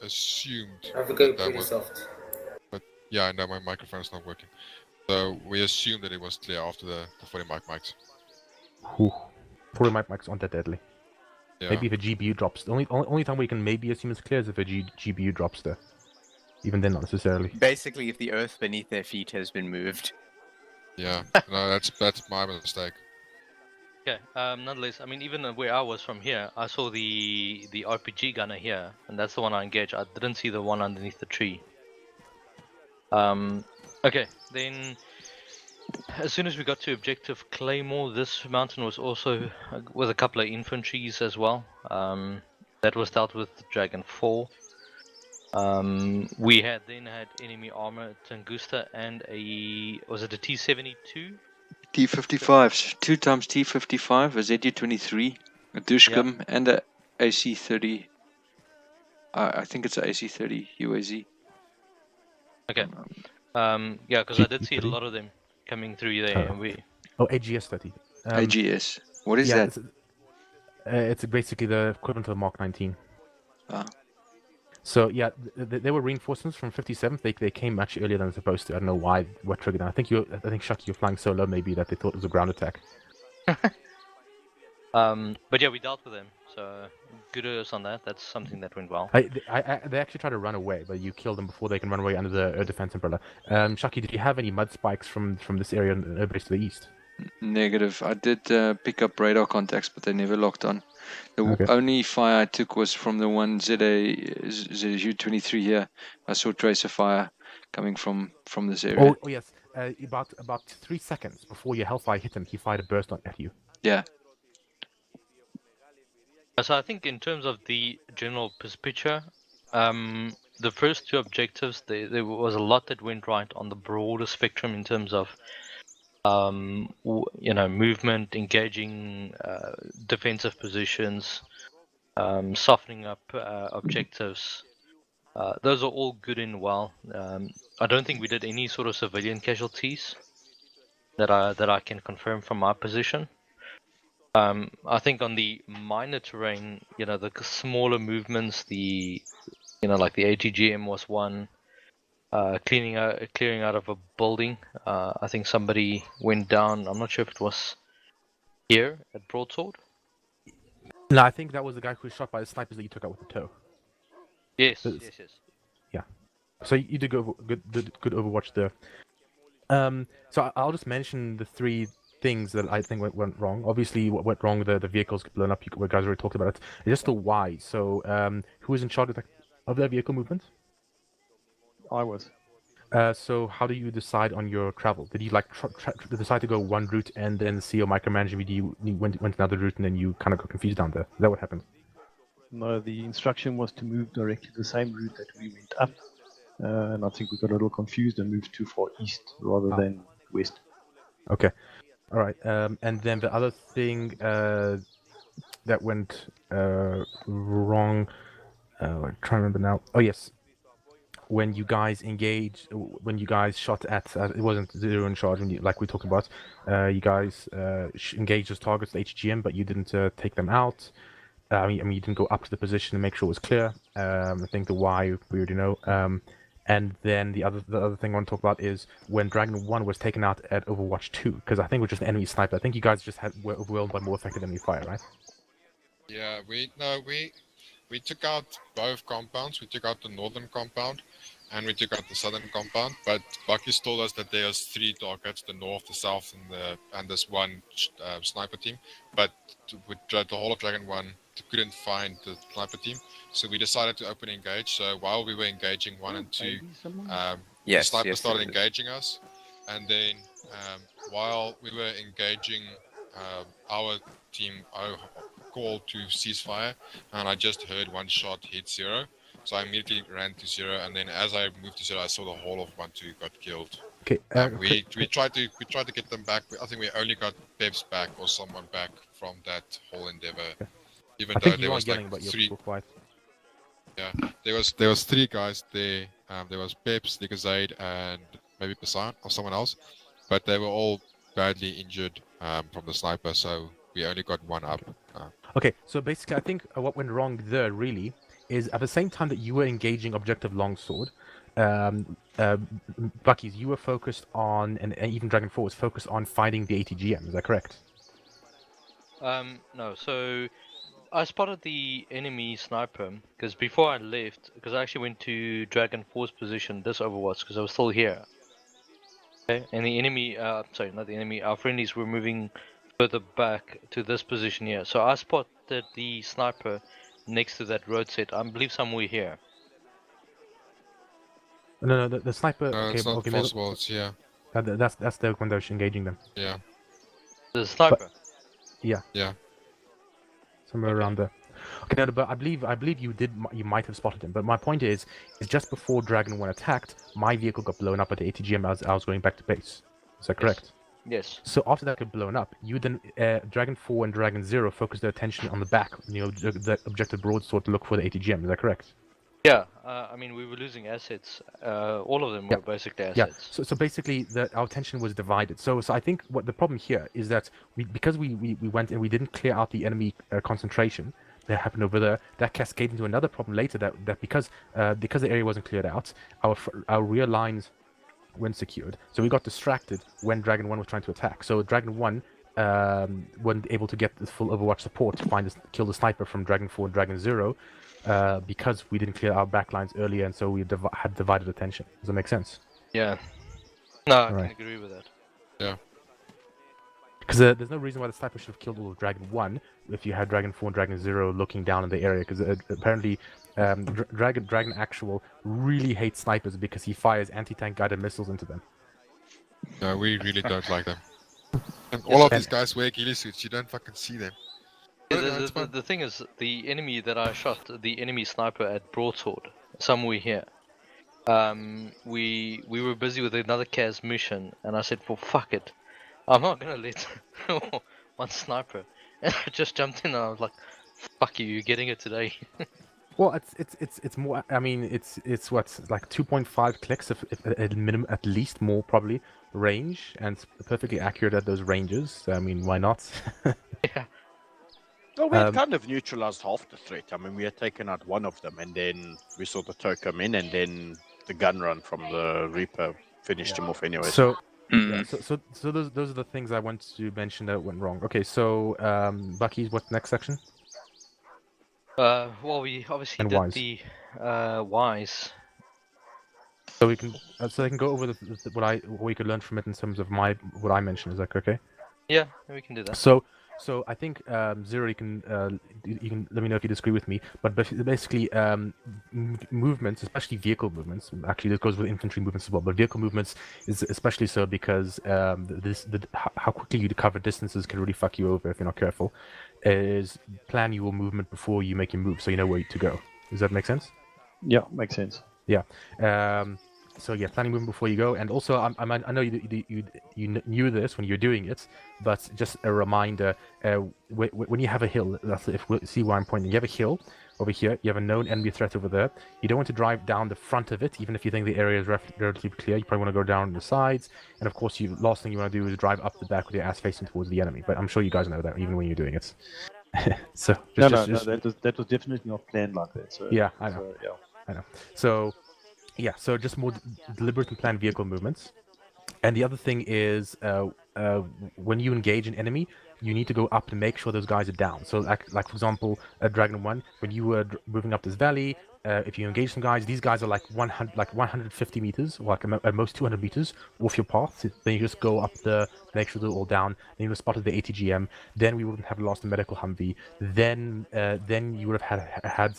assumed that was soft. But yeah, I know my microphone's not working. So we assumed that it was clear after the 40 Mike. Ooh, 40 Mike aren't that deadly. Yeah. Maybe if a GBU drops. The only time we can maybe assume it's clear is if a GBU drops there. Even then, not necessarily. Basically, if the earth beneath their feet has been moved. Yeah, no, that's my mistake. Okay, nonetheless, I mean, even where I was from here, I saw the RPG gunner here, and that's the one I engaged. I didn't see the one underneath the tree. Okay, then As soon as we got to objective Claymore, this mountain was also with a couple of infantries as well. That was dealt with Dragon 4. We had enemy armor at Tunguska and was it a T-72? T-55s, 2 times T-55, a ZU-23, a Dushkum, and a AC-30. I think it's an AC-30 UAZ. Okay. Yeah, because I did see a lot of them coming through there, and we. Oh, AGS 30. AGS. What is that? It's basically the equivalent of a Mark 19. Ah. So yeah, they were reinforcements from 57th. They came much earlier than supposed to. I don't know why. What triggered them? I think Shucky, you're flying so low, maybe that they thought it was a ground attack. But yeah, we dealt with them. So kudos on that. That's something that went well. They actually tried to run away, but you killed them before they can run away under the air defense umbrella. Shucky, did you have any mud spikes from this area and air base to the east? Negative. I did pick up radar contacts, but they never locked on. The only fire I took was from the one ZU-23 here. I saw tracer fire coming from this area. Oh yes. About 3 seconds before your hellfire hit him, he fired a burst at you. Yeah. So I think in terms of the general picture, the first two objectives, there was a lot that went right on the broader spectrum in terms of movement, engaging defensive positions, softening up objectives. Those are all good and well. I don't think we did any sort of civilian casualties that I can confirm from my position. I think on the minor terrain, the smaller movements, like the ATGM was one. Clearing out of a building. I think somebody went down. I'm not sure if it was here at Broadsword. No, I think that was the guy who was shot by the snipers that you took out with the tow. Yes. Yeah. So you did good Overwatch there. So I'll just mention the three things that I think went wrong. Obviously, what went wrong, the vehicles get blown up. You guys already talked about it. It's just the why. So who was in charge of that vehicle movement? I was. So how do you decide on your travel? Did you decide to go one route and then see your micromanaging? You went another route and then you kind of got confused down there? Is that what happened? No, the instruction was to move directly the same route that we went up. And I think we got a little confused and moved too far east rather than west. Okay. All right. And then the other thing that went wrong, I'm trying to remember now. Oh, yes. When you guys shot at, it wasn't Zero in charge, like we talked about, you guys engaged as targets at HGM, but you didn't take them out. I mean, you didn't go up to the position and make sure it was clear. I think the why we already know. And then the other thing I want to talk about is when Dragon 1 was taken out at Overwatch 2, because I think it was just an enemy sniper. I think you guys just were overwhelmed by more effective enemy fire, right? Yeah, we took out both compounds. We took out the northern compound and we took out the southern compound, but Bucky's told us that there's 3 targets, the north, the south, and this one sniper team. But with the whole of Dragon 1 couldn't find the sniper team, so we decided to open engage. So while we were engaging 1 and 2, the sniper started engaging us, and then while we were engaging our team, I called to ceasefire, and I just heard one shot hit Zero. So I immediately ran to Zero, and then as I moved to Zero, I saw the whole of 1-2 got killed. Okay. We tried to get them back. I think we only got Bebs back or someone back from that whole endeavor. Okay. Even I though think there was like 3. Yeah, there was 3 guys there. There was Bebs, Nickazade, and maybe Basan or someone else, but they were all badly injured from the sniper. So we only got 1 up. Okay, so basically, I think what went wrong there really is at the same time that you were engaging Objective Longsword, Bucky's, you were focused on, and even Dragon 4 was focused on fighting the ATGM, is that correct? No, so I spotted the enemy sniper, because before I left, because I actually went to Dragon 4's position, this Overwatch, because I was still here. Okay, and the enemy, sorry, not the enemy, our friendlies were moving further back to this position here. So I spotted the sniper next to that road set, I believe somewhere here. No, the sniper. No, okay, it's not okay, possible. It's here. That's the when they're engaging them. Yeah. The sniper. But, yeah. Yeah. Somewhere around there. Okay, no, but I believe you might have spotted him. But my point is just before Dragon 1 attacked, my vehicle got blown up at the ATGM as I was going back to base. Is that correct? Yes. So after that got blown up, you then Dragon 4 and Dragon 0 focused their attention on the back, the objective broadsword to look for the ATGM. Is that correct? Yeah, I mean, we were losing assets. All of them were basically assets. Yeah. So basically, our attention was divided. So I think what the problem here is that because we went and we didn't clear out the enemy concentration that happened over there, that cascaded into another problem later. That because the area wasn't cleared out, our rear lines weren't secured. So we got distracted when Dragon 1 was trying to attack. So Dragon 1 wasn't able to get the full Overwatch support to kill the sniper from Dragon 4 and Dragon 0. Because we didn't clear our backlines earlier, and so we had divided attention. Does that make sense? Yeah. No, I can agree with that. Yeah. Because there's no reason why the sniper should have killed all of Dragon 1 if you had Dragon 4 and Dragon 0 looking down in the area, because apparently Dragon Actual really hates snipers because he fires anti-tank guided missiles into them. No, we really don't like them. And all of these guys wear ghillie suits, you don't fucking see them. Yeah, the thing is, the enemy that I shot, the enemy sniper at broadsword, somewhere here, we were busy with another CAS mission, and I said, well, fuck it, I'm not gonna let one sniper, and I just jumped in and I was like, fuck you, you're getting it today. Well, it's more. I mean, it's what, like 2.5 clicks if at minimum, at least more probably range, and it's perfectly accurate at those ranges. I mean, why not? Yeah. Well, we had kind of neutralized half the threat. I mean, we had taken out one of them, and then we sort of took him in, and then the gun run from the Reaper finished him off anyway. So, so those are the things I want to mention that went wrong. Okay, so Bucky, what's next section? Well, we obviously And did wise. the wise. So we can, so I can go over what we could learn from it in terms of what I mentioned. Is that okay? Yeah, we can do that. So I think Zero, you can let me know if you disagree with me. But basically, movements, especially vehicle movements, actually this goes with infantry movements as well. But vehicle movements is especially so because how quickly you cover distances can really fuck you over if you're not careful. Is plan your movement before you make your move, so you know where to go. Does that make sense? Yeah, makes sense. Yeah. So yeah, planning movement before you go, and also I know you knew this when you're doing it, but just a reminder: when you have a hill, if we see where I'm pointing, you have a hill over here, you have a known enemy threat over there. You don't want to drive down the front of it, even if you think the area is relatively clear. You probably want to go down the sides, and of course, last thing you want to do is drive up the back with your ass facing towards the enemy. But I'm sure you guys know that even when you're doing it. So No, that was definitely not planned like that. So, yeah, I know. So, yeah. I know. So, yeah, so just more deliberate and planned vehicle movements. And the other thing is, when you engage an enemy, you need to go up to make sure those guys are down. So, like for example, at Dragon 1, when you were moving up this valley, if you engage some guys, these guys are like 150 meters, or like at most 200 meters off your path. Then you just go up there, make sure they're all down. Then you would have spotted the ATGM. Then we wouldn't have lost the medical Humvee. Then you would have had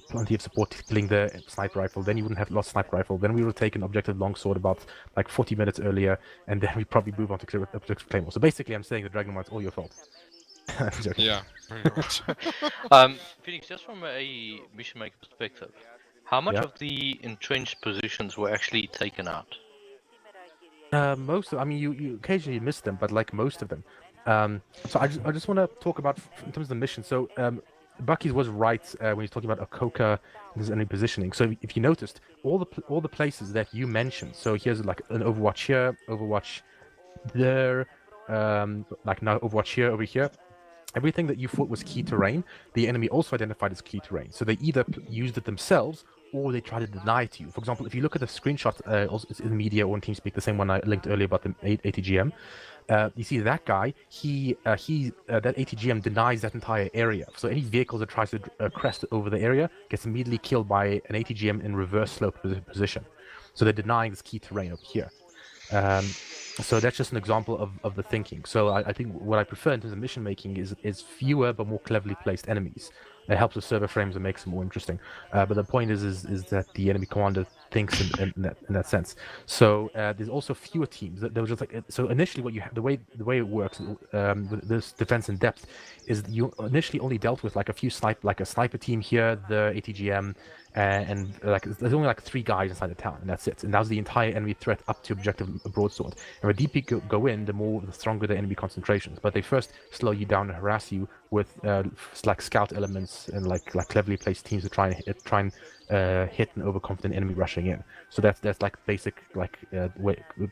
plenty of support killing the sniper rifle. Then you wouldn't have lost sniper rifle. Then we would have taken objective longsword about like 40 minutes earlier, and then we probably move on to objective claymore. So basically, I'm saying that Dragon 1 is all your fault. I'm joking. Yeah, pretty much. Phoenix, just from a mission maker perspective, how much of the entrenched positions were actually taken out? Most of, I mean, you occasionally miss them, but like most of them. So I just want to talk about in terms of the mission. So Bucky's was right when he's talking about Okoka and any positioning. So if you noticed, all the places that you mentioned. So here's like an Overwatch here, Overwatch there, like now Overwatch here, over here. Everything that you thought was key terrain, the enemy also identified as key terrain. So they either used it themselves or they tried to deny it to you. For example, if you look at the screenshot, also it's in the media or in TeamSpeak, the same one I linked earlier about the ATGM, you see that guy, that ATGM denies that entire area. So any vehicle that tries to crest over the area gets immediately killed by an ATGM in reverse slope position. So they're denying this key terrain over here. So that's just an example of the thinking. So I think what I prefer in terms of mission making is fewer but more cleverly placed enemies. It helps with server frames and makes them more interesting. But the point is that the enemy commander thinks in that sense. So there's also fewer teams. There was just like so initially what you the way it works with this defense in depth is you initially only dealt with like a few a sniper team here, the ATGM, and like there's only like 3 guys inside the town, and that's it. And that was the entire enemy threat up to objective broadsword. And the deeper you go in, the stronger the enemy concentrations. But they first slow you down and harass you with like scout elements and like cleverly placed teams to try and hit an overconfident enemy rushing in. So that's like basic like a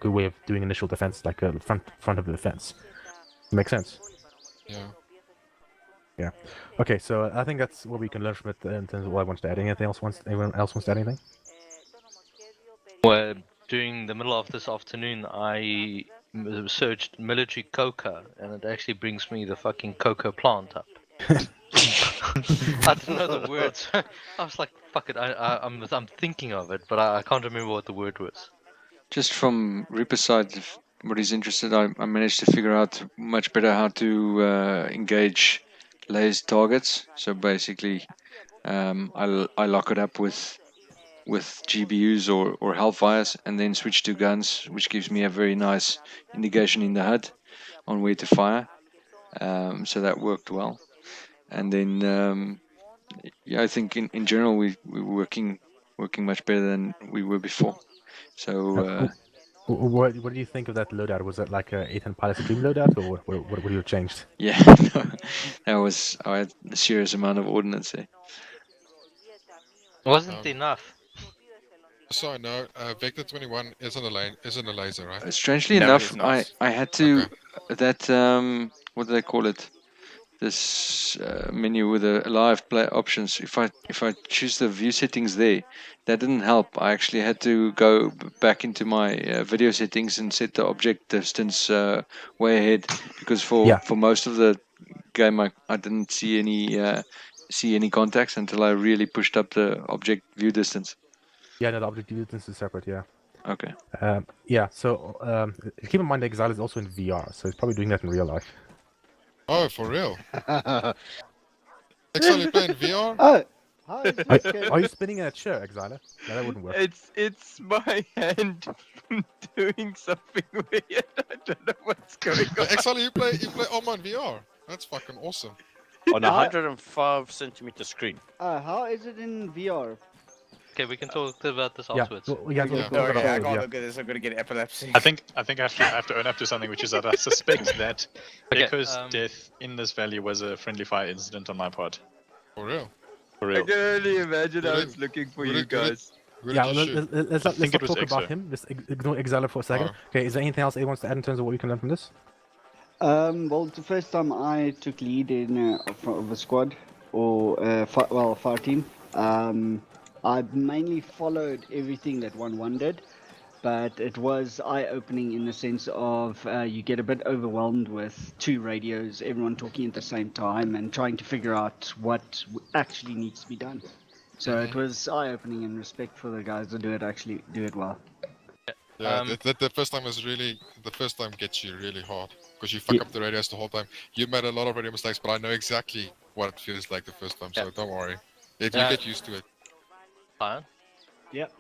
good way of doing initial defense, like a front of the defense. Make sense? Yeah. Yeah. Okay, so I think that's what we can learn from it in terms of what I want to add. Anyone else wants to add anything? Well, during the middle of this afternoon, I searched military coca, and it actually brings me the fucking coca plant up. I don't know the words. I was like, fuck it, I'm thinking of it, but I can't remember what the word was. Just from Reaper's side, if anybody's interested, I managed to figure out much better how to engage laser targets. So basically, I lock it up with GBUs or Hellfires, and then switch to guns, which gives me a very nice indication in the HUD on where to fire. So that worked well. And then, yeah, I think in general we're working much better than we were before. So. What do you think of that loadout? Was that like a A-10 Pilot's Dream loadout, or what would you have changed? Yeah, I had a serious amount of ordnance there. Wasn't enough. So no, Vector 21 isn't a laser, right? Strangely enough, I had to that what do they call it? This menu with the live play options. If I choose the view settings there, that didn't help. I actually had to go back into my video settings and set the object distance way ahead, because for most of the game I didn't see any contacts until I really pushed up the object view distance. Yeah, no, the object view distance is separate. Yeah. Okay. Yeah. So keep in mind the Exile is also in VR, so he's probably doing that in real life. Oh, for real? Exile, you playing VR? Oh, how is this game? Are you spinning in a chair, Exile? No, that wouldn't work. It's my hand doing something weird. I don't know what's going on. Exile, you play Arma in VR. That's fucking awesome. On a 105 centimeter screen. How is it in VR? Okay, we can talk about this afterwards. Okay, I can't look at this. I'm gonna get epilepsy. I think I have to own up to something, which is that I suspect that because death in this valley was a friendly fire incident on my part. For real? For real. I can only imagine I was looking for you guys. Yeah, let's not talk about him. Just ignore Exile for a second. Okay, is there anything else anyone wants to add in terms of what we can learn from this? Well, the first time I took lead in of a squad or fire team, I mainly followed everything that 1-1 did, but it was eye-opening in the sense of you get a bit overwhelmed with 2 radios, everyone talking at the same time, and trying to figure out what actually needs to be done. So it was eye-opening, and respect for the guys that do it well. Yeah, the first time gets you really hard, because you fuck up the radios the whole time. You made a lot of radio mistakes, but I know exactly what it feels like the first time, so don't worry. You get used to it. Fine. Yep.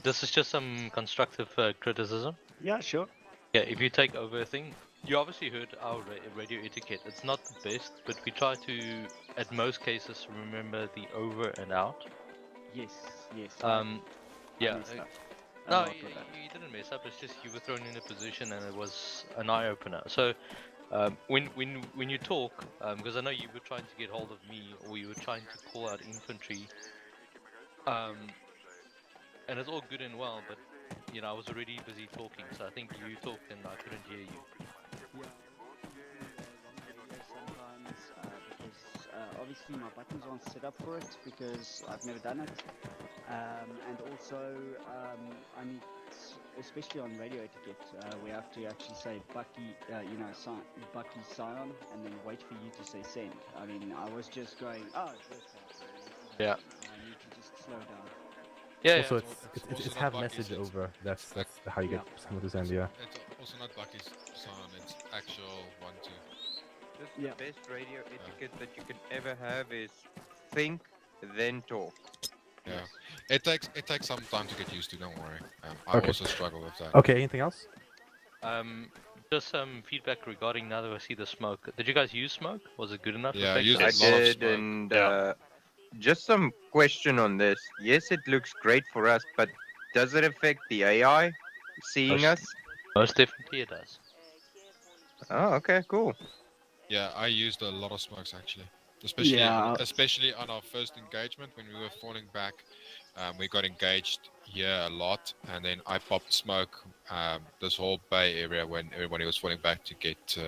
This is just some constructive criticism. Yeah, sure. Yeah, if you take over a thing, you obviously heard our radio etiquette. It's not the best, but we try to, at most cases, remember the over and out. Yes. Yeah. No, you didn't mess up. It's just you were thrown in a position and it was an eye opener. So when you talk, because I know you were trying to get hold of me, or you were trying to call out infantry. And it's all good and well, but you know I was already busy talking, so I think you talked and I couldn't hear you. Yeah, sometimes because obviously my buttons aren't set up for it because I've never done it, and also I need, especially on radio etiquette, we have to actually say Bucky, Bucky Scion, and then wait for you to say send. I mean, I was just going, Yeah. I need to just slow down. Yeah. Also, it's have message over. That's how you get some of the end. Yeah. It's also not Bucky's son. It's actual 1-2. Just the best radio etiquette that you can ever have is think, then talk. Yeah. It takes some time to get used to. Don't worry. I Okay. also struggle with that. Okay, anything else? Just some feedback regarding now that I see the smoke. Did you guys use smoke? Was it good enough? Yeah, I effect? used I a lot of did, smoke. and just some question on this. Yes, it looks great for us, but does it affect the AI seeing us? Most definitely it does. Oh, okay, cool. Yeah, I used a lot of smokes actually, especially Yeah. especially on our first engagement when we were falling back. We got engaged here a lot, and then I popped smoke this whole bay area when everybody was falling back to get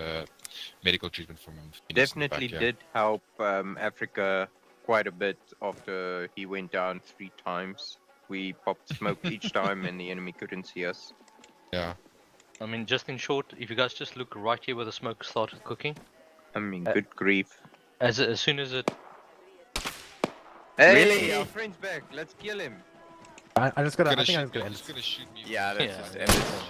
medical treatment from Phoenix in the Definitely back, yeah. did help Africa quite a bit after he went down 3 times. We popped smoke each time, and the enemy couldn't see us. Yeah. I mean, just in short, if you guys just look right here where the smoke started cooking. I mean, good grief. As soon as it... Hey, Really? our friend's back. Let's kill him. I just gotta. I Gonna think I'm shoot gonna me. end. He's gonna shoot me. Yeah, let's Yeah. just end it.